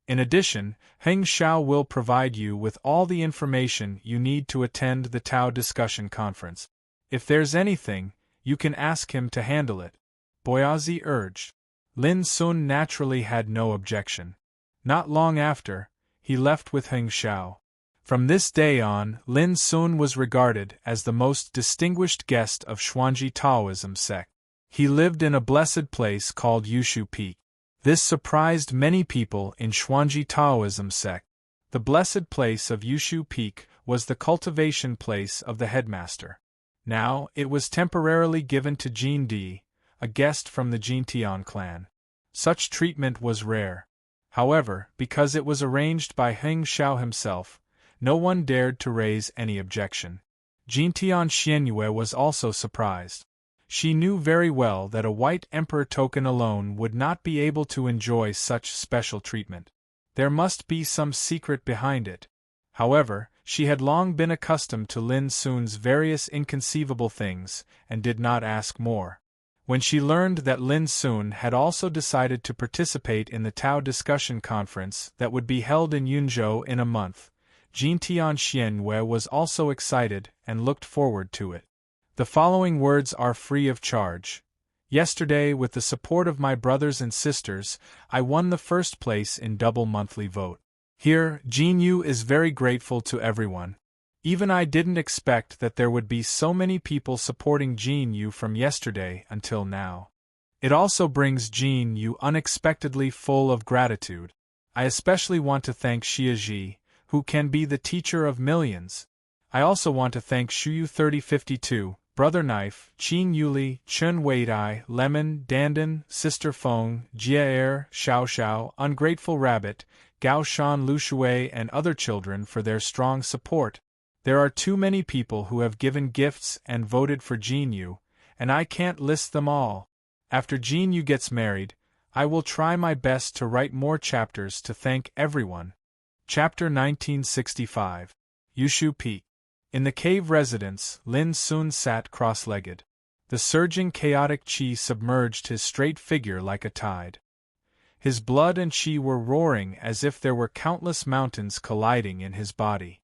In addition, Heng Xiao will provide you with all the information you need to attend the Tao discussion conference. If there's anything, you can ask him to handle it, Boyazi urged. Lin Sun naturally had no objection. Not long after, he left with Heng Xiao. From this day on, Lin Sun was regarded as the most distinguished guest of Xuanji Taoism sect. He lived in a blessed place called Yushu Peak. This surprised many people in Xuanji Taoism sect. The blessed place of Yushu Peak was the cultivation place of the headmaster. Now, it was temporarily given to Jin Di, a guest from the Jintian clan. Such treatment was rare. However, because it was arranged by Heng Xiao himself, no one dared to raise any objection. Jintian Xianyue was also surprised. She knew very well that a white emperor token alone would not be able to enjoy such special treatment. There must be some secret behind it. However, she had long been accustomed to Lin Sun's various inconceivable things, and did not ask more. When she learned that Lin Sun had also decided to participate in the Tao discussion conference that would be held in Yunzhou in a month, Jintian Xianyue was also excited and looked forward to it. The following words are free of charge. Yesterday, with the support of my brothers and sisters, I won the first place in double monthly vote. Here, Jin Yu is very grateful to everyone. Even I didn't expect that there would be so many people supporting Jin Yu from yesterday until now. It also brings Jin Yu unexpectedly full of gratitude. I especially want to thank Xia Ji, who can be the teacher of millions. I also want to thank Shuyu 3052, Brother Knife, Qin Yuli, Chen Weidai, Lemon, Dandan, Sister Feng, Jia Er, Xiao Xiao, Ungrateful Rabbit, Gao Shan Lushui and other children for their strong support. There are too many people who have given gifts and voted for Jin Yu, and I can't list them all. After Jin Yu gets married, I will try my best to write more chapters to thank everyone. Chapter 1965. Yushu Peak. In the cave residence, Lin Sun sat cross-legged. The surging chaotic qi submerged his straight figure like a tide. His blood and qi were roaring as if there were countless mountains colliding in his body.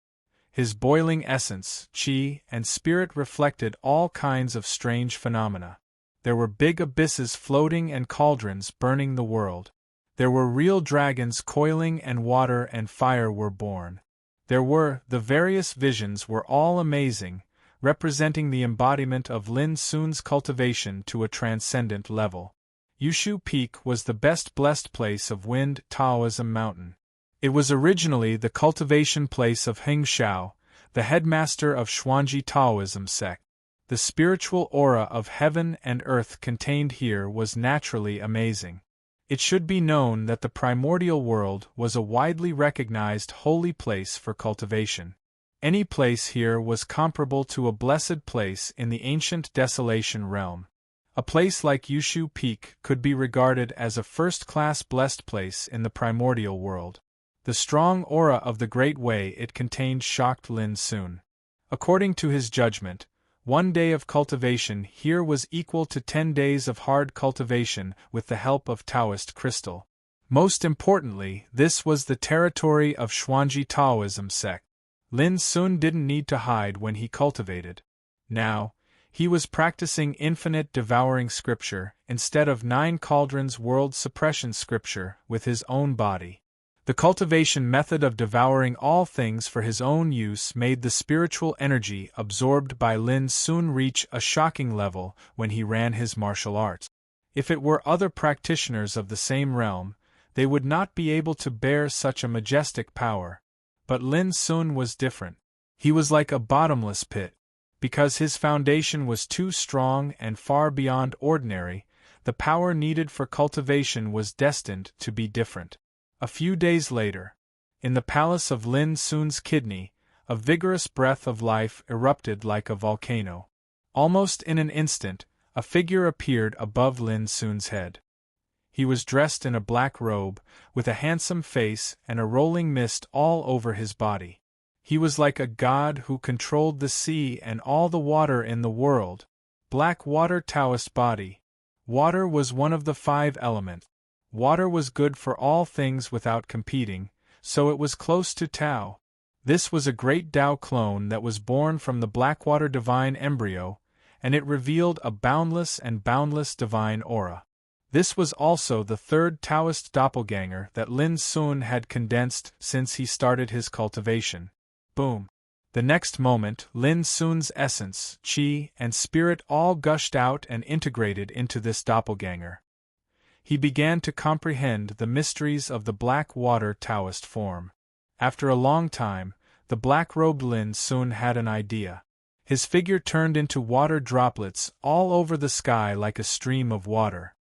His boiling essence, qi, and spirit reflected all kinds of strange phenomena. There were big abysses floating and cauldrons burning the world. There were real dragons coiling and water and fire were born. The various visions were all amazing, representing the embodiment of Lin Sun's cultivation to a transcendent level. Yushu Peak was the best blessed place of Wind Taoism Mountain. It was originally the cultivation place of Heng Xiao, the headmaster of Xuanji Taoism sect. The spiritual aura of heaven and earth contained here was naturally amazing. It should be known that the primordial world was a widely recognized holy place for cultivation. Any place here was comparable to a blessed place in the ancient desolation realm. A place like Yushu Peak could be regarded as a first-class blessed place in the primordial world. The strong aura of the Great Way it contained shocked Lin Sun. According to his judgment, 1 day of cultivation here was equal to 10 days of hard cultivation with the help of Taoist crystal. Most importantly, this was the territory of Xuanji Taoism sect. Lin Sun didn't need to hide when he cultivated. Now, he was practicing infinite devouring scripture instead of 9 cauldrons world suppression scripture with his own body. The cultivation method of devouring all things for his own use made the spiritual energy absorbed by Lin Sun reach a shocking level when he ran his martial arts. If it were other practitioners of the same realm, they would not be able to bear such a majestic power. But Lin Sun was different. He was like a bottomless pit. Because his foundation was too strong and far beyond ordinary, the power needed for cultivation was destined to be different. A few days later, in the palace of Lin Sun's kidney, a vigorous breath of life erupted like a volcano. Almost in an instant, a figure appeared above Lin Sun's head. He was dressed in a black robe, with a handsome face and a rolling mist all over his body. He was like a god who controlled the sea and all the water in the world. Black water Taoist body. Water was one of the 5 elements. Water was good for all things without competing, so it was close to Tao. This was a great Tao clone that was born from the Blackwater divine embryo, and it revealed a boundless and boundless divine aura. This was also the 3rd Taoist doppelganger that Lin Sun had condensed since he started his cultivation. Boom! The next moment, Lin Sun's essence, qi, and spirit all gushed out and integrated into this doppelganger. He began to comprehend the mysteries of the black water Taoist form. After a long time, the black-robed Lin Sun had an idea. His figure turned into water droplets all over the sky like a stream of water.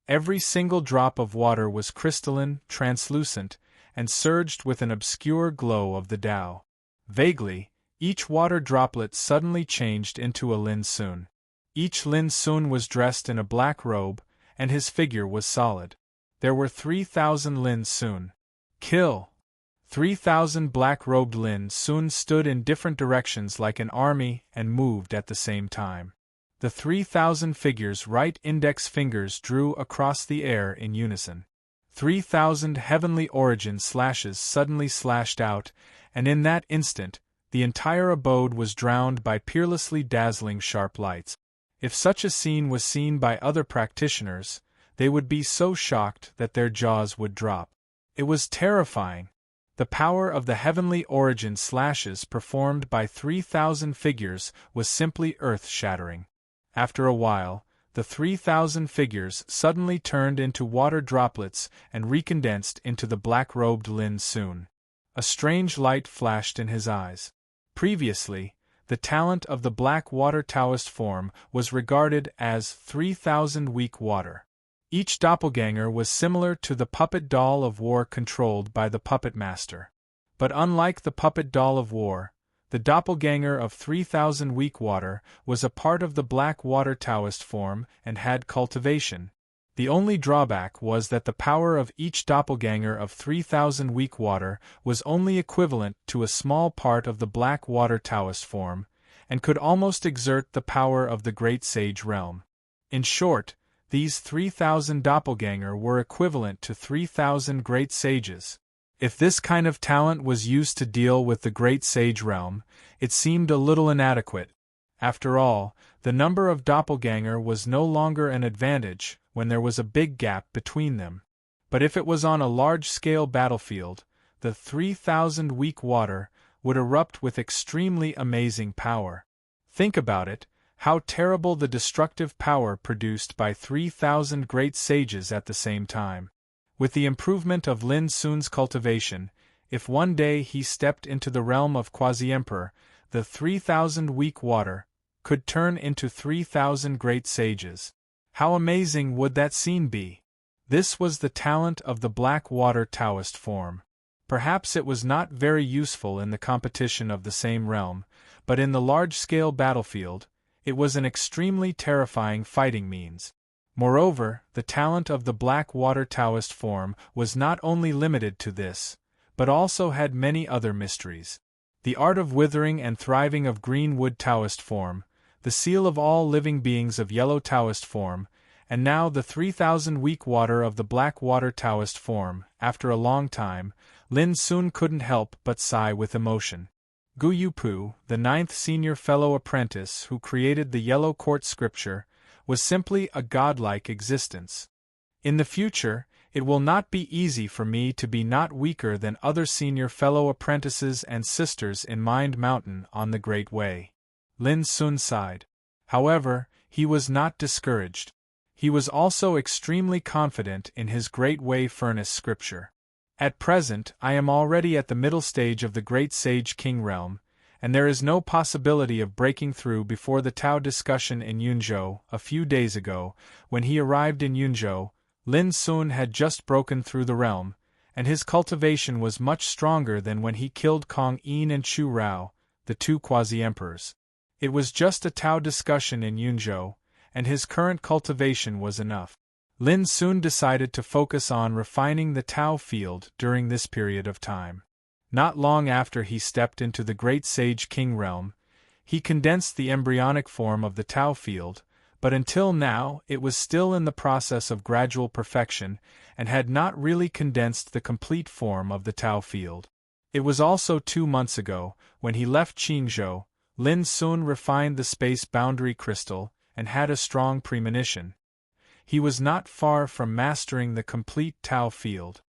Every single drop of water was crystalline, translucent, and surged with an obscure glow of the Tao. Vaguely, each water droplet suddenly changed into a Lin Sun. Each Lin Sun was dressed in a black robe, and his figure was solid. There were 3,000 Lin Sun. Kill! 3,000 black-robed Lin Sun stood in different directions like an army and moved at the same time. The 3,000 figures' right index fingers drew across the air in unison. 3,000 heavenly origin slashes suddenly slashed out, and in that instant, the entire abode was drowned by peerlessly dazzling sharp lights. If such a scene was seen by other practitioners, they would be so shocked that their jaws would drop. It was terrifying. The power of the heavenly origin slashes performed by 3,000 figures was simply earth-shattering. After a while, the 3,000 figures suddenly turned into water droplets and recondensed into the black-robed Lin Sun. A strange light flashed in his eyes. Previously, the talent of the black water Taoist form was regarded as 3,000 weak water. Each doppelganger was similar to the puppet doll of war controlled by the puppet master. But unlike the puppet doll of war, the doppelganger of 3,000 weak water was a part of the black water Taoist form and had cultivation. The only drawback was that the power of each doppelganger of 3,000 weak water was only equivalent to a small part of the black water Taoist form, and could almost exert the power of the great sage realm. In short, these 3,000 doppelganger were equivalent to 3,000 great sages. If this kind of talent was used to deal with the great sage realm, it seemed a little inadequate. After all, the number of doppelganger was no longer an advantage when there was a big gap between them. But if it was on a large-scale battlefield, the 3,000 weak water would erupt with extremely amazing power. Think about it. How terrible the destructive power produced by 3,000 great sages at the same time. With the improvement of Lin Sun's cultivation, if one day he stepped into the realm of Quasi-Emperor, the 3,000 weak water could turn into 3,000 great sages. How amazing would that scene be? This was the talent of the black water Taoist form. Perhaps it was not very useful in the competition of the same realm, but in the large-scale battlefield, it was an extremely terrifying fighting means. Moreover, the talent of the black water Taoist form was not only limited to this, but also had many other mysteries. The art of withering and thriving of green wood Taoist form, the seal of all living beings of yellow Taoist form, and now the 3,000 weak water of the black water Taoist form. After a long time, Lin Sun couldn't help but sigh with emotion. Gu Yupu, the 9th senior fellow apprentice who created the Yellow Court scripture, was simply a godlike existence. In the future, it will not be easy for me to be not weaker than other senior fellow apprentices and sisters in Mind Mountain on the Great Way. Lin Sun sighed. However, he was not discouraged. He was also extremely confident in his Great Way Furnace scripture. At present, I am already at the middle stage of the Great Sage King realm, and there is no possibility of breaking through before the Tao discussion in Yunzhou. A few days ago, when he arrived in Yunzhou, Lin Sun had just broken through the realm, and his cultivation was much stronger than when he killed Kong Yin and Chu Rao, the two quasi-emperors. It was just a Tao discussion in Yunzhou, and his current cultivation was enough. Lin Sun decided to focus on refining the Tao field during this period of time. Not long after he stepped into the Great Sage King realm, he condensed the embryonic form of the Tao field, but until now it was still in the process of gradual perfection and had not really condensed the complete form of the Tao field. It was also 2 months ago, when he left Qingzhou, Lin Sun refined the space boundary crystal and had a strong premonition. He was not far from mastering the complete Tao field.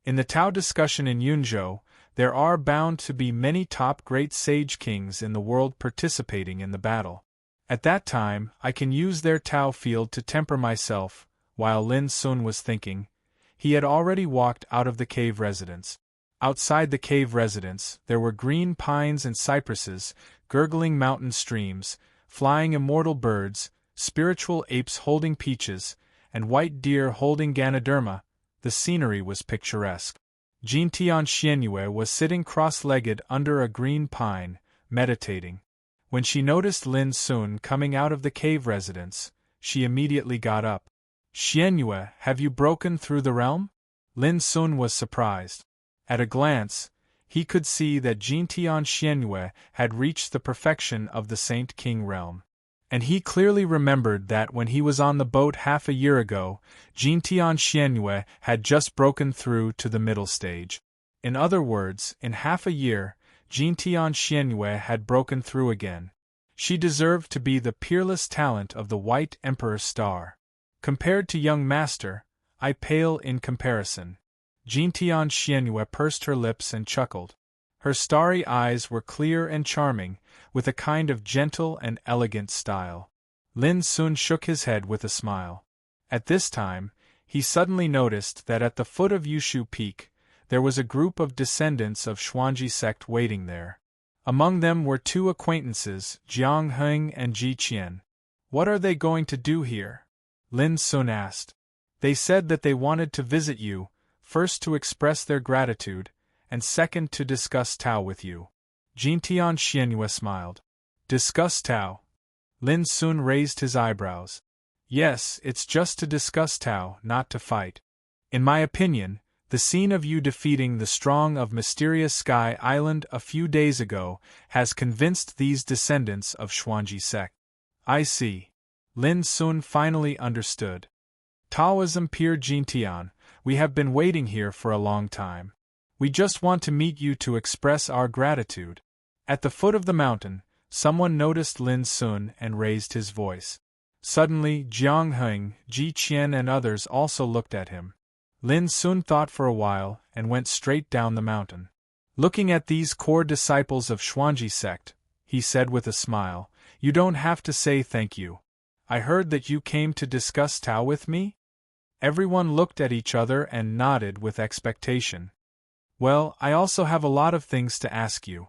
In the Tao discussion in Yunzhou, there are bound to be many top great sage kings in the world participating in the battle. At that time, I can use their Tao field to temper myself. While Lin Sun was thinking, he had already walked out of the cave residence. Outside the cave residence, there were green pines and cypresses, gurgling mountain streams, flying immortal birds, spiritual apes holding peaches, and white deer holding Ganoderma. The scenery was picturesque. Jintian Xianyue was sitting cross-legged under a green pine, meditating. When she noticed Lin Sun coming out of the cave residence, she immediately got up. "Xianyue, have you broken through the realm?" Lin Sun was surprised. At a glance, he could see that Jintian Xianyue had reached the perfection of the Saint King realm. And he clearly remembered that when he was on the boat half a year ago, Jintian Xianyue had just broken through to the middle stage. In other words, in half a year, Jintian Xianyue had broken through again. She deserved to be the peerless talent of the White Emperor star. Compared to young master, I pale in comparison. Jintian Xianyue pursed her lips and chuckled. Her starry eyes were clear and charming, with a kind of gentle and elegant style. Lin Sun shook his head with a smile. At this time, he suddenly noticed that at the foot of Yushu Peak, there was a group of descendants of Xuanji sect waiting there. Among them were 2 acquaintances, Jiang Heng and Ji Qian. "What are they going to do here?" Lin Sun asked. "They said that they wanted to visit you, first to express their gratitude, and second to discuss Tao with you." Jintian Xianyue smiled. "Discuss Tao?" Lin Sun raised his eyebrows. "Yes, it's just to discuss Tao, not to fight. In my opinion, the scene of you defeating the strong of Mysterious Sky Island a few days ago has convinced these descendants of Xuanji sect." "I see." Lin Sun finally understood. "Taoism Peer Jintian, we have been waiting here for a long time. We just want to meet you to express our gratitude." At the foot of the mountain, someone noticed Lin Sun and raised his voice. Suddenly, Jiang Heng, Ji Qian and others also looked at him. Lin Sun thought for a while and went straight down the mountain. Looking at these core disciples of Xuanji sect, he said with a smile, "You don't have to say thank you. I heard that you came to discuss Tao with me?" Everyone looked at each other and nodded with expectation. "Well, I also have a lot of things to ask you."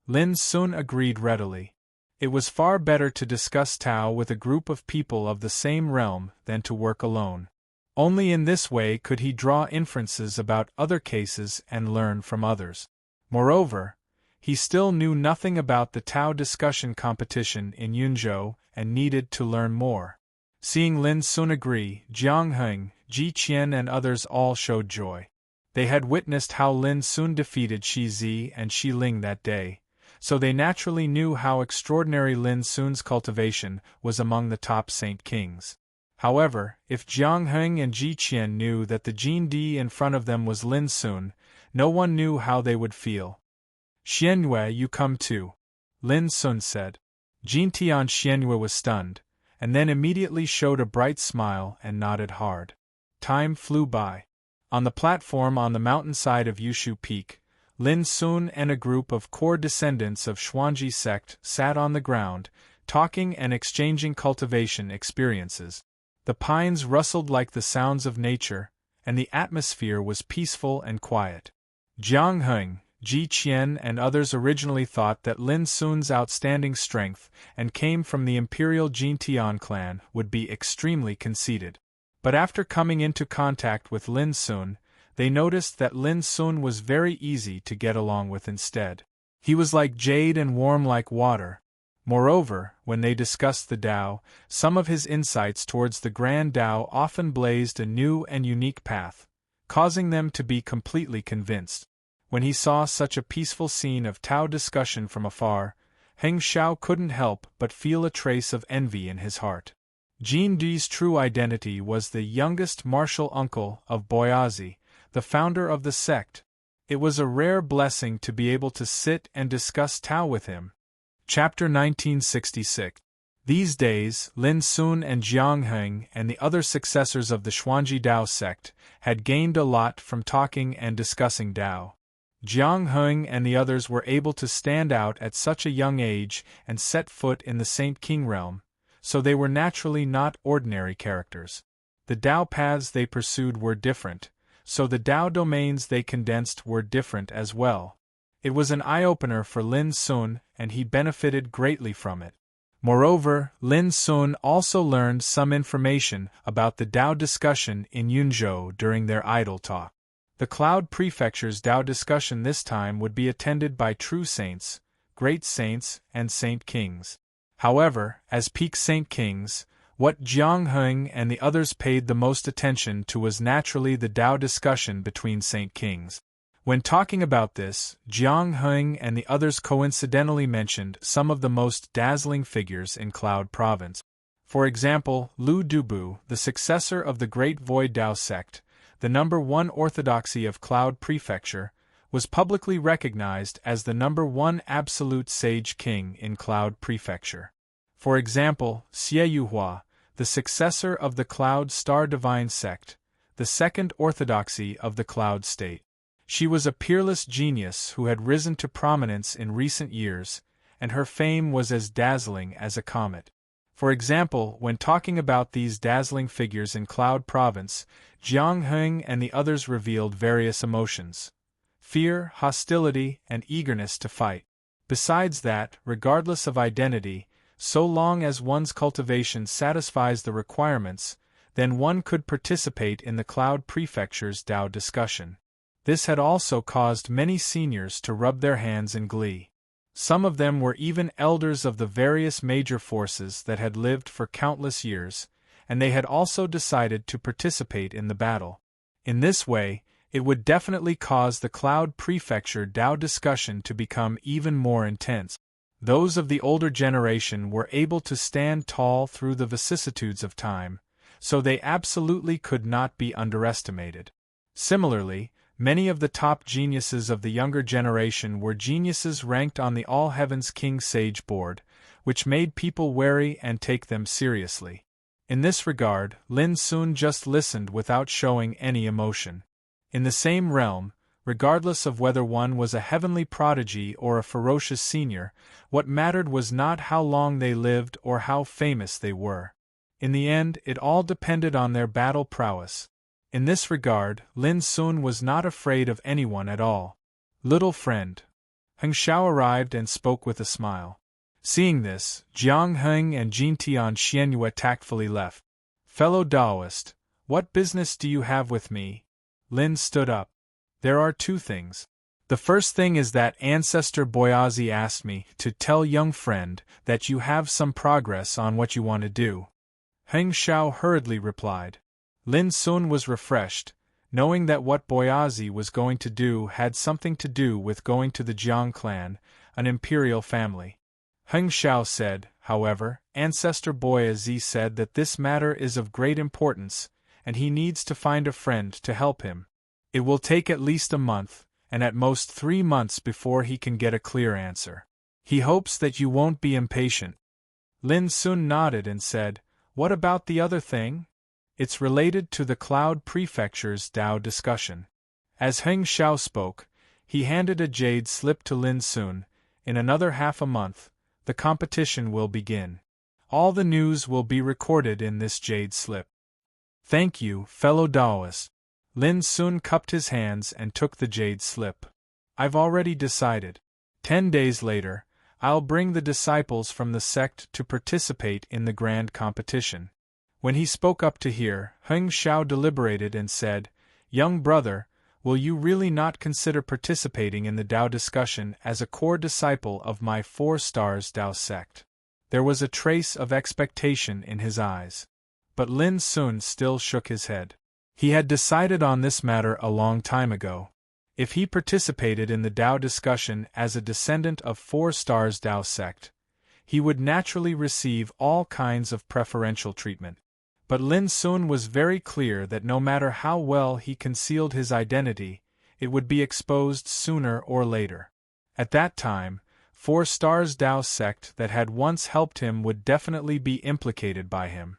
Lin Sun agreed readily. It was far better to discuss Tao with a group of people of the same realm than to work alone. Only in this way could he draw inferences about other cases and learn from others. Moreover, he still knew nothing about the Tao discussion competition in Yunzhou and needed to learn more. Seeing Lin Sun agree, Jiang Heng, Ji Qian and others all showed joy. They had witnessed how Lin Sun defeated Shi Zi and Shi Ling that day, so they naturally knew how extraordinary Lin Sun's cultivation was among the top Saint Kings. However, if Jiang Heng and Ji Qian knew that the Jin Di in front of them was Lin Sun, no one knew how they would feel. "Xianyue, you come too," Lin Sun said. Jintian Xianyue was stunned, and then immediately showed a bright smile and nodded hard. Time flew by. On the platform on the mountainside of Yushu Peak, Lin Sun and a group of core descendants of Xuanji sect sat on the ground, talking and exchanging cultivation experiences. The pines rustled like the sounds of nature, and the atmosphere was peaceful and quiet. Jiang Heng, Ji Qian and others originally thought that Lin Sun's outstanding strength and came from the imperial Jintian clan would be extremely conceited. But after coming into contact with Lin Sun, they noticed that Lin Sun was very easy to get along with instead. He was like jade and warm like water. Moreover, when they discussed the Tao, some of his insights towards the Grand Tao often blazed a new and unique path, causing them to be completely convinced. When he saw such a peaceful scene of Tao discussion from afar, Heng Xiao couldn't help but feel a trace of envy in his heart. Jin Di's true identity was the youngest martial uncle of Boyazi, the founder of the sect. It was a rare blessing to be able to sit and discuss Tao with him. Chapter 1966. These days, Lin Sun and Jiang Heng and the other successors of the Xuanji Dao sect had gained a lot from talking and discussing Tao. Jiang Heng and the others were able to stand out at such a young age and set foot in the Saint King realm, so they were naturally not ordinary characters. The Tao paths they pursued were different, so the Tao domains they condensed were different as well. It was an eye-opener for Lin Sun, and he benefited greatly from it. Moreover, Lin Sun also learned some information about the Tao discussion in Yunzhou during their idle talk. The Cloud Prefecture's Tao discussion this time would be attended by true saints, great saints, and saint kings. However, as peak saint kings, what Jiang Heng and the others paid the most attention to was naturally the Tao discussion between saint kings. When talking about this, Jiang Heng and the others coincidentally mentioned some of the most dazzling figures in Cloud Province. For example, Lu Dubu, the successor of the Great Void Tao sect, the number one orthodoxy of Cloud Prefecture, was publicly recognized as the number one absolute sage king in Cloud Prefecture. For example, Xie Yuhua, the successor of the Cloud Star Divine sect, the second orthodoxy of the Cloud State. She was a peerless genius who had risen to prominence in recent years, and her fame was as dazzling as a comet. For example, when talking about these dazzling figures in Cloud Province, Jiang Heng and the others revealed various emotions: fear, hostility, and eagerness to fight. Besides that, regardless of identity, so long as one's cultivation satisfies the requirements, then one could participate in the Cloud Prefecture's Tao discussion. This had also caused many seniors to rub their hands in glee. Some of them were even elders of the various major forces that had lived for countless years, and they had also decided to participate in the battle. In this way, it would definitely cause the Cloud Prefecture Tao discussion to become even more intense. Those of the older generation were able to stand tall through the vicissitudes of time, so they absolutely could not be underestimated. Similarly, many of the top geniuses of the younger generation were geniuses ranked on the All Heavens King Sage board, which made people wary and take them seriously. In this regard, Lin Sun just listened without showing any emotion. In the same realm, regardless of whether one was a heavenly prodigy or a ferocious senior, what mattered was not how long they lived or how famous they were. In the end, it all depended on their battle prowess. In this regard, Lin Sun was not afraid of anyone at all. "Little friend." Heng Xiao arrived and spoke with a smile. Seeing this, Jiang Heng and Jintian Xianyue tactfully left. "Fellow Taoist, what business do you have with me?" Lin stood up. "There are two things. The first thing is that Ancestor Boyazi asked me to tell young friend that you have some progress on what you want to do." Heng Xiao hurriedly replied. Lin Sun was refreshed, knowing that what Boyazi was going to do had something to do with going to the Jiang clan, an imperial family. Heng Xiao said, however, Ancestor Boyazi said that this matter is of great importance, and he needs to find a friend to help him. It will take at least a month, and at most 3 months before he can get a clear answer. He hopes that you won't be impatient. Lin Sun nodded and said, "What about the other thing?" "It's related to the Cloud Prefecture's Tao discussion." As Heng Xiao spoke, he handed a jade slip to Lin Sun. "In another half a month, the competition will begin. All the news will be recorded in this jade slip." "Thank you, fellow Taoist." Lin Sun cupped his hands and took the jade slip. I've already decided. 10 days later, I'll bring the disciples from the sect to participate in the grand competition. When he spoke up to hear, Heng Shao deliberated and said, Young brother, will you really not consider participating in the Tao discussion as a core disciple of my 4 stars Tao sect? There was a trace of expectation in his eyes. But Lin Sun still shook his head. He had decided on this matter a long time ago. If he participated in the Tao discussion as a descendant of 4 stars Tao sect, he would naturally receive all kinds of preferential treatment. But Lin Sun was very clear that no matter how well he concealed his identity, it would be exposed sooner or later. At that time, 4 stars Tao sect that had once helped him would definitely be implicated by him.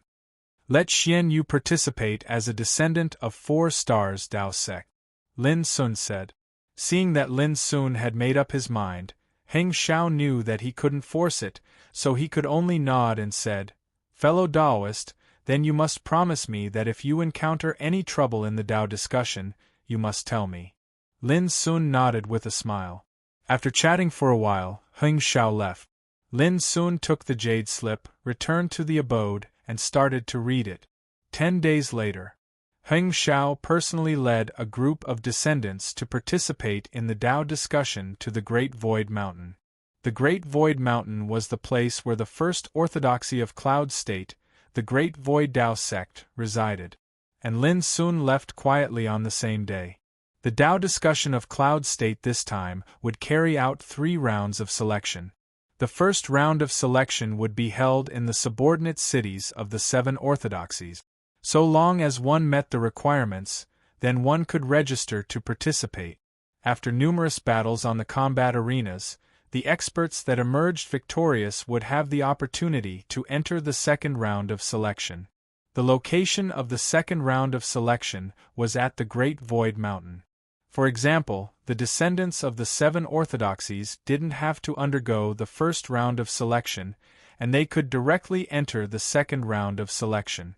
Let Xian Yu participate as a descendant of 4 stars Tao sect, Lin Sun said. Seeing that Lin Sun had made up his mind, Heng Shao knew that he couldn't force it, so he could only nod and said, Fellow Taoist, then you must promise me that if you encounter any trouble in the Tao discussion, you must tell me. Lin Sun nodded with a smile. After chatting for a while, Heng Shao left. Lin Sun took the jade slip, returned to the abode, and started to read it. 10 days later, Heng Shao personally led a group of descendants to participate in the Tao discussion to the Great Void Mountain. The Great Void Mountain was the place where the first orthodoxy of Cloud State, the Great Void Tao sect, resided. And Lin Sun left quietly on the same day. The Tao discussion of Cloud State this time would carry out 3 rounds of selection. The first round of selection would be held in the subordinate cities of the 7 orthodoxies. So long as one met the requirements, then one could register to participate. After numerous battles on the combat arenas, the experts that emerged victorious would have the opportunity to enter the second round of selection. The location of the second round of selection was at the Great Void Mountain. For example, the descendants of the 7 orthodoxies didn't have to undergo the first round of selection, and they could directly enter the second round of selection.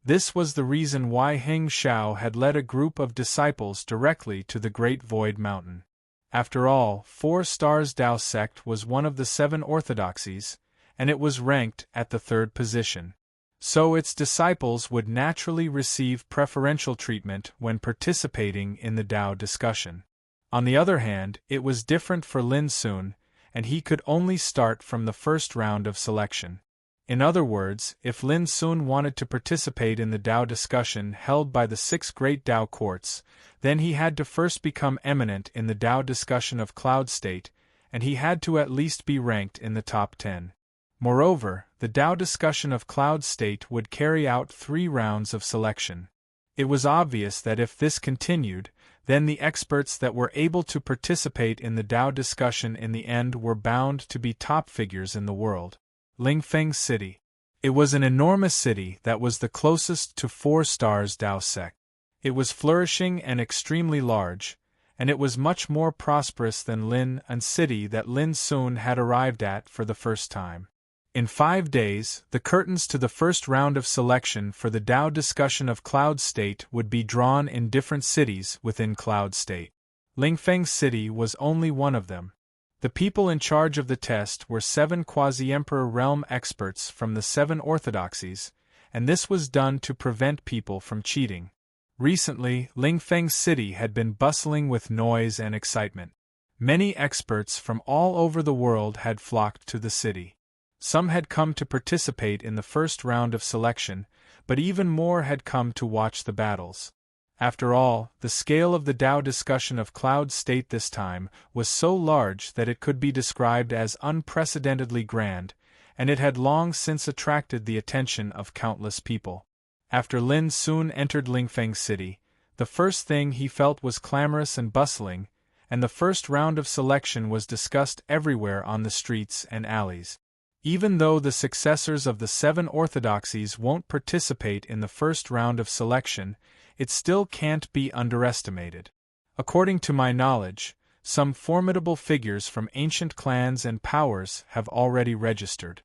This was the reason why Heng Shao had led a group of disciples directly to the Great Void Mountain. After all, 4 stars Tao sect was one of the 7 orthodoxies, and it was ranked at the 3rd position. So its disciples would naturally receive preferential treatment when participating in the Tao discussion. On the other hand, it was different for Lin Sun, and he could only start from the first round of selection. In other words, if Lin Sun wanted to participate in the Tao discussion held by the 6 great Tao courts, then he had to first become eminent in the Tao discussion of Cloud State, and he had to at least be ranked in the top 10. Moreover, the Tao discussion of Cloud State would carry out 3 rounds of selection. It was obvious that if this continued, then the experts that were able to participate in the Tao discussion in the end were bound to be top figures in the world. Lingfeng City. It was an enormous city that was the closest to 4 stars Tao sect. It was flourishing and extremely large, and it was much more prosperous than Lin An city that Lin Sun had arrived at for the first time. In 5 days, the curtains to the first round of selection for the Tao discussion of Cloud State would be drawn in different cities within Cloud State. Lingfeng City was only one of them. The people in charge of the test were 7 quasi-emperor realm experts from the 7 orthodoxies, and this was done to prevent people from cheating. Recently, Lingfeng City had been bustling with noise and excitement. Many experts from all over the world had flocked to the city. Some had come to participate in the first round of selection, but even more had come to watch the battles. After all, the scale of the Tao discussion of Cloud State this time was so large that it could be described as unprecedentedly grand, and it had long since attracted the attention of countless people. After Lin Sun entered Lingfeng City, the first thing he felt was clamorous and bustling, and the first round of selection was discussed everywhere on the streets and alleys. Even though the successors of the 7 orthodoxies won't participate in the first round of selection, it still can't be underestimated. According to my knowledge, some formidable figures from ancient clans and powers have already registered.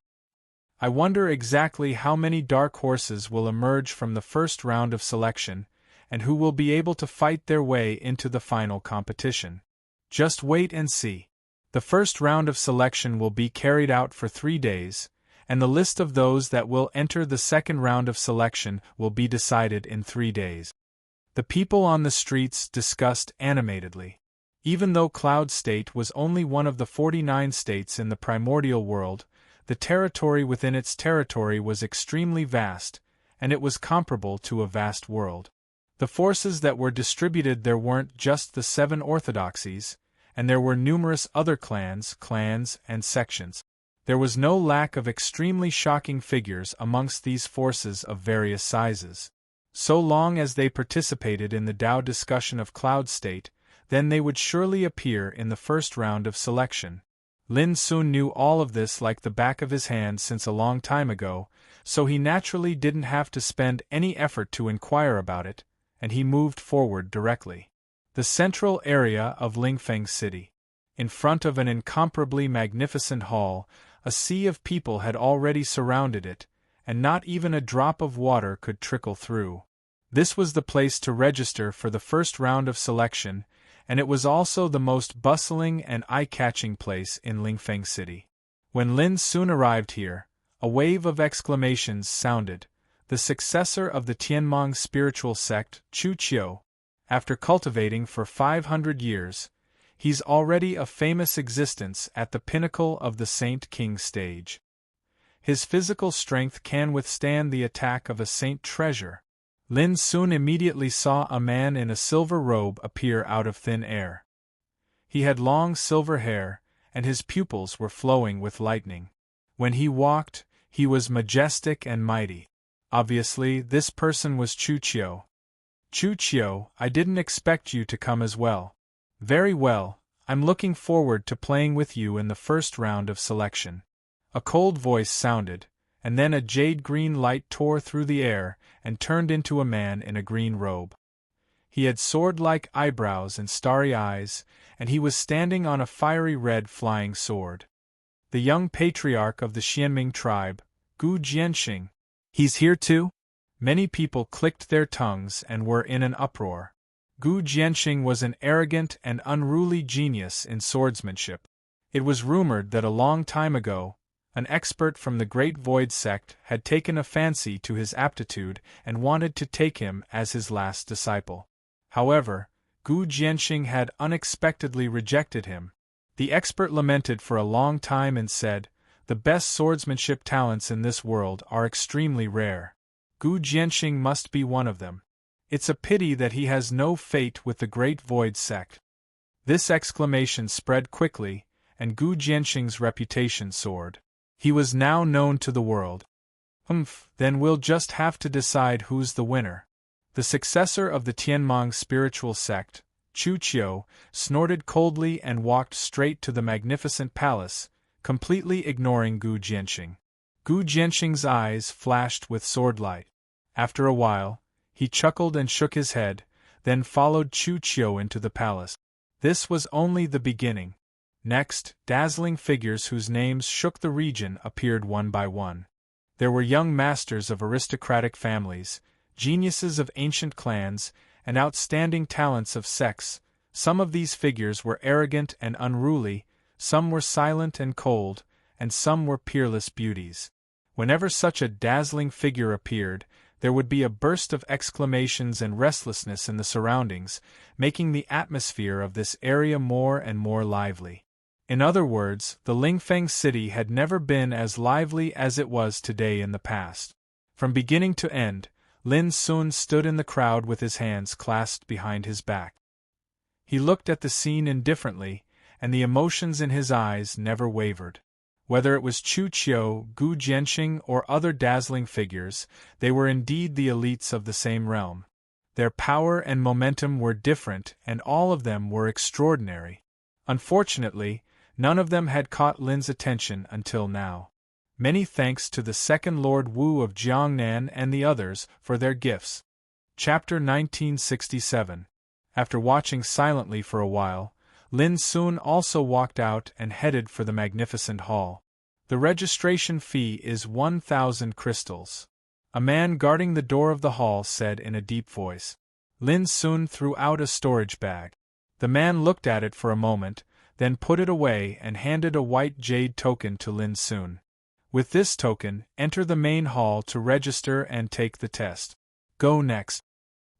I wonder exactly how many dark horses will emerge from the first round of selection, and who will be able to fight their way into the final competition. Just wait and see. The first round of selection will be carried out for 3 days, and the list of those that will enter the second round of selection will be decided in 3 days. The people on the streets discussed animatedly. Even though Cloud State was only one of the 49 states in the primordial world, the territory within its territory was extremely vast, and it was comparable to a vast world. The forces that were distributed there weren't just the 7 orthodoxies, and there were numerous other clans, and sections. There was no lack of extremely shocking figures amongst these forces of various sizes. So long as they participated in the Tao discussion of Cloud State, then they would surely appear in the first round of selection. Lin Sun knew all of this like the back of his hand since a long time ago, so he naturally didn't have to spend any effort to inquire about it, and he moved forward directly. The central area of Lingfeng City. In front of an incomparably magnificent hall, a sea of people had already surrounded it, and not even a drop of water could trickle through. This was the place to register for the first round of selection, and it was also the most bustling and eye-catching place in Lingfeng City. When Lin Sun arrived here, a wave of exclamations sounded. The successor of the Tianmong spiritual sect, Chu Qiu, after cultivating for 500 years, he's already a famous existence at the pinnacle of the Saint King stage. His physical strength can withstand the attack of a saint treasure. Lin Sun immediately saw a man in a silver robe appear out of thin air. He had long silver hair, and his pupils were flowing with lightning. When he walked, he was majestic and mighty. Obviously, this person was Chu Qiu. Chu Qiu, I didn't expect you to come as well. Very well, I'm looking forward to playing with you in the first round of selection. A cold voice sounded, and then a jade-green light tore through the air and turned into a man in a green robe. He had sword-like eyebrows and starry eyes, and he was standing on a fiery red flying sword. The young patriarch of the Xianming tribe, Gu Jianxing. He's here too? Many people clicked their tongues and were in an uproar. Gu Jianxing was an arrogant and unruly genius in swordsmanship. It was rumored that a long time ago, an expert from the Great Void sect had taken a fancy to his aptitude and wanted to take him as his last disciple. However, Gu Jianxing had unexpectedly rejected him. The expert lamented for a long time and said, "The best swordsmanship talents in this world are extremely rare. Gu Jianxing must be one of them. It's a pity that he has no fate with the Great Void sect." This exclamation spread quickly, and Gu Jianxing's reputation soared. He was now known to the world. Then we'll just have to decide who's the winner. The successor of the Tianmong spiritual sect, Chu Qiu, snorted coldly and walked straight to the magnificent palace, completely ignoring Gu Jianxing. Gu Jianxing's eyes flashed with swordlight. After a while, he chuckled and shook his head, then followed Chu Qiu into the palace. This was only the beginning. Next, dazzling figures whose names shook the region appeared one by one. There were young masters of aristocratic families, geniuses of ancient clans, and outstanding talents of sects. Some of these figures were arrogant and unruly, some were silent and cold, and some were peerless beauties. Whenever such a dazzling figure appeared, there would be a burst of exclamations and restlessness in the surroundings, making the atmosphere of this area more and more lively. In other words, the Lingfeng city had never been as lively as it was today in the past. From beginning to end, Lin Sun stood in the crowd with his hands clasped behind his back. He looked at the scene indifferently, and the emotions in his eyes never wavered. Whether it was Chu Qiu, Gu Jianxing, or other dazzling figures, they were indeed the elites of the same realm. Their power and momentum were different, and all of them were extraordinary. Unfortunately, none of them had caught Lin's attention until now. Many thanks to the second Lord Wu of Jiangnan and the others for their gifts. Chapter 1967. After watching silently for a while, Lin Sun also walked out and headed for the magnificent hall. The registration fee is 1,000 crystals. A man guarding the door of the hall said in a deep voice. Lin Sun threw out a storage bag. The man looked at it for a moment, then put it away and handed a white jade token to Lin Sun. With this token, enter the main hall to register and take the test. Go next.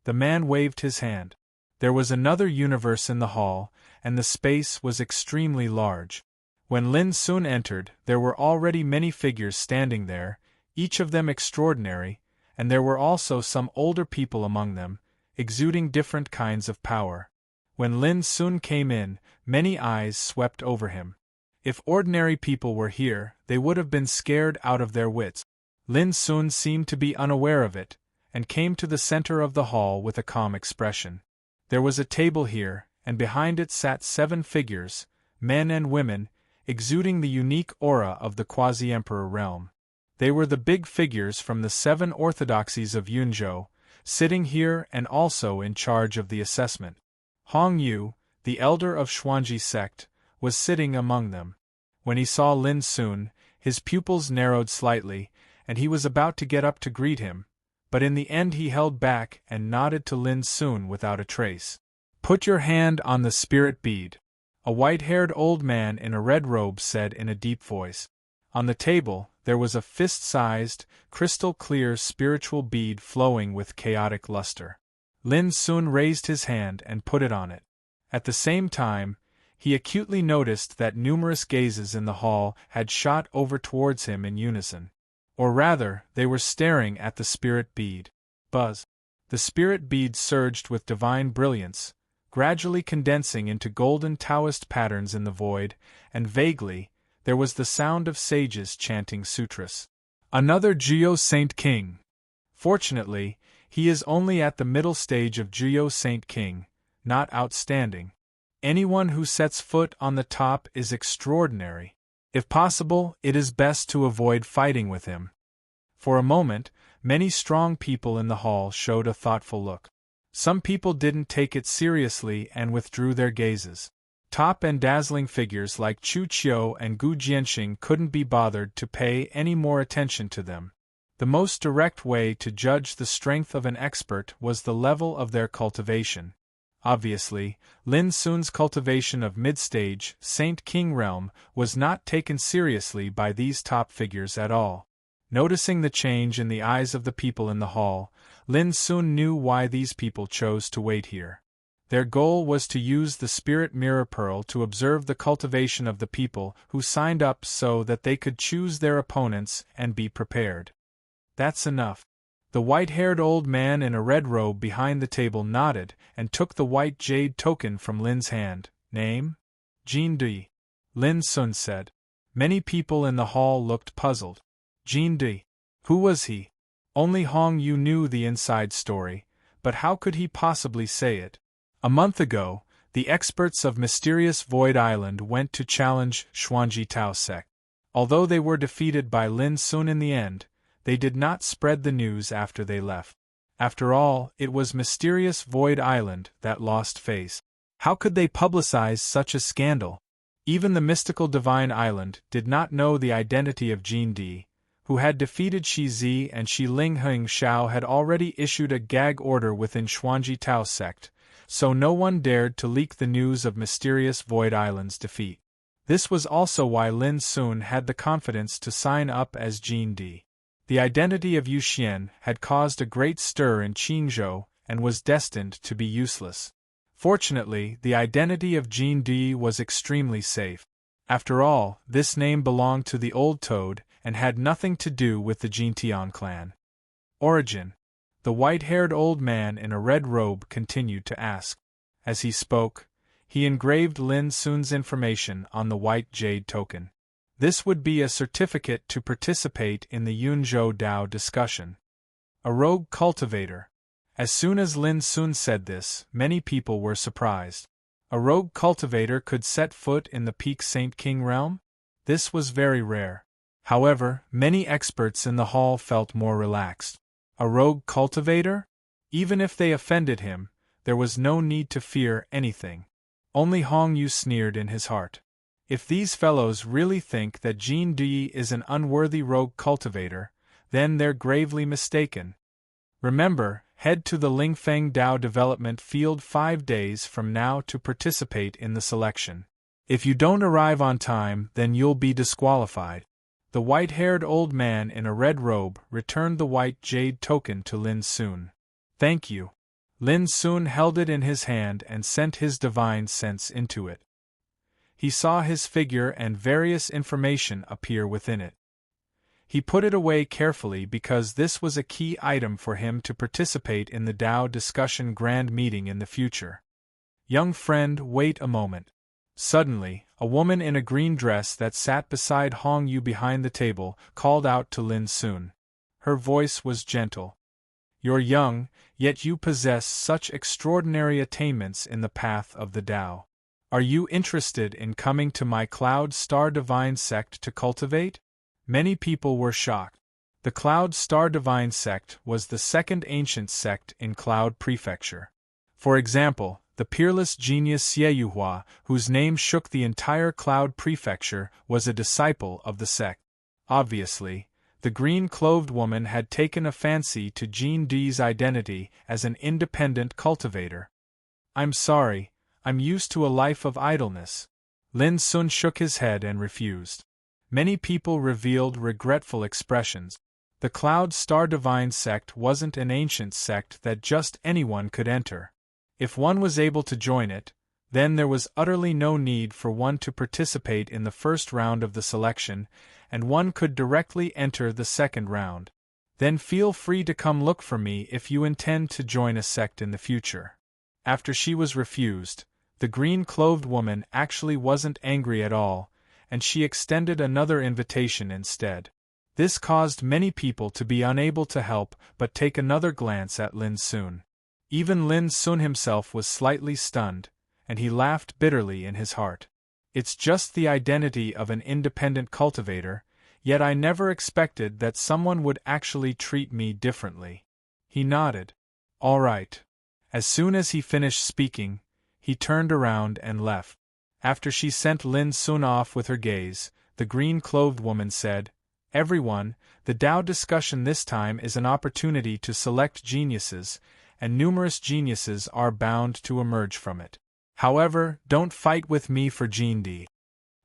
The man waved his hand. There was another universe in the hall, and the space was extremely large. When Lin Sun entered, there were already many figures standing there, each of them extraordinary, and there were also some older people among them, exuding different kinds of power. When Lin Sun came in, many eyes swept over him. If ordinary people were here, they would have been scared out of their wits. Lin Sun seemed to be unaware of it, and came to the center of the hall with a calm expression. There was a table here, and behind it sat 7 figures, men and women, exuding the unique aura of the quasi-emperor realm. They were the big figures from the 7 orthodoxies of Yunzhou, sitting here and also in charge of the assessment. Hong Yu, the elder of Xuanji sect, was sitting among them. When he saw Lin Sun, his pupils narrowed slightly, and he was about to get up to greet him, but in the end he held back and nodded to Lin Sun without a trace. "Put your hand on the spirit bead," a white-haired old man in a red robe said in a deep voice. On the table, there was a fist-sized, crystal-clear spiritual bead flowing with chaotic luster. Lin Sun raised his hand and put it on it. At the same time, he acutely noticed that numerous gazes in the hall had shot over towards him in unison. Or rather, they were staring at the spirit bead. Buzz. The spirit bead surged with divine brilliance, gradually condensing into golden Taoist patterns in the void, and vaguely, there was the sound of sages chanting sutras. Another Jiu Saint King. Fortunately, he is only at the middle stage of Jiu Saint King, not outstanding. Anyone who sets foot on the top is extraordinary. If possible, it is best to avoid fighting with him. For a moment, many strong people in the hall showed a thoughtful look. Some people didn't take it seriously and withdrew their gazes. Top and dazzling figures like Chu Qiu and Gu Jianxing couldn't be bothered to pay any more attention to them. The most direct way to judge the strength of an expert was the level of their cultivation. Obviously, Lin Sun's cultivation of mid-stage, Saint King realm was not taken seriously by these top figures at all. Noticing the change in the eyes of the people in the hall, Lin Sun knew why these people chose to wait here. Their goal was to use the spirit mirror pearl to observe the cultivation of the people who signed up so that they could choose their opponents and be prepared. That's enough. The white-haired old man in a red robe behind the table nodded and took the white jade token from Lin's hand. Name? Jin Di. Lin Sun said. Many people in the hall looked puzzled. Jin Di. Who was he? Only Hong Yu knew the inside story, but how could he possibly say it? A month ago, the experts of Mysterious Void Island went to challenge Xuanji Tao sect. Although they were defeated by Lin Sun in the end, they did not spread the news after they left. After all, it was Mysterious Void Island that lost face. How could they publicize such a scandal? Even the mystical Divine Island did not know the identity of Jin Di, who had defeated Shi Zi, and Shi Ling Heng Shao had already issued a gag order within Xuanji Tao sect, so no one dared to leak the news of Mysterious Void Island's defeat. This was also why Lin Sun had the confidence to sign up as Jin Di. The identity of Yu Xian had caused a great stir in Qingzhou and was destined to be useless. Fortunately, the identity of Jin Di was extremely safe. After all, this name belonged to the old toad and had nothing to do with the Jintian clan. Origin. The white-haired old man in a red robe continued to ask. As he spoke, he engraved Lin Sun's information on the white jade token. This would be a certificate to participate in the Yunzhou Dao discussion. A rogue cultivator. As soon as Lin Sun said this, many people were surprised. A rogue cultivator could set foot in the peak Saint King realm? This was very rare. However, many experts in the hall felt more relaxed. A rogue cultivator? Even if they offended him, there was no need to fear anything. Only Hong Yu sneered in his heart. If these fellows really think that Jin Di is an unworthy rogue cultivator, then they're gravely mistaken. Remember, head to the Lingfeng Dao Development Field 5 days from now to participate in the selection. If you don't arrive on time, then you'll be disqualified." The white-haired old man in a red robe returned the white jade token to Lin Sun. "Thank you." Lin Sun held it in his hand and sent his divine sense into it. He saw his figure and various information appear within it. He put it away carefully because this was a key item for him to participate in the Tao discussion grand meeting in the future. "Young friend, wait a moment." Suddenly, a woman in a green dress that sat beside Hong Yu behind the table called out to Lin Sun. Her voice was gentle. "You're young, yet you possess such extraordinary attainments in the path of the Tao. Are you interested in coming to my Cloud Star Divine sect to cultivate?" Many people were shocked. The Cloud Star Divine sect was the second ancient sect in Cloud Prefecture. For example, the peerless genius Xieyuhua, whose name shook the entire Cloud Prefecture, was a disciple of the sect. Obviously, the green-clothed woman had taken a fancy to Jean Di's identity as an independent cultivator. "I'm sorry, I'm used to a life of idleness." Lin Sun shook his head and refused. Many people revealed regretful expressions. The Cloud Star Divine sect wasn't an ancient sect that just anyone could enter. If one was able to join it, then there was utterly no need for one to participate in the first round of the selection, and one could directly enter the second round. "Then feel free to come look for me if you intend to join a sect in the future." After she was refused, the green-clothed woman actually wasn't angry at all, and she extended another invitation instead. This caused many people to be unable to help but take another glance at Lin Sun. Even Lin Sun himself was slightly stunned, and he laughed bitterly in his heart. "It's just the identity of an independent cultivator, yet I never expected that someone would actually treat me differently." He nodded. "All right." As soon as he finished speaking, he turned around and left. After she sent Lin Sun off with her gaze, the green-clothed woman said, "Everyone, the Tao discussion this time is an opportunity to select geniuses, and numerous geniuses are bound to emerge from it. However, don't fight with me for Jean Di."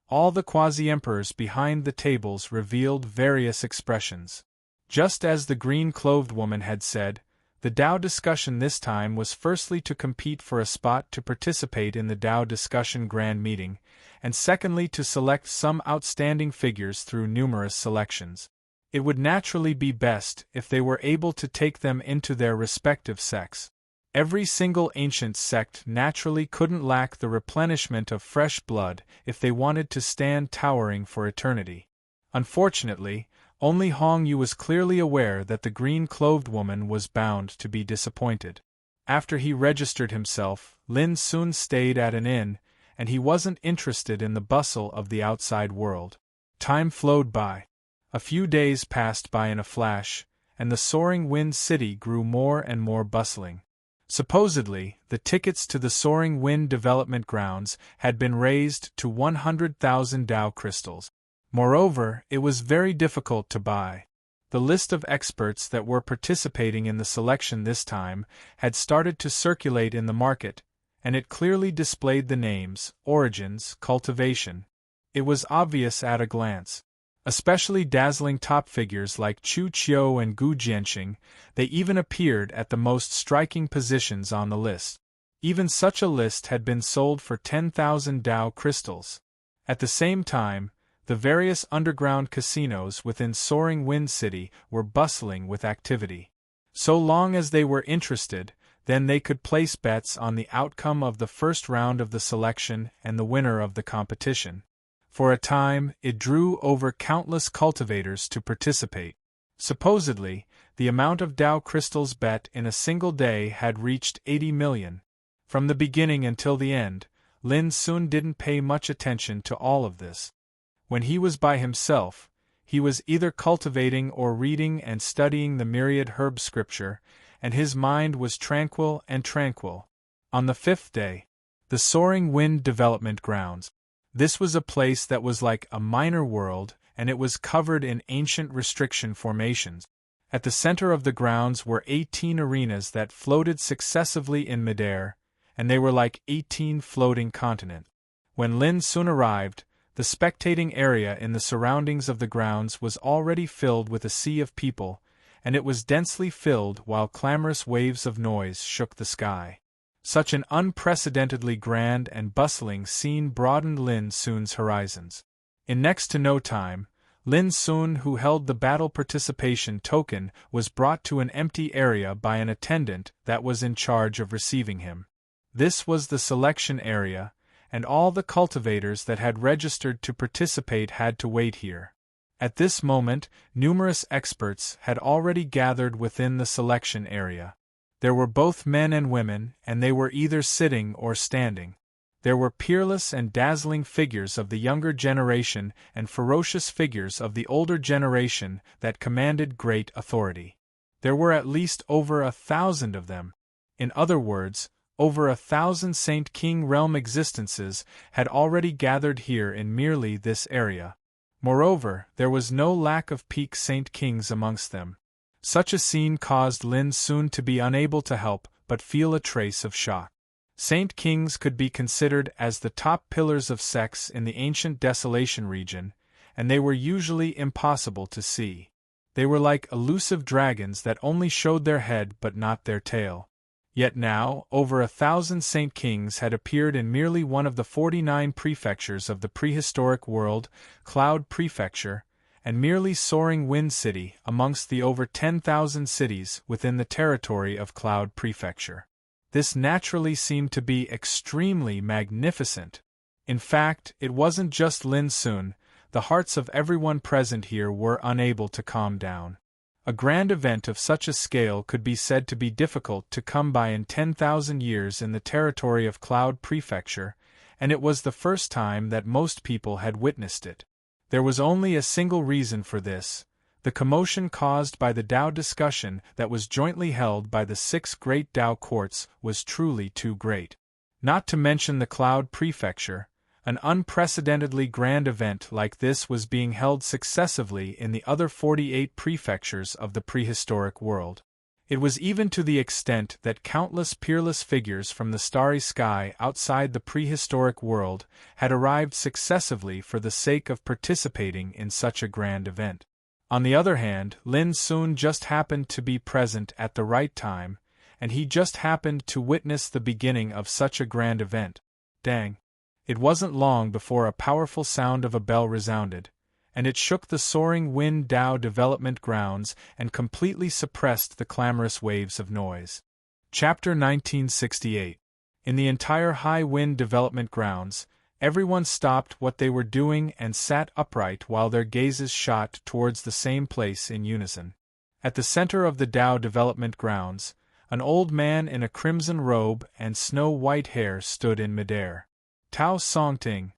All the quasi-emperors behind the tables revealed various expressions. Just as the green-clothed woman had said, the Tao discussion this time was firstly to compete for a spot to participate in the Tao discussion grand meeting, and secondly to select some outstanding figures through numerous selections. It would naturally be best if they were able to take them into their respective sects. Every single ancient sect naturally couldn't lack the replenishment of fresh blood if they wanted to stand towering for eternity. Unfortunately, only Hong Yu was clearly aware that the green-clothed woman was bound to be disappointed. After he registered himself, Lin Sun stayed at an inn, and he wasn't interested in the bustle of the outside world. Time flowed by. A few days passed by in a flash, and the Soaring Wind City grew more and more bustling. Supposedly, the tickets to the Soaring Wind Development Grounds had been raised to 100,000 Tao crystals. Moreover, it was very difficult to buy. The list of experts that were participating in the selection this time had started to circulate in the market, and it clearly displayed the names, origins, cultivation. It was obvious at a glance. Especially dazzling top figures like Chu Qiu and Gu Jianxing, they even appeared at the most striking positions on the list. Even such a list had been sold for 10,000 Tao crystals. At the same time, the various underground casinos within Soaring Wind City were bustling with activity. So long as they were interested, then they could place bets on the outcome of the first round of the selection and the winner of the competition. For a time, it drew over countless cultivators to participate. Supposedly, the amount of Tao crystals bet in a single day had reached 80 million. From the beginning until the end, Lin Sun didn't pay much attention to all of this. When he was by himself, he was either cultivating or reading and studying the myriad herb scripture, and his mind was tranquil and tranquil. On the fifth day, the Soaring Wind Development Grounds. This was a place that was like a minor world, and it was covered in ancient restriction formations. At the center of the grounds were 18 arenas that floated successively in midair, and they were like 18 floating continents. When Lin Sun arrived, the spectating area in the surroundings of the grounds was already filled with a sea of people, and it was densely filled while clamorous waves of noise shook the sky. Such an unprecedentedly grand and bustling scene broadened Lin Sun's horizons. In next to no time, Lin Sun, who held the battle participation token, was brought to an empty area by an attendant that was in charge of receiving him. This was the selection area, and all the cultivators that had registered to participate had to wait here. At this moment, numerous experts had already gathered within the selection area. There were both men and women, and they were either sitting or standing. There were peerless and dazzling figures of the younger generation and ferocious figures of the older generation that commanded great authority. There were at least over 1,000 of them. In other words, over 1,000 Saint King realm existences had already gathered here in merely this area. Moreover, there was no lack of peak Saint Kings amongst them. Such a scene caused Lin Sun to be unable to help but feel a trace of shock. Saint Kings could be considered as the top pillars of sects in the ancient Desolation region, and they were usually impossible to see. They were like elusive dragons that only showed their head but not their tail. Yet now, over 1,000 Saint Kings had appeared in merely one of the 49 prefectures of the prehistoric world, Cloud Prefecture, and merely Soaring Wind City amongst the over 10,000 cities within the territory of Cloud Prefecture. This naturally seemed to be extremely magnificent. In fact, it wasn't just Lin Sun, the hearts of everyone present here were unable to calm down. A grand event of such a scale could be said to be difficult to come by in 10,000 years in the territory of Cloud Prefecture, and it was the first time that most people had witnessed it. There was only a single reason for this. The commotion caused by the Tao discussion that was jointly held by the 6 great Tao courts was truly too great. Not to mention the Cloud Prefecture, an unprecedentedly grand event like this was being held successively in the other 48 prefectures of the prehistoric world. It was even to the extent that countless peerless figures from the starry sky outside the prehistoric world had arrived successively for the sake of participating in such a grand event. On the other hand, Lin Sun just happened to be present at the right time, and he just happened to witness the beginning of such a grand event. Dang! It wasn't long before a powerful sound of a bell resounded, and it shook the Soaring Wind Tao development grounds and completely suppressed the clamorous waves of noise. Chapter 1968. In the entire High Wind development grounds, everyone stopped what they were doing and sat upright while their gazes shot towards the same place in unison. At the center of the Tao development grounds, an old man in a crimson robe and snow-white hair stood in midair. Tao Songting.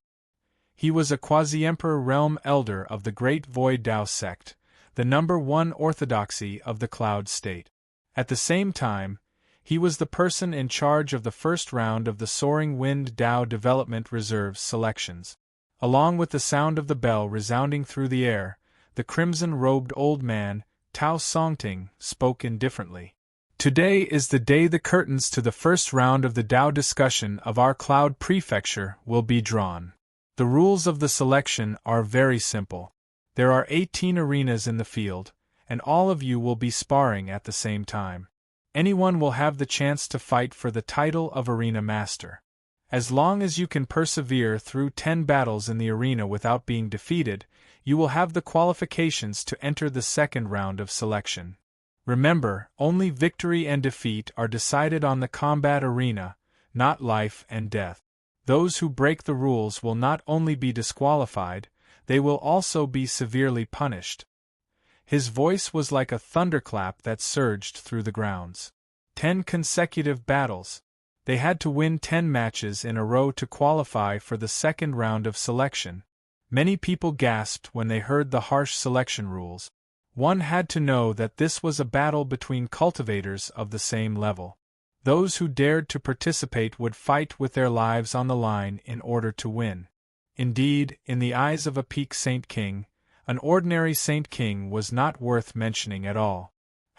He was a quasi-emperor realm elder of the Great Void Tao sect, the number 1 orthodoxy of the Cloud State. At the same time, he was the person in charge of the first round of the Soaring Wind Tao Development Reserves selections. Along with the sound of the bell resounding through the air, the crimson-robed old man, Tao Songting, spoke indifferently. Today is the day the curtains to the first round of the Tao discussion of our Cloud Prefecture will be drawn. The rules of the selection are very simple. There are 18 arenas in the field, and all of you will be sparring at the same time. Anyone will have the chance to fight for the title of Arena Master. As long as you can persevere through 10 battles in the arena without being defeated, you will have the qualifications to enter the second round of selection. Remember, only victory and defeat are decided on the combat arena, not life and death. Those who break the rules will not only be disqualified, they will also be severely punished. His voice was like a thunderclap that surged through the grounds. 10 consecutive battles. They had to win 10 matches in a row to qualify for the second round of selection. Many people gasped when they heard the harsh selection rules. One had to know that this was a battle between cultivators of the same level. Those who dared to participate would fight with their lives on the line in order to win. Indeed, in the eyes of a peak Saint King, an ordinary Saint King was not worth mentioning at all.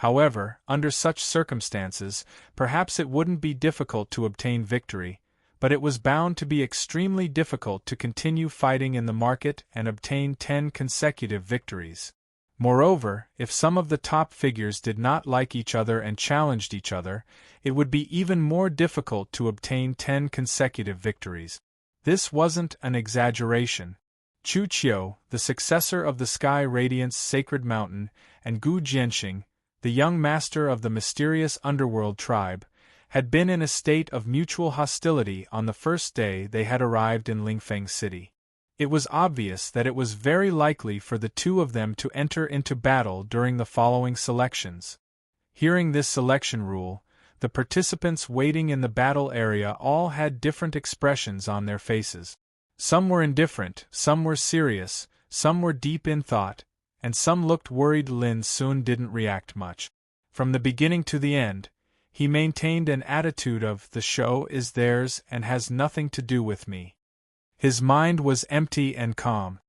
However, under such circumstances, perhaps it wouldn't be difficult to obtain victory, but it was bound to be extremely difficult to continue fighting in the market and obtain 10 consecutive victories. Moreover, if some of the top figures did not like each other and challenged each other, it would be even more difficult to obtain 10 consecutive victories. This wasn't an exaggeration. Chu Qiu, the successor of the Sky Radiance Sacred Mountain, and Gu Jianxing, the young master of the mysterious underworld tribe, had been in a state of mutual hostility on the first day they had arrived in Lingfeng City. It was obvious that it was very likely for the two of them to enter into battle during the following selections. Hearing this selection rule, the participants waiting in the battle area all had different expressions on their faces. Some were indifferent, some were serious, some were deep in thought, and some looked worried. Lin Sun didn't react much. From the beginning to the end, he maintained an attitude of, "The show is theirs and has nothing to do with me." His mind was empty and calm.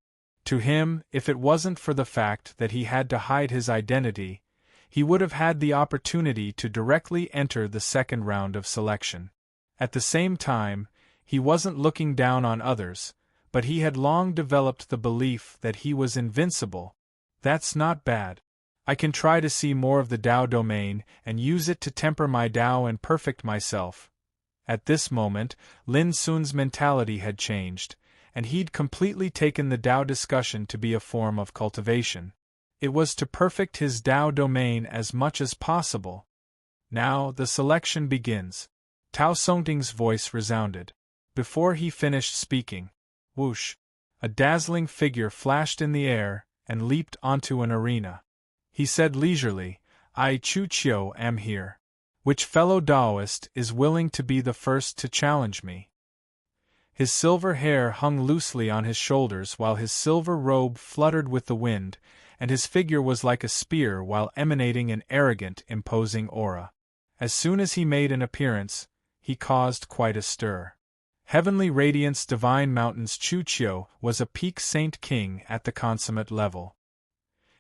To him, if it wasn't for the fact that he had to hide his identity, he would have had the opportunity to directly enter the second round of selection. At the same time, he wasn't looking down on others, but he had long developed the belief that he was invincible. That's not bad. I can try to see more of the Tao domain and use it to temper my Tao and perfect myself. At this moment, Lin Sun's mentality had changed, and he'd completely taken the Tao discussion to be a form of cultivation. It was to perfect his Tao domain as much as possible. Now the selection begins. Tao Songting's voice resounded. Before he finished speaking, whoosh, a dazzling figure flashed in the air and leaped onto an arena. He said leisurely, "I, Chu Qiu, am here. Which fellow Taoist is willing to be the first to challenge me?" His silver hair hung loosely on his shoulders while his silver robe fluttered with the wind, and his figure was like a spear while emanating an arrogant, imposing aura. As soon as he made an appearance, he caused quite a stir. Heavenly Radiance Divine Mountain's Chu Qiu was a peak saint king at the consummate level.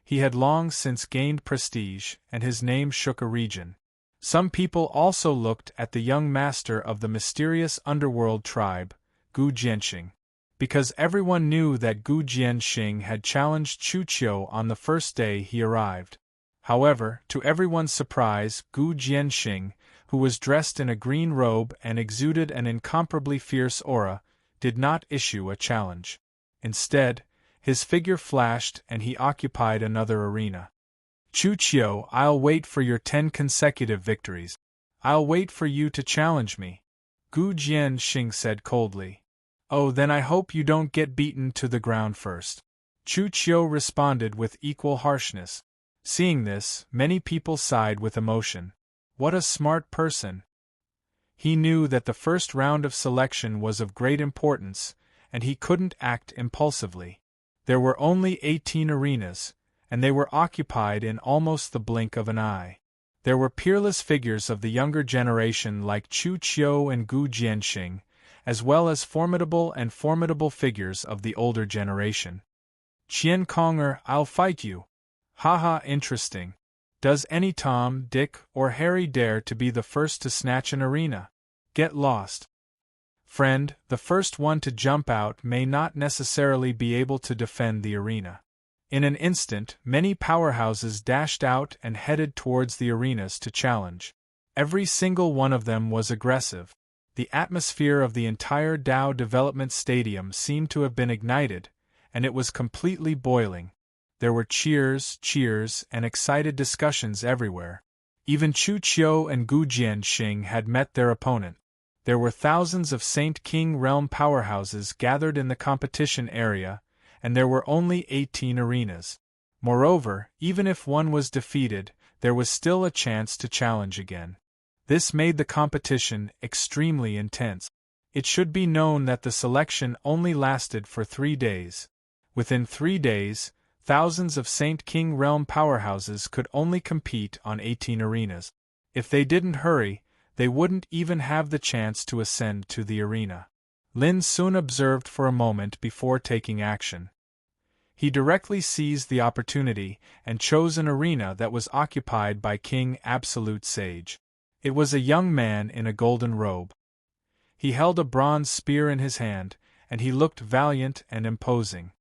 He had long since gained prestige, and his name shook a region. Some people also looked at the young master of the mysterious underworld tribe, Gu Jianxing, because everyone knew that Gu Jianxing had challenged Chu Qiu on the first day he arrived. However, to everyone's surprise, Gu Jianxing, who was dressed in a green robe and exuded an incomparably fierce aura, did not issue a challenge. Instead, his figure flashed and he occupied another arena. "Chu Qiu, I'll wait for your 10 consecutive victories. I'll wait for you to challenge me," Gu Jianxing said coldly. "Oh, then I hope you don't get beaten to the ground first," Chu Qiu responded with equal harshness. Seeing this, many people sighed with emotion. What a smart person! He knew that the first round of selection was of great importance, and he couldn't act impulsively. There were only 18 arenas, and they were occupied in almost the blink of an eye. There were peerless figures of the younger generation like Chu Qiu and Gu Jianxing, as well as formidable figures of the older generation. "Qian Konger, I'll fight you." "Haha, interesting. Does any Tom, Dick, or Harry dare to be the first to snatch an arena? Get lost. Friend, the first one to jump out may not necessarily be able to defend the arena." In an instant, many powerhouses dashed out and headed towards the arenas to challenge. Every single one of them was aggressive. The atmosphere of the entire Tao Development Stadium seemed to have been ignited, and it was completely boiling. There were cheers, and excited discussions everywhere. Even Chu Qiu and Gu Jianxing had met their opponent. There were thousands of Saint King realm powerhouses gathered in the competition area, and there were only 18 arenas. Moreover, even if one was defeated, there was still a chance to challenge again. This made the competition extremely intense. It should be known that the selection only lasted for 3 days. Within 3 days, thousands of Saint King realm powerhouses could only compete on 18 arenas. If they didn't hurry, they wouldn't even have the chance to ascend to the arena. Lin Sun observed for a moment before taking action. He directly seized the opportunity and chose an arena that was occupied by King Absolute Sage. It was a young man in a golden robe. He held a bronze spear in his hand, and he looked valiant and imposing.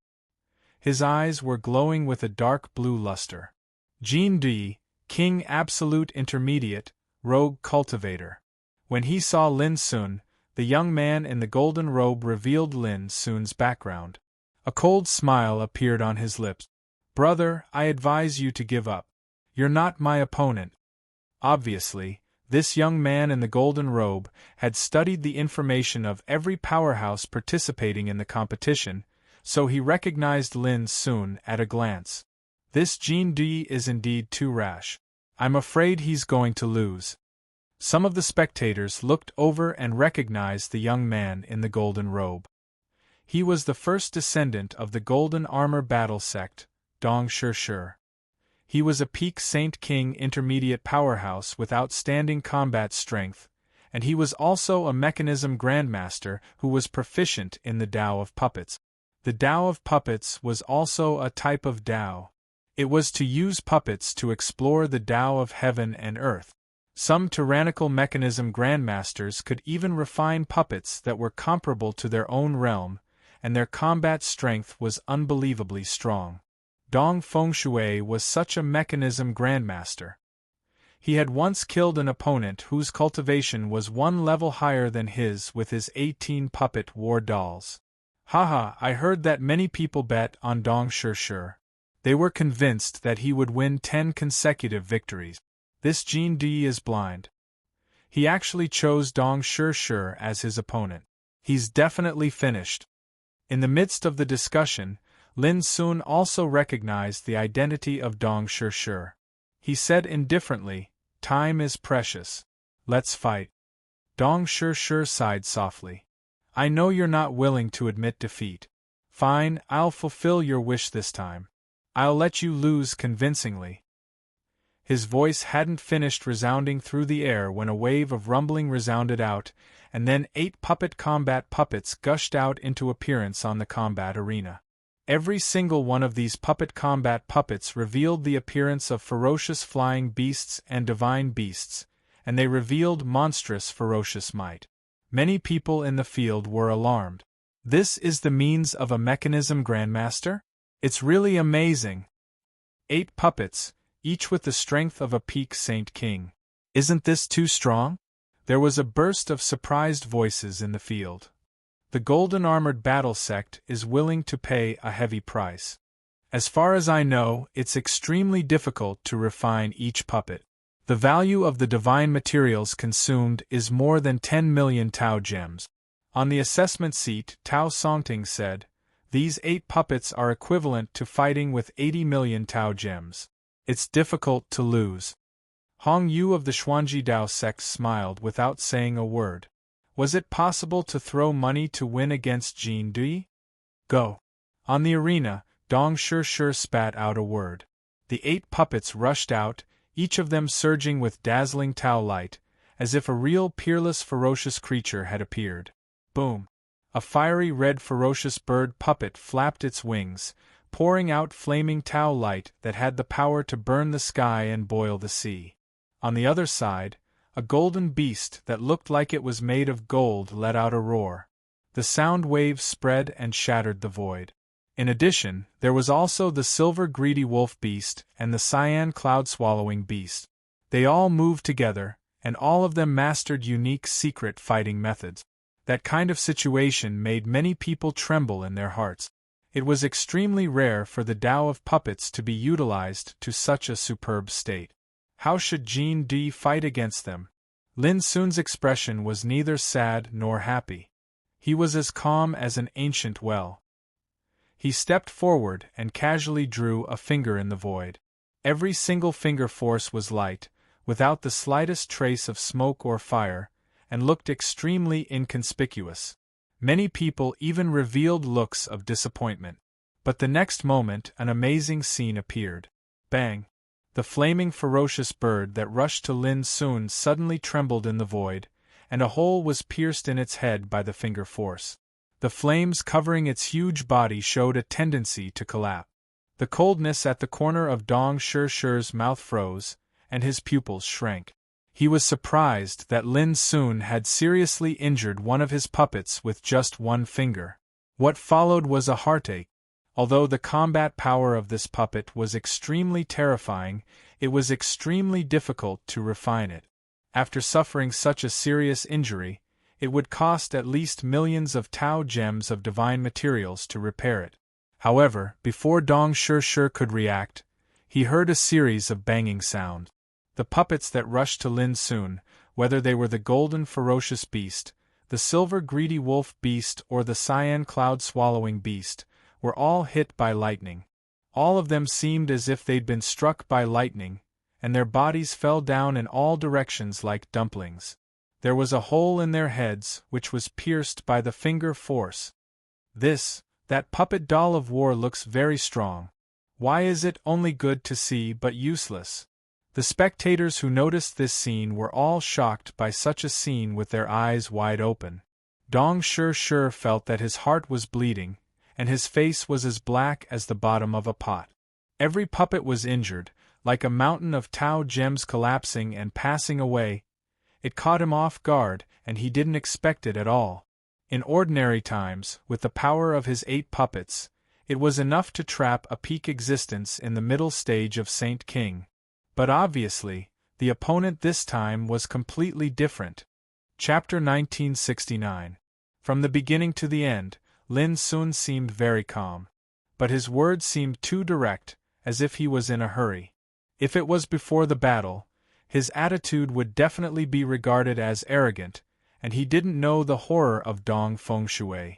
His eyes were glowing with a dark blue luster. Jean D, King Absolute Intermediate, Rogue Cultivator. When he saw Lin Sun, the young man in the golden robe revealed Lin Sun's background. A cold smile appeared on his lips. Brother, I advise you to give up. You're not my opponent. Obviously, this young man in the golden robe had studied the information of every powerhouse participating in the competition, so he recognized Lin Sun at a glance. This Jean D is indeed too rash. I'm afraid he's going to lose. Some of the spectators looked over and recognized the young man in the golden robe. He was the first descendant of the Golden Armor Battle Sect, Dong Shi. He was a Peak Saint King intermediate powerhouse with outstanding combat strength, and he was also a mechanism grandmaster who was proficient in the Tao of Puppets. The Tao of Puppets was also a type of Tao. It was to use puppets to explore the Tao of heaven and earth. Some tyrannical mechanism grandmasters could even refine puppets that were comparable to their own realm, and their combat strength was unbelievably strong. Dong Fengshui was such a mechanism grandmaster. He had once killed an opponent whose cultivation was one level higher than his with his 18 puppet war dolls. Haha, I heard that many people bet on Dong Shi. They were convinced that he would win 10 consecutive victories. This Jean D is blind. He actually chose Dong Shi as his opponent. He's definitely finished. In the midst of the discussion, Lin Sun also recognized the identity of Dong Shi. He said indifferently, "Time is precious. Let's fight." Dong Shi sighed softly. "I know you're not willing to admit defeat. Fine, I'll fulfill your wish this time. I'll let you lose convincingly." His voice hadn't finished resounding through the air when a wave of rumbling resounded out, and then 8 puppet combat puppets gushed out into appearance on the combat arena. Every single one of these puppet combat puppets revealed the appearance of ferocious flying beasts and divine beasts, and they revealed monstrous ferocious might. Many people in the field were alarmed. This is the means of a mechanism grandmaster? It's really amazing. 8 puppets, each with the strength of a Peak Saint King. Isn't this too strong? There was a burst of surprised voices in the field. The Golden Armored Battle Sect is willing to pay a heavy price. As far as I know, it's extremely difficult to refine each puppet. The value of the divine materials consumed is more than 10 million Tao gems. On the assessment seat, Tao Songting said, "These 8 puppets are equivalent to fighting with 80 million Tao gems. It's difficult to lose." Hong Yu of the Xuanji Dao sect smiled without saying a word. Was it possible to throw money to win against Jean Dui? Go. On the arena, Dong Shi spat out a word. The 8 puppets rushed out, each of them surging with dazzling Tao light, as if a real peerless ferocious creature had appeared. Boom! A fiery red ferocious bird puppet flapped its wings, pouring out flaming Tao light that had the power to burn the sky and boil the sea. On the other side, a golden beast that looked like it was made of gold let out a roar. The sound waves spread and shattered the void. In addition, there was also the silver greedy wolf beast and the cyan cloud-swallowing beast. They all moved together, and all of them mastered unique secret fighting methods. That kind of situation made many people tremble in their hearts. It was extremely rare for the Tao of puppets to be utilized to such a superb state. How should Jean D fight against them? Lin Sun's expression was neither sad nor happy. He was as calm as an ancient well. He stepped forward and casually drew a finger in the void. Every single finger force was light, without the slightest trace of smoke or fire, and looked extremely inconspicuous. Many people even revealed looks of disappointment. But the next moment an amazing scene appeared. Bang! The flaming ferocious bird that rushed to Lin Sun suddenly trembled in the void, and a hole was pierced in its head by the finger force. The flames covering its huge body showed a tendency to collapse. The coldness at the corner of Dong Shirshi's mouth froze, and his pupils shrank. He was surprised that Lin Sun had seriously injured one of his puppets with just one finger. What followed was a heartache. Although the combat power of this puppet was extremely terrifying, it was extremely difficult to refine it. After suffering such a serious injury, it would cost at least millions of Tao gems of divine materials to repair it. However, before Dong Shirshir could react, he heard a series of banging sounds. The puppets that rushed to Lin Sun, whether they were the golden ferocious beast, the silver greedy wolf beast or the cyan cloud swallowing beast, were all hit by lightning. All of them seemed as if they'd been struck by lightning, and their bodies fell down in all directions like dumplings. There was a hole in their heads which was pierced by the finger force. That puppet doll of war looks very strong. Why is it only good to see but useless? The spectators who noticed this scene were all shocked by such a scene with their eyes wide open. Dong Shirshir felt that his heart was bleeding, and his face was as black as the bottom of a pot. Every puppet was injured, like a mountain of Tao gems collapsing and passing away. It caught him off guard, and he didn't expect it at all. In ordinary times, with the power of his 8 puppets, it was enough to trap a peak existence in the middle stage of Saint King. But obviously, the opponent this time was completely different. Chapter 1969. From the beginning to the end, Lin Sun seemed very calm. But his words seemed too direct, as if he was in a hurry. If it was before the battle, his attitude would definitely be regarded as arrogant, and he didn't know the horror of Dong Fengshui.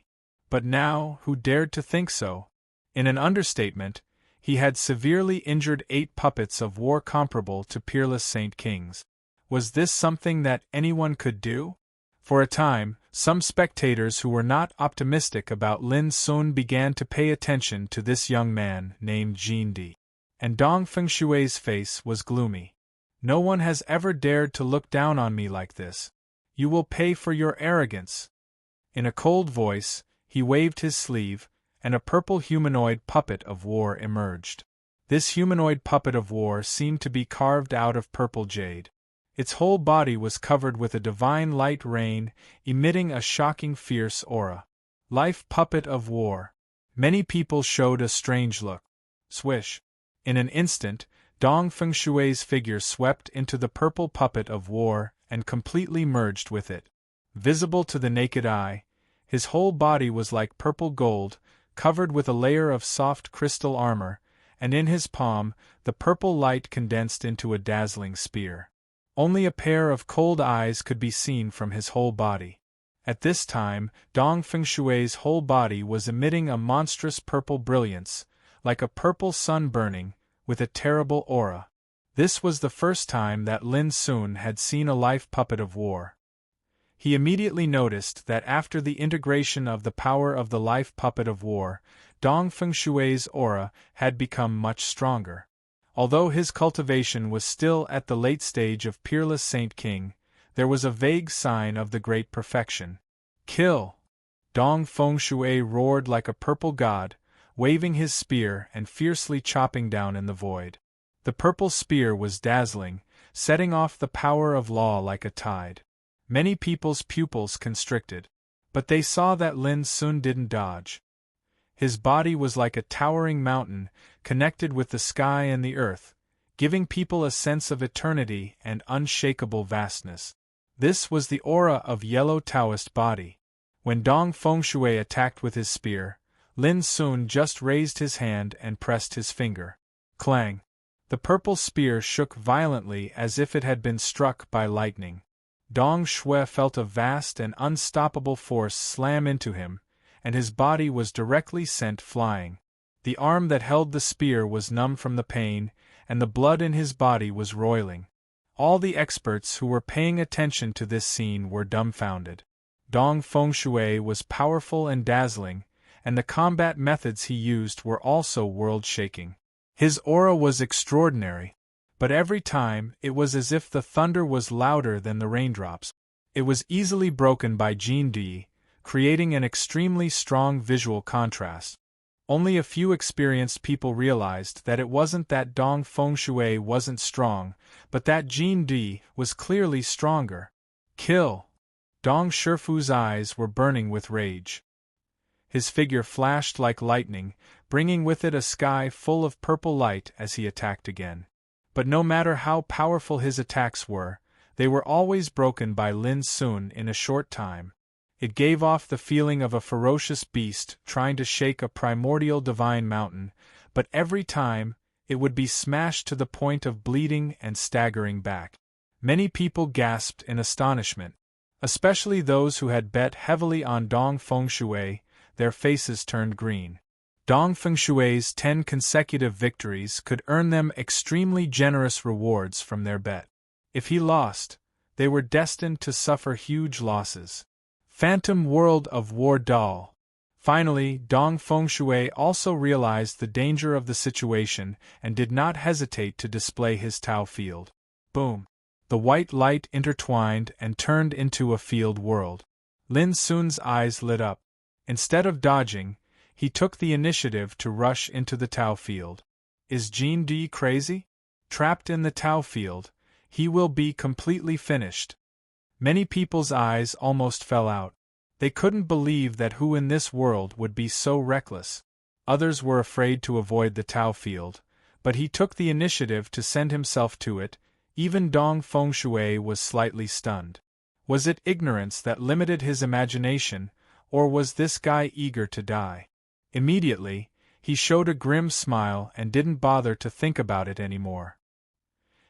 But now, who dared to think so? In an understatement, he had severely injured 8 puppets of war comparable to peerless Saint Kings. Was this something that anyone could do? For a time, some spectators who were not optimistic about Lin Sun began to pay attention to this young man named Jin Di. And Dong Fengshui's face was gloomy. No one has ever dared to look down on me like this. You will pay for your arrogance. In a cold voice, he waved his sleeve, and a purple humanoid puppet of war emerged. This humanoid puppet of war seemed to be carved out of purple jade. Its whole body was covered with a divine light rain, emitting a shocking fierce aura. Life puppet of war. Many people showed a strange look. Swish. In an instant, Dong Fengshui's figure swept into the purple puppet of war and completely merged with it. Visible to the naked eye, his whole body was like purple gold, covered with a layer of soft crystal armor, and in his palm, the purple light condensed into a dazzling spear. Only a pair of cold eyes could be seen from his whole body. At this time, Dong Fengshui's whole body was emitting a monstrous purple brilliance, like a purple sun burning, with a terrible aura. This was the first time that Lin Sun had seen a life puppet of war. He immediately noticed that after the integration of the power of the life puppet of war, Dong Fengshui's aura had become much stronger. Although his cultivation was still at the late stage of peerless Saint King, there was a vague sign of the great perfection. Kill! Dong Fengshui roared like a purple god, waving his spear and fiercely chopping down in the void. The purple spear was dazzling, setting off the power of law like a tide. Many people's pupils constricted. But they saw that Lin Sun didn't dodge. His body was like a towering mountain, connected with the sky and the earth, giving people a sense of eternity and unshakable vastness. This was the aura of yellow Taoist body. When Dong Fengshui attacked with his spear, Lin Sun just raised his hand and pressed his finger. Clang! The purple spear shook violently as if it had been struck by lightning. Dong Shui felt a vast and unstoppable force slam into him, and his body was directly sent flying. The arm that held the spear was numb from the pain, and the blood in his body was roiling. All the experts who were paying attention to this scene were dumbfounded. Dong Fengshui was powerful and dazzling, and the combat methods he used were also world-shaking. His aura was extraordinary, but every time it was as if the thunder was louder than the raindrops. It was easily broken by Jin Di, creating an extremely strong visual contrast. Only a few experienced people realized that it wasn't that Dong Fengshui wasn't strong, but that Jin Di was clearly stronger. Kill! Dong Shifu's eyes were burning with rage. His figure flashed like lightning, bringing with it a sky full of purple light as he attacked again. But no matter how powerful his attacks were, they were always broken by Lin Sun in a short time. It gave off the feeling of a ferocious beast trying to shake a primordial divine mountain, but every time, it would be smashed to the point of bleeding and staggering back. Many people gasped in astonishment. Especially those who had bet heavily on Dong Fengshui, their faces turned green. Dong Fengshui's 10 consecutive victories could earn them extremely generous rewards from their bet. If he lost, they were destined to suffer huge losses. Phantom World of War Doll. Finally, Dong Fengshui also realized the danger of the situation and did not hesitate to display his Tao field. Boom! The white light intertwined and turned into a field world. Lin Sun's eyes lit up. Instead of dodging, he took the initiative to rush into the Tao field. Is Jin Di crazy? Trapped in the Tao field, he will be completely finished. Many people's eyes almost fell out. They couldn't believe that who in this world would be so reckless. Others were afraid to avoid the Tao field, but he took the initiative to send himself to it. Even Dong Fengshui was slightly stunned. Was it ignorance that limited his imagination, or was this guy eager to die? Immediately, he showed a grim smile and didn't bother to think about it anymore.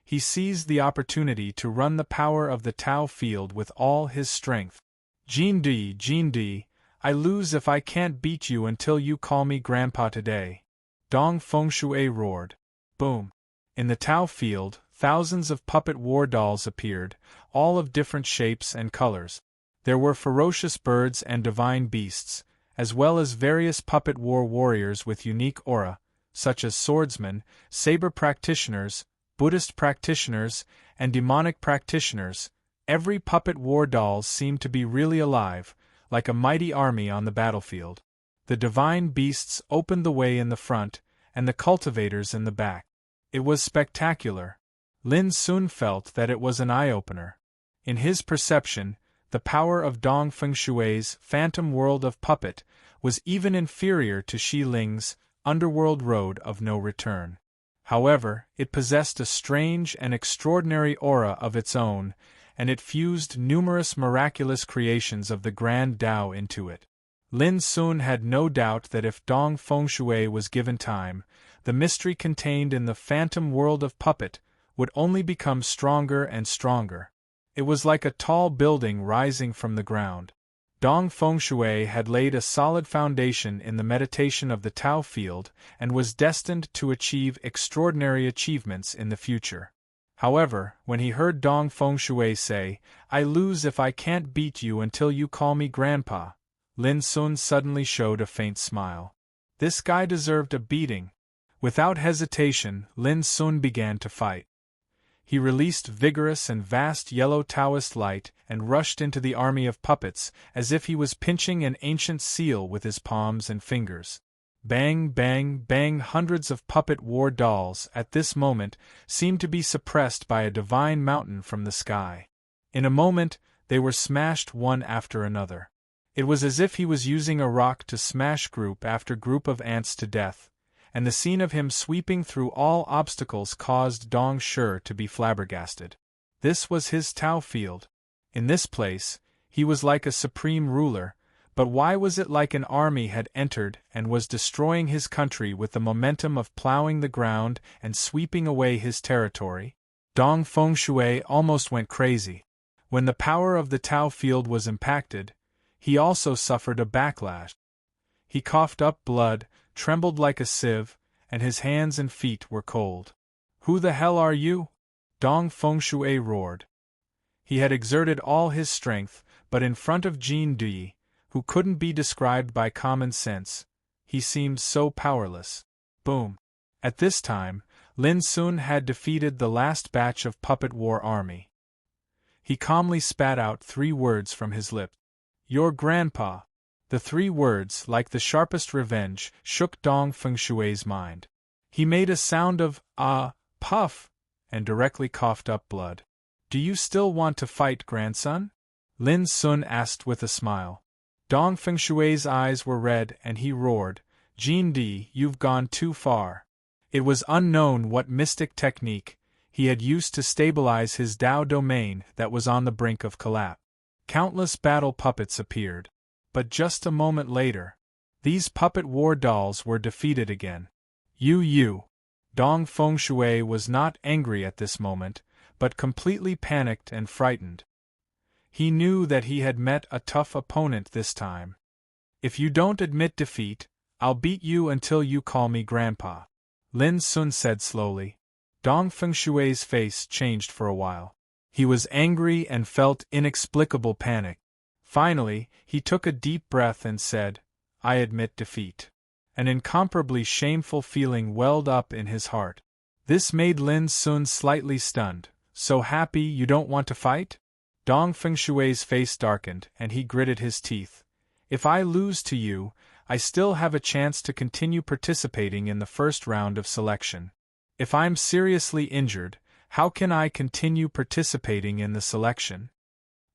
He seized the opportunity to run the power of the Tao field with all his strength. Jin Di, I lose if I can't beat you until you call me Grandpa today. Dong Fengshui roared. Boom! In the Tao field, thousands of puppet war dolls appeared, all of different shapes and colors. There were ferocious birds and divine beasts, as well as various puppet war warriors with unique aura, such as swordsmen, saber practitioners, Buddhist practitioners, and demonic practitioners. Every puppet war doll seemed to be really alive, like a mighty army on the battlefield. The divine beasts opened the way in the front, and the cultivators in the back. It was spectacular. Lin Sun felt that it was an eye-opener. In his perception, the power of Dong Fengshui's phantom world of puppet was even inferior to Shi Ling's underworld road of no return. However, it possessed a strange and extraordinary aura of its own, and it fused numerous miraculous creations of the Grand Tao into it. Lin Sun had no doubt that if Dong Fengshui was given time, the mystery contained in the phantom world of puppet would only become stronger and stronger. It was like a tall building rising from the ground. Dong Fengshui had laid a solid foundation in the meditation of the Tao field and was destined to achieve extraordinary achievements in the future. However, when he heard Dong Fengshui say, I lose if I can't beat you until you call me Grandpa, Lin Sun suddenly showed a faint smile. This guy deserved a beating. Without hesitation, Lin Sun began to fight. He released vigorous and vast yellow Taoist light and rushed into the army of puppets as if he was pinching an ancient seal with his palms and fingers. Bang, bang, bang! Hundreds of puppet war dolls at this moment seemed to be suppressed by a divine mountain from the sky. In a moment, they were smashed one after another. It was as if he was using a rock to smash group after group of ants to death, and the scene of him sweeping through all obstacles caused Dong Shi to be flabbergasted. This was his Tao field. In this place, he was like a supreme ruler, but why was it like an army had entered and was destroying his country with the momentum of plowing the ground and sweeping away his territory? Dong Fengshui almost went crazy. When the power of the Tao field was impacted, he also suffered a backlash. He coughed up blood, trembled like a sieve, and his hands and feet were cold. Who the hell are you? Dong Fengshui roared. He had exerted all his strength, but in front of Jin Di, who couldn't be described by common sense, he seemed so powerless. Boom! At this time, Lin Sun had defeated the last batch of puppet war army. He calmly spat out 3 words from his lips. Your grandpa. The three words, like the sharpest revenge, shook Dong Fengshui's mind. He made a sound of, puff, and directly coughed up blood. Do you still want to fight, grandson? Lin Sun asked with a smile. Dong Fengshui's eyes were red and he roared, Jin Di, you've gone too far. It was unknown what mystic technique he had used to stabilize his Dao domain that was on the brink of collapse. Countless battle puppets appeared. But just a moment later, these puppet war dolls were defeated again. You. Dong Fengshui was not angry at this moment, but completely panicked and frightened. He knew that he had met a tough opponent this time. If you don't admit defeat, I'll beat you until you call me grandpa, Lin Sun said slowly. Dong Fengshui's face changed for a while. He was angry and felt inexplicable panic. Finally, he took a deep breath and said, I admit defeat. An incomparably shameful feeling welled up in his heart. This made Lin Sun slightly stunned. So happy you don't want to fight? Dong Fengshui's face darkened and he gritted his teeth. If I lose to you, I still have a chance to continue participating in the first round of selection. If I'm seriously injured, how can I continue participating in the selection?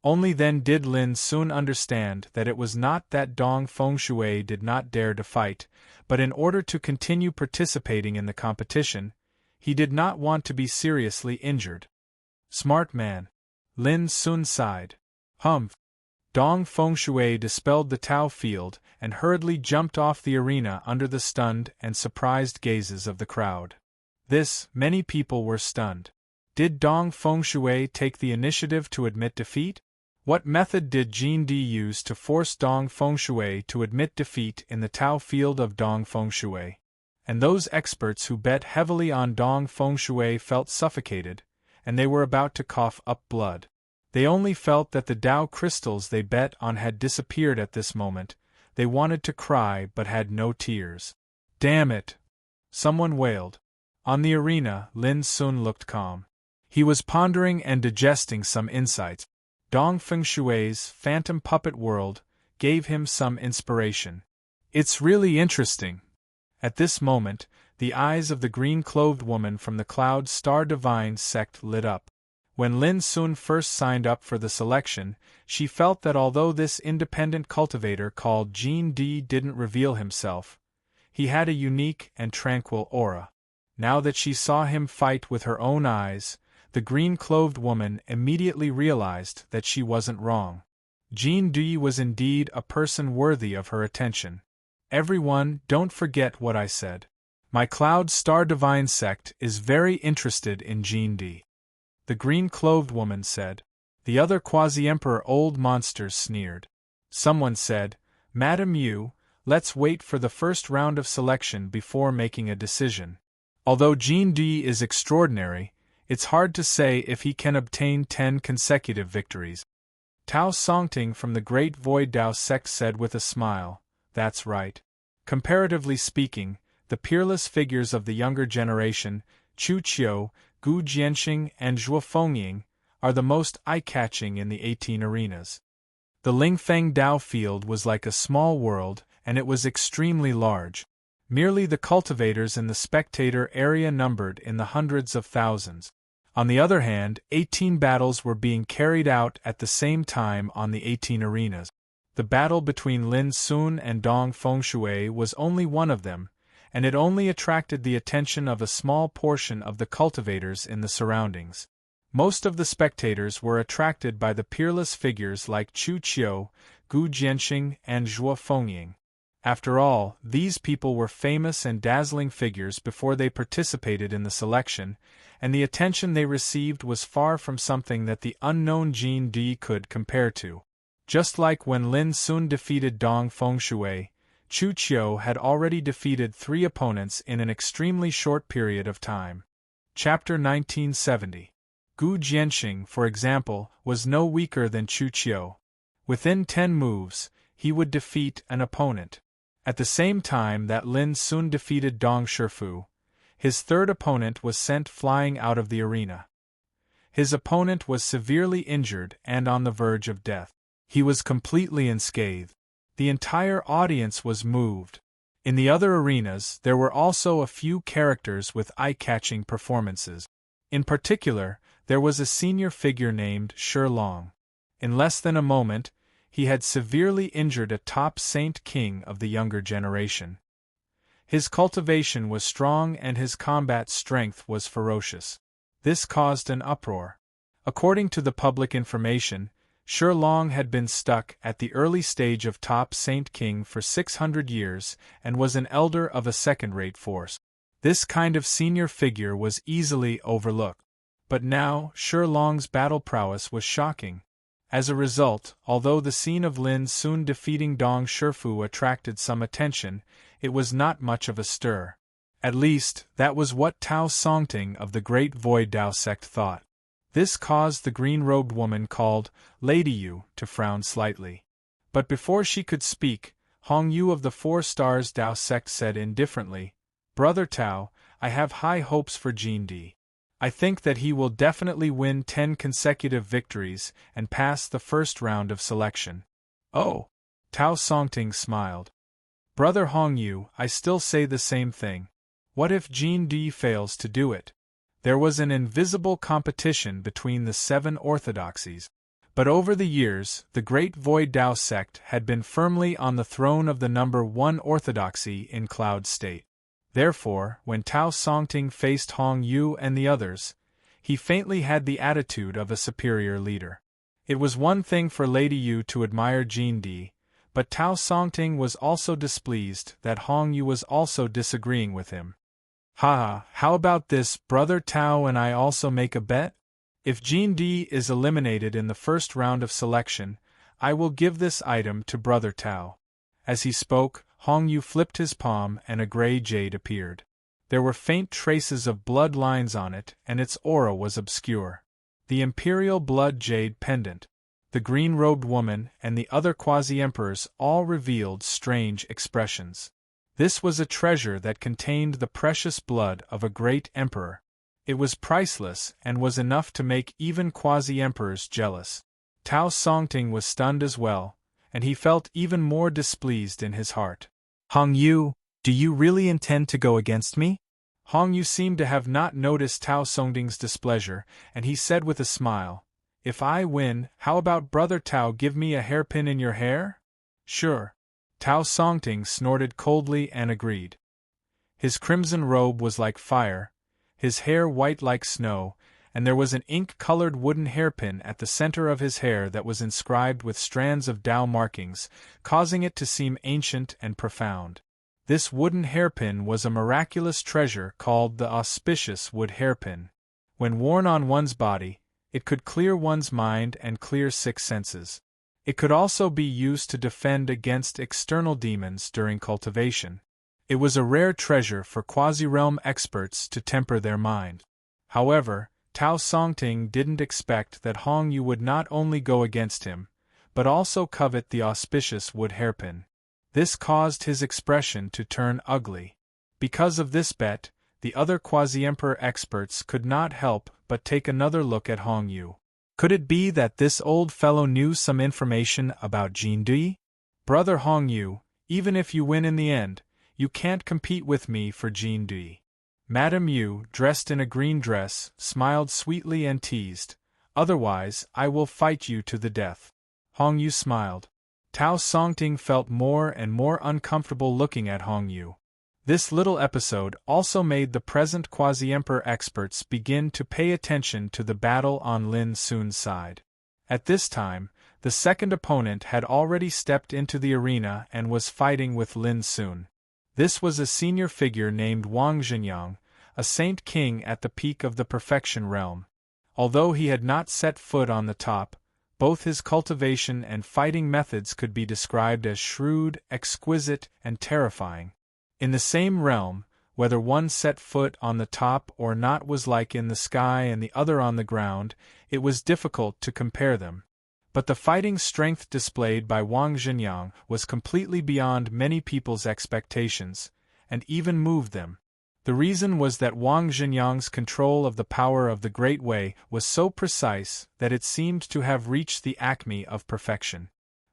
Only then did Lin Sun understand that it was not that Dong Fengshui did not dare to fight, but in order to continue participating in the competition, he did not want to be seriously injured. Smart man. Lin Sun sighed. Humph. Dong Fengshui dispelled the Tao field and hurriedly jumped off the arena under the stunned and surprised gazes of the crowd. Many people were stunned. Did Dong Fengshui take the initiative to admit defeat? What method did Jin Di use to force Dong Fengshui to admit defeat in the Tao field of Dong Fengshui? And those experts who bet heavily on Dong Fengshui felt suffocated, and they were about to cough up blood. They only felt that the Tao crystals they bet on had disappeared at this moment. They wanted to cry but had no tears. Damn it! Someone wailed. On the arena, Lin Sun looked calm. He was pondering and digesting some insights. Dong Fengshui's phantom puppet world gave him some inspiration. It's really interesting. At this moment, the eyes of the green-clothed woman from the Cloud Star Divine sect lit up. When Lin Sun first signed up for the selection, she felt that although this independent cultivator called Jin Di didn't reveal himself, he had a unique and tranquil aura. Now that she saw him fight with her own eyes, the green-clothed woman immediately realized that she wasn't wrong. Jin Di was indeed a person worthy of her attention. Everyone, don't forget what I said. My Cloud Star Divine sect is very interested in Jin Di. The green-clothed woman said. The other quasi-emperor old monsters sneered. Someone said, Madam Yu, let's wait for the first round of selection before making a decision. Although Jin Di is extraordinary, it's hard to say if he can obtain 10 consecutive victories. Tao Songting from the Great Void Dao sect said with a smile, That's right. Comparatively speaking, the peerless figures of the younger generation, Chu Qiu, Gu Jianxing and Zhuo Fengying, are the most eye-catching in the 18 arenas. The Lingfeng Dao field was like a small world, and it was extremely large. Merely the cultivators in the spectator area numbered in the hundreds of thousands. On the other hand, 18 battles were being carried out at the same time on the 18 arenas. The battle between Lin Sun and Dong Fengshui was only one of them, and it only attracted the attention of a small portion of the cultivators in the surroundings. Most of the spectators were attracted by the peerless figures like Chu Qiu, Gu Jianxing, and Zhuo Fengying. After all, these people were famous and dazzling figures before they participated in the selection, and the attention they received was far from something that the unknown Jin Di could compare to. Just like when Lin Sun defeated Dong Fengshui, Chu Qiu had already defeated 3 opponents in an extremely short period of time. Chapter 1970. Gu Jianxing, for example, was no weaker than Chu Qiu. Within 10 moves, he would defeat an opponent. At the same time that Lin Sun defeated Dong Shifu, his third opponent was sent flying out of the arena. His opponent was severely injured and on the verge of death. He was completely unscathed. The entire audience was moved. In the other arenas, there were also a few characters with eye-catching performances. In particular, there was a senior figure named Long. In less than a moment, he had severely injured a top Saint King of the younger generation. His cultivation was strong and his combat strength was ferocious. This caused an uproar. According to the public information, Long had been stuck at the early stage of top Saint King for 600 years and was an elder of a second-rate force. This kind of senior figure was easily overlooked. But now, Long's battle prowess was shocking. As a result, although the scene of Lin Sun defeating Dong Shifu attracted some attention, it was not much of a stir. At least, that was what Tao Songting of the Great Void Dao sect thought. This caused the green-robed woman called Lady Yu to frown slightly. But before she could speak, Hong Yu of the Four Stars Dao sect said indifferently, "Brother Tao, I have high hopes for Jin Di. I think that he will definitely win 10 consecutive victories and pass the first round of selection." "Oh!" Tao Songting smiled. "Brother Hong Yu, I still say the same thing. What if Jin Di fails to do it?" There was an invisible competition between the 7 orthodoxies. But over the years, the Great Void Dao sect had been firmly on the throne of the number 1 orthodoxy in Cloud State. Therefore, when Tao Songting faced Hong Yu and the others, he faintly had the attitude of a superior leader. It was one thing for Lady Yu to admire Jin Di, but Tao Songting was also displeased that Hong Yu was also disagreeing with him. "Haha, how about this, Brother Tao and I also make a bet? If Jin Di is eliminated in the first round of selection, I will give this item to Brother Tao." As he spoke, Hong Yu flipped his palm and a gray jade appeared. There were faint traces of blood lines on it and its aura was obscure. The Imperial Blood Jade Pendant, the green-robed woman and the other quasi-emperors all revealed strange expressions. This was a treasure that contained the precious blood of a great emperor. It was priceless and was enough to make even quasi-emperors jealous. Tao Songting was stunned as well, and he felt even more displeased in his heart. "Hong Yu, do you really intend to go against me?" Hong Yu seemed to have not noticed Tao Songting's displeasure, and he said with a smile, "If I win, how about Brother Tao give me a hairpin in your hair?" "Sure." Tao Songting snorted coldly and agreed. His crimson robe was like fire, his hair white like snow, and there was an ink-colored wooden hairpin at the center of his hair that was inscribed with strands of Tao markings, causing it to seem ancient and profound. This wooden hairpin was a miraculous treasure called the auspicious wood hairpin. When worn on one's body, it could clear one's mind and clear sick senses. It could also be used to defend against external demons during cultivation. It was a rare treasure for quasi-realm experts to temper their mind. However, Tao Songting didn't expect that Hong Yu would not only go against him, but also covet the auspicious wood hairpin. This caused his expression to turn ugly. Because of this bet, the other quasi-emperor experts could not help but take another look at Hong Yu. Could it be that this old fellow knew some information about Jin Di? "Brother Hong Yu, even if you win in the end, you can't compete with me for Jin Di." Madame Yu, dressed in a green dress, smiled sweetly and teased, "Otherwise, I will fight you to the death." Hong Yu smiled. Tao Songting felt more and more uncomfortable looking at Hong Yu. This little episode also made the present quasi-emperor experts begin to pay attention to the battle on Lin Sun's side. At this time, the second opponent had already stepped into the arena and was fighting with Lin Sun. This was a senior figure named Wang Zhenyang, a saint king at the peak of the perfection realm. Although he had not set foot on the top, both his cultivation and fighting methods could be described as shrewd, exquisite, and terrifying. In the same realm, whether one set foot on the top or not was like in the sky and the other on the ground, it was difficult to compare them. But the fighting strength displayed by Wang Zhenyang was completely beyond many people's expectations, and even moved them. The reason was that Wang Zhenyang's control of the power of the Great Way was so precise that it seemed to have reached the acme of perfection.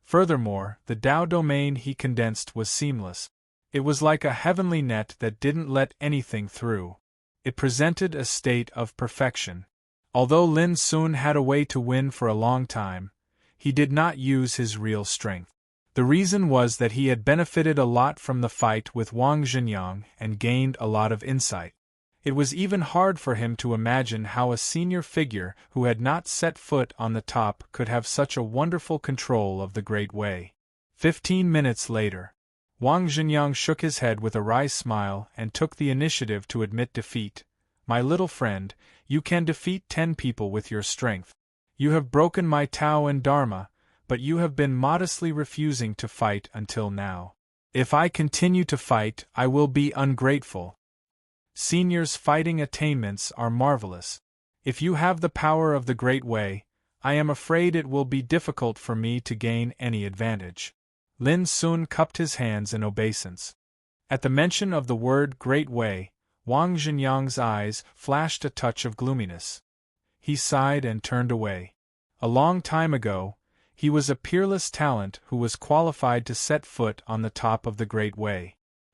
Furthermore, the Tao domain he condensed was seamless. It was like a heavenly net that didn't let anything through. It presented a state of perfection. Although Lin Sun had a way to win for a long time, he did not use his real strength. The reason was that he had benefited a lot from the fight with Wang Zhenyang and gained a lot of insight. It was even hard for him to imagine how a senior figure who had not set foot on the top could have such a wonderful control of the Great Way. 15 minutes later, Wang Zhenyang shook his head with a wry smile and took the initiative to admit defeat. My little friend, you can defeat 10 people with your strength. You have broken my Tao and Dharma, but you have been modestly refusing to fight until now. If I continue to fight, I will be ungrateful. Seniors' fighting attainments are marvelous. If you have the power of the Great Way, I am afraid it will be difficult for me to gain any advantage. Lin Sun cupped his hands in obeisance. At the mention of the word Great Way, Wang Zhenyang's eyes flashed a touch of gloominess. He sighed and turned away. A long time ago, he was a peerless talent who was qualified to set foot on the top of the Great Way.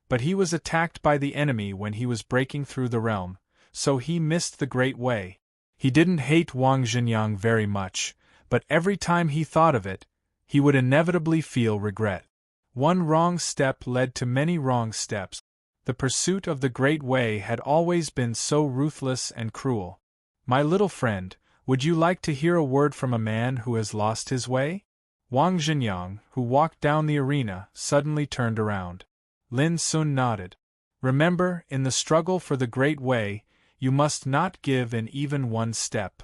But he was attacked by the enemy when he was breaking through the realm, so he missed the Great Way. He didn't hate Wang Zhenyang very much, but every time he thought of it, he would inevitably feel regret. One wrong step led to many wrong steps. The pursuit of the Great Way had always been so ruthless and cruel. My little friend, would you like to hear a word from a man who has lost his way? Wang Zhenyang, who walked down the arena, suddenly turned around. Lin Sun nodded. Remember, in the struggle for the Great Way, you must not give in even one step.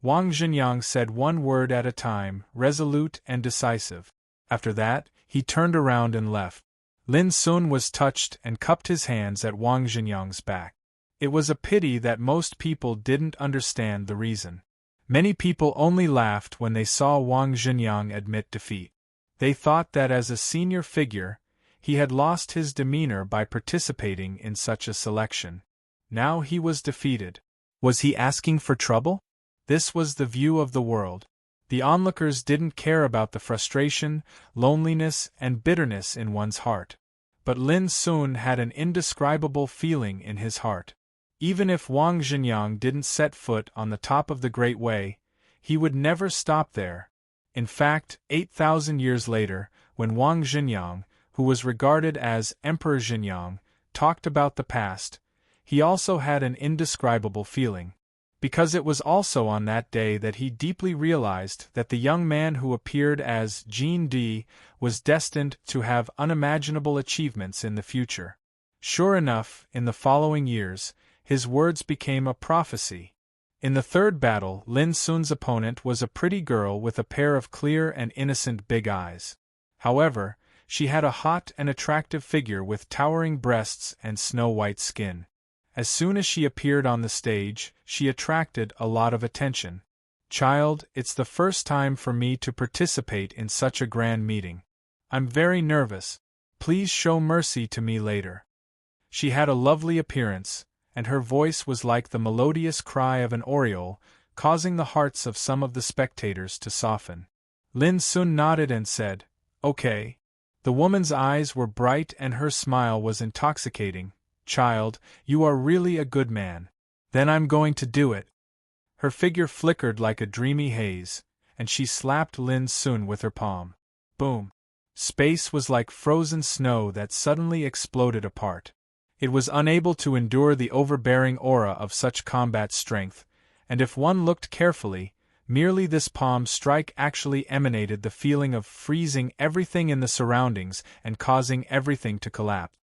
Wang Zhenyang said one word at a time, resolute and decisive. After that, he turned around and left. Lin Sun was touched and cupped his hands at Wang Zhenyang's back. It was a pity that most people didn't understand the reason. Many people only laughed when they saw Wang Zhenyang admit defeat. They thought that as a senior figure, he had lost his demeanor by participating in such a selection. Now he was defeated. Was he asking for trouble? This was the view of the world. The onlookers didn't care about the frustration, loneliness, and bitterness in one's heart. But Lin Sun had an indescribable feeling in his heart. Even if Wang Zhenyang didn't set foot on the top of the Great Way, he would never stop there. In fact, 8,000 years later, when Wang Zhenyang, who was regarded as Emperor Zhenyang, talked about the past, he also had an indescribable feeling. Because it was also on that day that he deeply realized that the young man who appeared as Jin Di was destined to have unimaginable achievements in the future. Sure enough, in the following years, his words became a prophecy. In the third battle, Lin Sun's opponent was a pretty girl with a pair of clear and innocent big eyes. However, she had a hot and attractive figure with towering breasts and snow-white skin. As soon as she appeared on the stage, she attracted a lot of attention. Child, it's the first time for me to participate in such a grand meeting. I'm very nervous. Please show mercy to me later. She had a lovely appearance, and her voice was like the melodious cry of an oriole, causing the hearts of some of the spectators to soften. Lin Sun nodded and said, "Okay." The woman's eyes were bright and her smile was intoxicating. "Child, you are really a good man. Then I'm going to do it." Her figure flickered like a dreamy haze, and she slapped Lin Sun with her palm. Boom! Space was like frozen snow that suddenly exploded apart. It was unable to endure the overbearing aura of such combat strength, and if one looked carefully, merely this palm strike actually emanated the feeling of freezing everything in the surroundings and causing everything to collapse.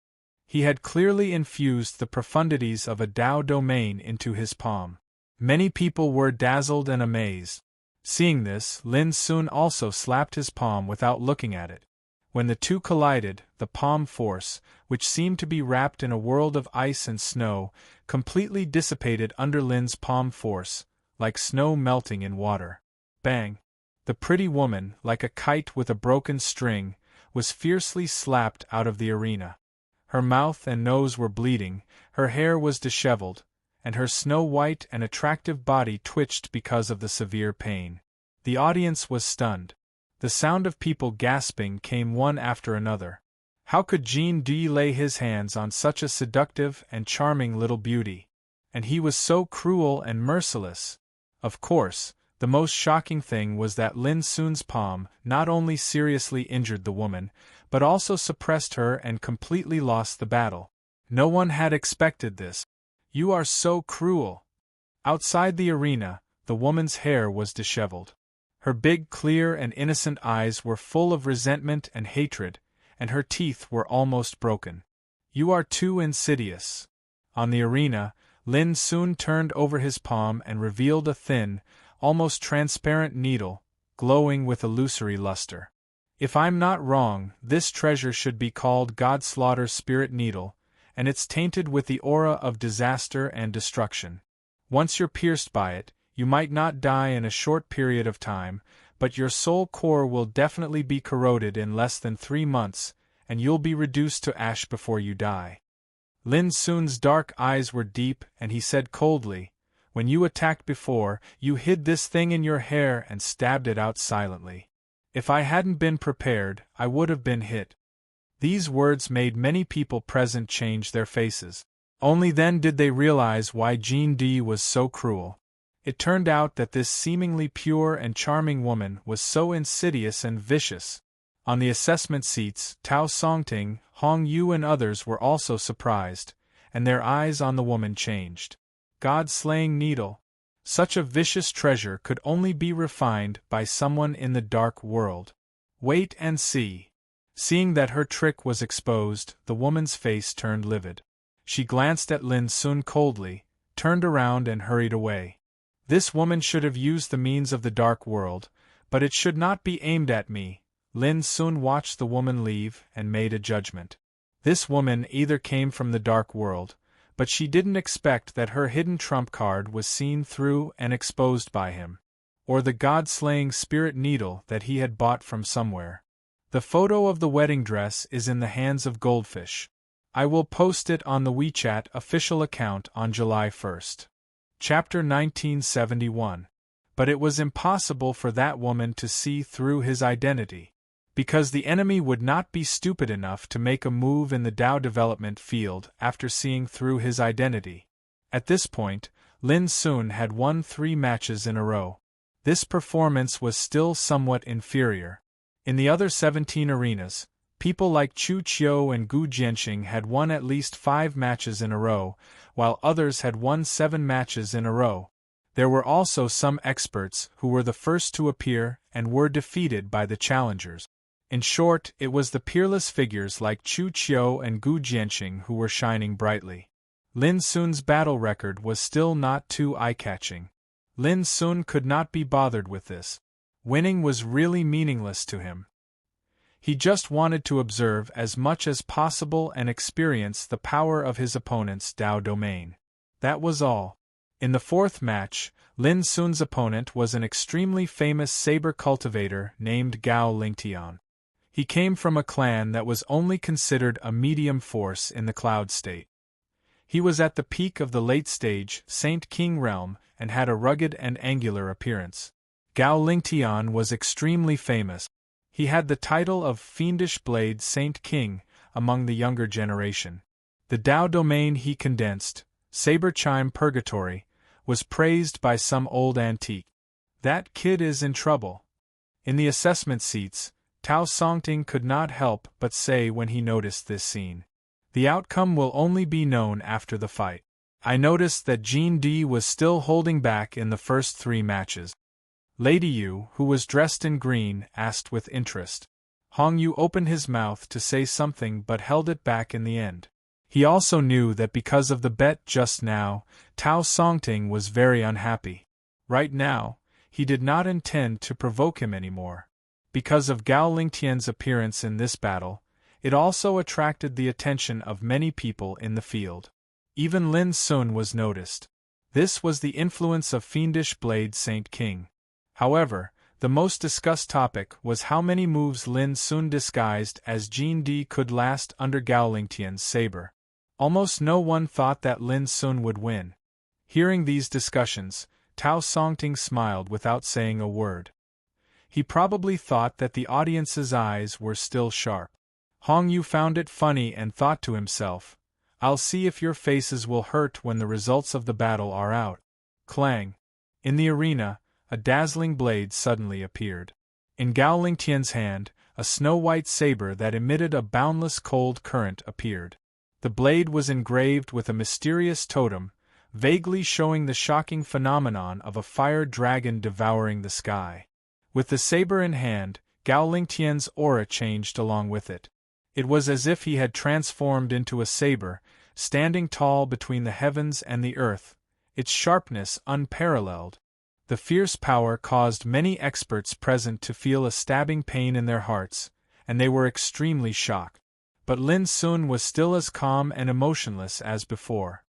He had clearly infused the profundities of a Tao domain into his palm. Many people were dazzled and amazed. Seeing this, Lin Sun also slapped his palm without looking at it. When the two collided, the palm force, which seemed to be wrapped in a world of ice and snow, completely dissipated under Lin's palm force, like snow melting in water. Bang! The pretty woman, like a kite with a broken string, was fiercely slapped out of the arena. Her mouth and nose were bleeding, her hair was disheveled, and her snow-white and attractive body twitched because of the severe pain. The audience was stunned. The sound of people gasping came one after another. How could Jean D lay his hands on such a seductive and charming little beauty? And he was so cruel and merciless. Of course, the most shocking thing was that Lin Sun's palm not only seriously injured the woman, but also suppressed her and completely lost the battle. No one had expected this. "You are so cruel." Outside the arena, the woman's hair was disheveled. Her big, clear, and innocent eyes were full of resentment and hatred, and her teeth were almost broken. "You are too insidious." On the arena, Lin Sun turned over his palm and revealed a thin, almost transparent needle, glowing with illusory luster. "If I'm not wrong, this treasure should be called Godslaughter's Spirit Needle, and it's tainted with the aura of disaster and destruction. Once you're pierced by it, you might not die in a short period of time, but your soul core will definitely be corroded in less than 3 months, and you'll be reduced to ash before you die." Lin Sun's dark eyes were deep, and he said coldly, "When you attacked before, you hid this thing in your hair and stabbed it out silently. If I hadn't been prepared, I would have been hit." These words made many people present change their faces. Only then did they realize why Jean D was so cruel. It turned out that this seemingly pure and charming woman was so insidious and vicious. On the assessment seats, Tao Songting, Hong Yu and others were also surprised, and their eyes on the woman changed. God-slaying needle. Such a vicious treasure could only be refined by someone in the dark world. Wait and see. Seeing that her trick was exposed, the woman's face turned livid. She glanced at Lin Sun coldly, turned around and hurried away. "This woman should have used the means of the dark world, but it should not be aimed at me." Lin Sun watched the woman leave and made a judgment. This woman either came from the dark world, but she didn't expect that her hidden trump card was seen through and exposed by him, or the god-slaying spirit needle that he had bought from somewhere. The photo of the wedding dress is in the hands of Goldfish. I will post it on the WeChat official account on July 1st. Chapter 1971. But it was impossible for that woman to see through his identity. Because the enemy would not be stupid enough to make a move in the Tao development field after seeing through his identity. At this point, Lin Sun had won 3 matches in a row. This performance was still somewhat inferior. In the other 17 arenas, people like Chu Qiu and Gu Jianxing had won at least 5 matches in a row, while others had won 7 matches in a row. There were also some experts who were the first to appear and were defeated by the challengers. In short, it was the peerless figures like Chu Qiu and Gu Jianxing who were shining brightly. Lin Sun's battle record was still not too eye-catching. Lin Sun could not be bothered with this. Winning was really meaningless to him. He just wanted to observe as much as possible and experience the power of his opponent's Tao domain. That was all. In the 4th match, Lin Sun's opponent was an extremely famous saber cultivator named Gao Lingtian. He came from a clan that was only considered a medium force in the Cloud State. He was at the peak of the late stage Saint King realm and had a rugged and angular appearance. Gao Lingtian was extremely famous. He had the title of Fiendish Blade Saint King among the younger generation. The Tao domain he condensed, Saber Chime Purgatory, was praised by some old antique. That kid is in trouble. In the assessment seats, Tao Songting could not help but say when he noticed this scene. The outcome will only be known after the fight. I noticed that Jean D was still holding back in the first 3 matches. Lady Yu, who was dressed in green, asked with interest. Hong Yu opened his mouth to say something but held it back in the end. He also knew that because of the bet just now, Tao Songting was very unhappy. Right now, he did not intend to provoke him anymore. Because of Gao Lingtian's appearance in this battle, it also attracted the attention of many people in the field. Even Lin Sun was noticed. This was the influence of Fiendish Blade Saint King. However, the most discussed topic was how many moves Lin Sun disguised as Jean D could last under Gao Lingtian's saber. Almost no one thought that Lin Sun would win. Hearing these discussions, Tao Songting smiled without saying a word. He probably thought that the audience's eyes were still sharp. Hong Yu found it funny and thought to himself, "I'll see if your faces will hurt when the results of the battle are out." Clang! In the arena, a dazzling blade suddenly appeared. In Gao Lingtian's hand, a snow-white saber that emitted a boundless cold current appeared. The blade was engraved with a mysterious totem, vaguely showing the shocking phenomenon of a fire dragon devouring the sky. With the saber in hand, Gao Lingtian's aura changed along with it. It was as if he had transformed into a saber, standing tall between the heavens and the earth, its sharpness unparalleled. The fierce power caused many experts present to feel a stabbing pain in their hearts, and they were extremely shocked. But Lin Sun was still as calm and emotionless as before.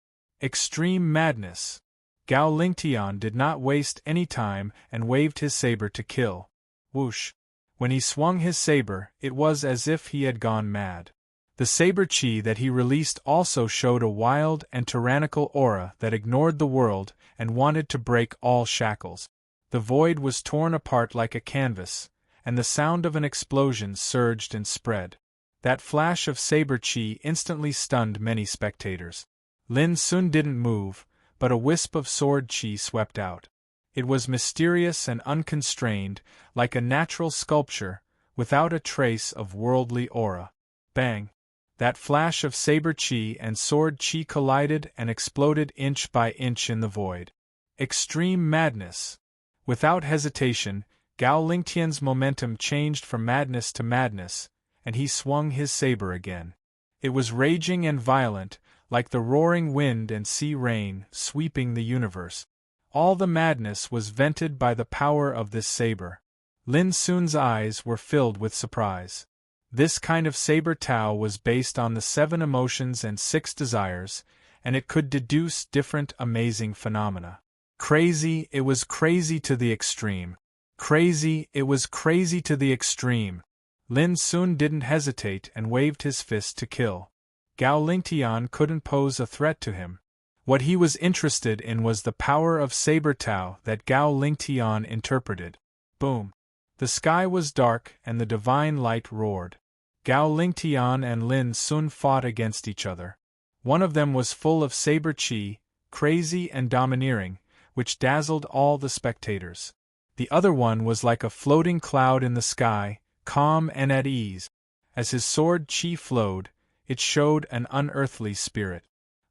Extreme madness! Gao Lingtian did not waste any time and waved his saber to kill. Whoosh! When he swung his saber, it was as if he had gone mad. The saber chi that he released also showed a wild and tyrannical aura that ignored the world and wanted to break all shackles. The void was torn apart like a canvas, and the sound of an explosion surged and spread. That flash of saber chi instantly stunned many spectators. Lin Sun didn't move, but a wisp of sword chi swept out. It was mysterious and unconstrained, like a natural sculpture, without a trace of worldly aura. Bang! That flash of saber chi and sword chi collided and exploded inch by inch in the void. Extreme madness! Without hesitation, Gao Lingtian's momentum changed from madness to madness, and he swung his saber again. It was raging and violent, like the roaring wind and sea rain sweeping the universe. All the madness was vented by the power of this saber. Lin Sun's eyes were filled with surprise. This kind of saber Tao was based on the 7 emotions and 6 desires, and it could deduce different amazing phenomena. Crazy, it was crazy to the extreme. Crazy, it was crazy to the extreme. Lin Sun didn't hesitate and waved his fist to kill. Gao Lingtian couldn't pose a threat to him. What he was interested in was the power of saber Tao that Gao Lingtian interpreted. Boom! The sky was dark and the divine light roared. Gao Lingtian and Lin Sun fought against each other. One of them was full of saber chi, crazy and domineering, which dazzled all the spectators. The other one was like a floating cloud in the sky, calm and at ease. As his sword chi flowed, it showed an unearthly spirit.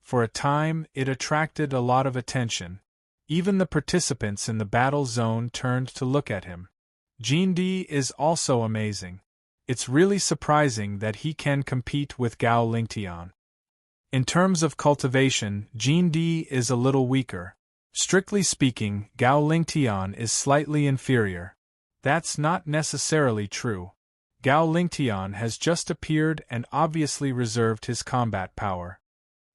For a time, it attracted a lot of attention. Even the participants in the battle zone turned to look at him. Jindi is also amazing. It's really surprising that he can compete with Gao Lingtian. In terms of cultivation, Jindi is a little weaker. Strictly speaking, Gao Lingtian is slightly inferior. That's not necessarily true. Gao Lingtian has just appeared and obviously reserved his combat power.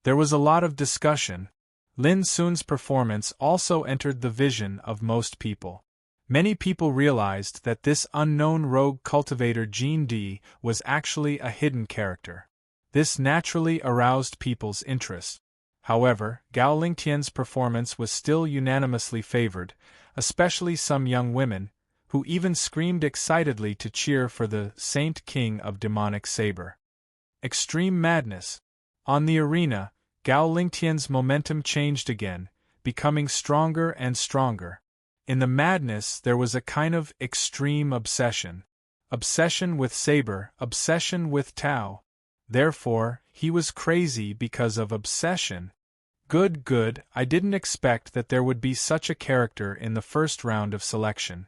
There was a lot of discussion. Lin Sun's performance also entered the vision of most people. Many people realized that this unknown rogue cultivator Jindi was actually a hidden character. This naturally aroused people's interest. However, Gao Lingtian's performance was still unanimously favored, especially some young women, who even screamed excitedly to cheer for the Saint King of Demonic Saber. Extreme madness. On the arena, Gao Lingtian's momentum changed again, becoming stronger and stronger. In the madness there was a kind of extreme obsession. Obsession with saber, obsession with Tao. Therefore, he was crazy because of obsession. Good, I didn't expect that there would be such a character in the first round of selection.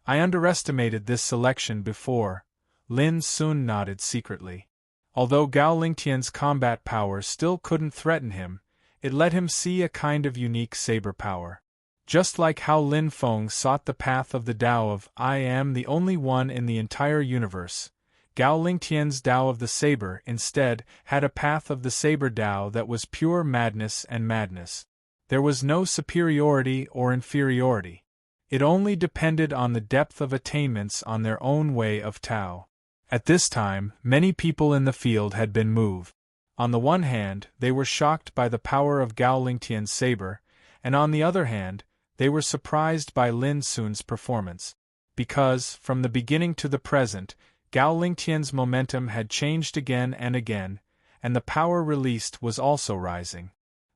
I underestimated this selection before. Lin Sun nodded secretly. Although Gao Lingtian's combat power still couldn't threaten him, it let him see a kind of unique saber power. Just like how Lin Feng sought the path of the Tao of I am the only one in the entire universe, Gao Lingtian's Tao of the Saber instead had a path of the Saber Tao that was pure madness and madness. There was no superiority or inferiority. It only depended on the depth of attainments on their own way of Tao. At this time, many people in the field had been moved. On the one hand, they were shocked by the power of Gao Lingtian's saber, and on the other hand, they were surprised by Lin Sun's performance. because, from the beginning to the present, Gao Lingtian's momentum had changed again and again, and the power released was also rising.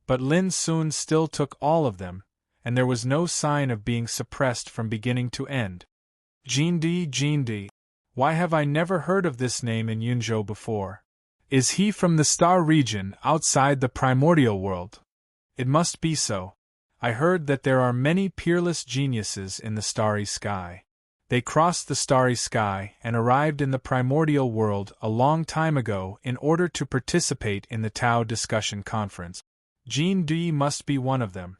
But Lin Sun still took all of them, and there was no sign of being suppressed from beginning to end. Jindi, why have I never heard of this name in Yunzhou before? Is he from the star region outside the primordial world? It must be so. I heard that there are many peerless geniuses in the starry sky. They crossed the starry sky and arrived in the primordial world a long time ago in order to participate in the Tao discussion conference. Jindi must be one of them.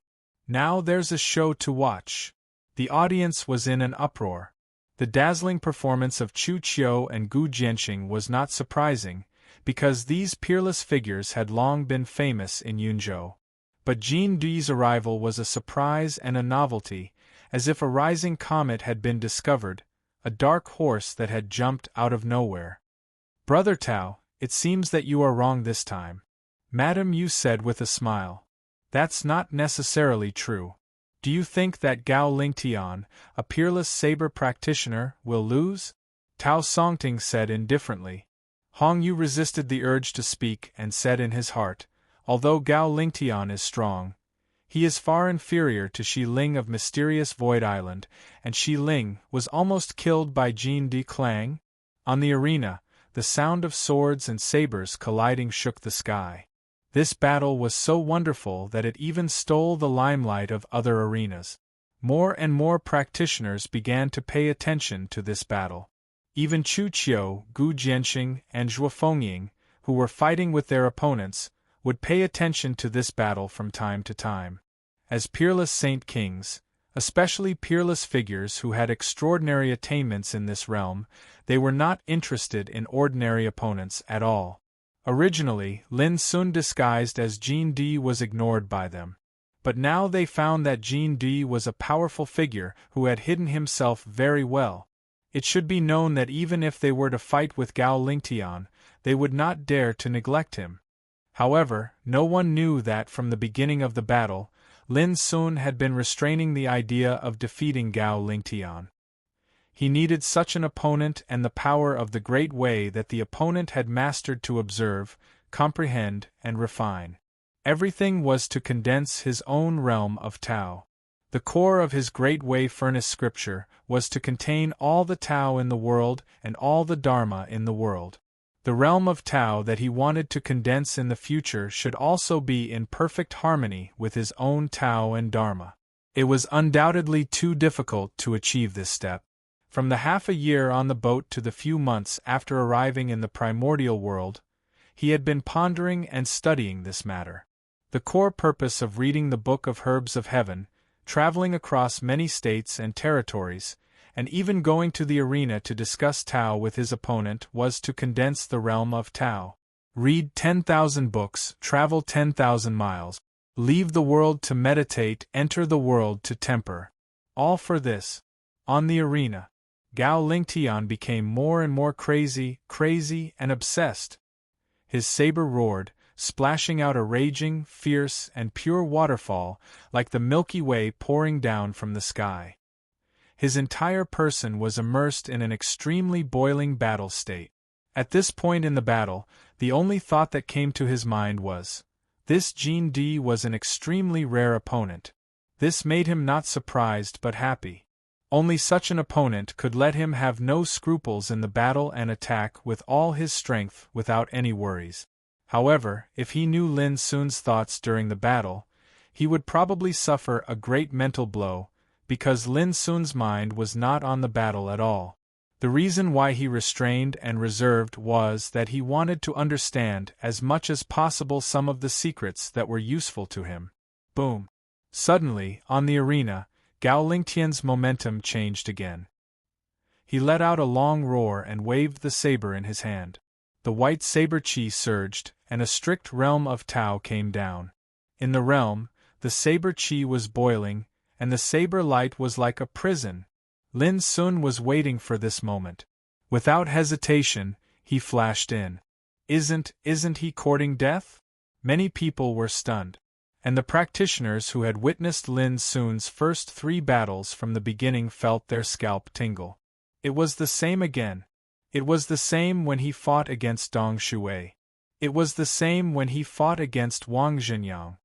Now there's a show to watch. The audience was in an uproar. The dazzling performance of Chu Qiu and Gu Jianxing was not surprising, because these peerless figures had long been famous in Yunzhou. But Jindi's arrival was a surprise and a novelty, as if a rising comet had been discovered, a dark horse that had jumped out of nowhere. Brother Tao, it seems that you are wrong this time. Madam Yu said with a smile. That's not necessarily true. Do you think that Gao Lingtian, a peerless saber practitioner, will lose? Tao Songting said indifferently. Hong Yu resisted the urge to speak and said in his heart, although Gao Lingtian is strong, he is far inferior to Shi Ling of mysterious Void Island, and Shi Ling was almost killed by Jindi Clang. On the arena, the sound of swords and sabers colliding shook the sky. This battle was so wonderful that it even stole the limelight of other arenas. More and more practitioners began to pay attention to this battle. Even Chu Qiu, Gu Jianxing, and Zhuo Fengying, who were fighting with their opponents, would pay attention to this battle from time to time. As peerless saint kings, especially peerless figures who had extraordinary attainments in this realm, they were not interested in ordinary opponents at all. Originally, Lin Sun disguised as Jindi was ignored by them. But now they found that Jindi was a powerful figure who had hidden himself very well. It should be known that even if they were to fight with Gao Lingtian, they would not dare to neglect him. However, no one knew that from the beginning of the battle, Lin Sun had been restraining the idea of defeating Gao Lingtian. He needed such an opponent and the power of the Great Way that the opponent had mastered to observe, comprehend, and refine. Everything was to condense his own realm of Tao. The core of his Great Way furnace scripture was to contain all the Tao in the world and all the Dharma in the world. The realm of Tao that he wanted to condense in the future should also be in perfect harmony with his own Tao and Dharma. It was undoubtedly too difficult to achieve this step. From the half a year on the boat to the few months after arriving in the primordial world, he had been pondering and studying this matter. The core purpose of reading the Book of Herbs of Heaven, traveling across many states and territories, and even going to the arena to discuss Tao with his opponent was to condense the realm of Tao. Read 10,000 books, travel 10,000 miles, leave the world to meditate, enter the world to temper. All for this. On the arena, Gao Lingtian became more and more crazy, and obsessed. His saber roared, splashing out a raging, fierce, and pure waterfall, like the Milky Way pouring down from the sky. His entire person was immersed in an extremely boiling battle state. At this point in the battle, the only thought that came to his mind was, this Jindi was an extremely rare opponent. This made him not surprised but happy. Only such an opponent could let him have no scruples in the battle and attack with all his strength without any worries. However, if he knew Lin Sun's thoughts during the battle, he would probably suffer a great mental blow, because Lin Sun's mind was not on the battle at all. The reason why he restrained and reserved was that he wanted to understand as much as possible some of the secrets that were useful to him. Boom! Suddenly, on the arena, Gao Lingtian's momentum changed again. He let out a long roar and waved the saber in his hand. The white saber chi surged, and a strict realm of Tao came down. In the realm, the saber chi was boiling, and the saber light was like a prison. Lin Sun was waiting for this moment. Without hesitation, he flashed in. Isn't he courting death? Many people were stunned. and the practitioners who had witnessed Lin Sun's first 3 battles from the beginning felt their scalp tingle. It was the same again. It was the same when he fought against Dong Shuai. It was the same when he fought against Wang Jinyang.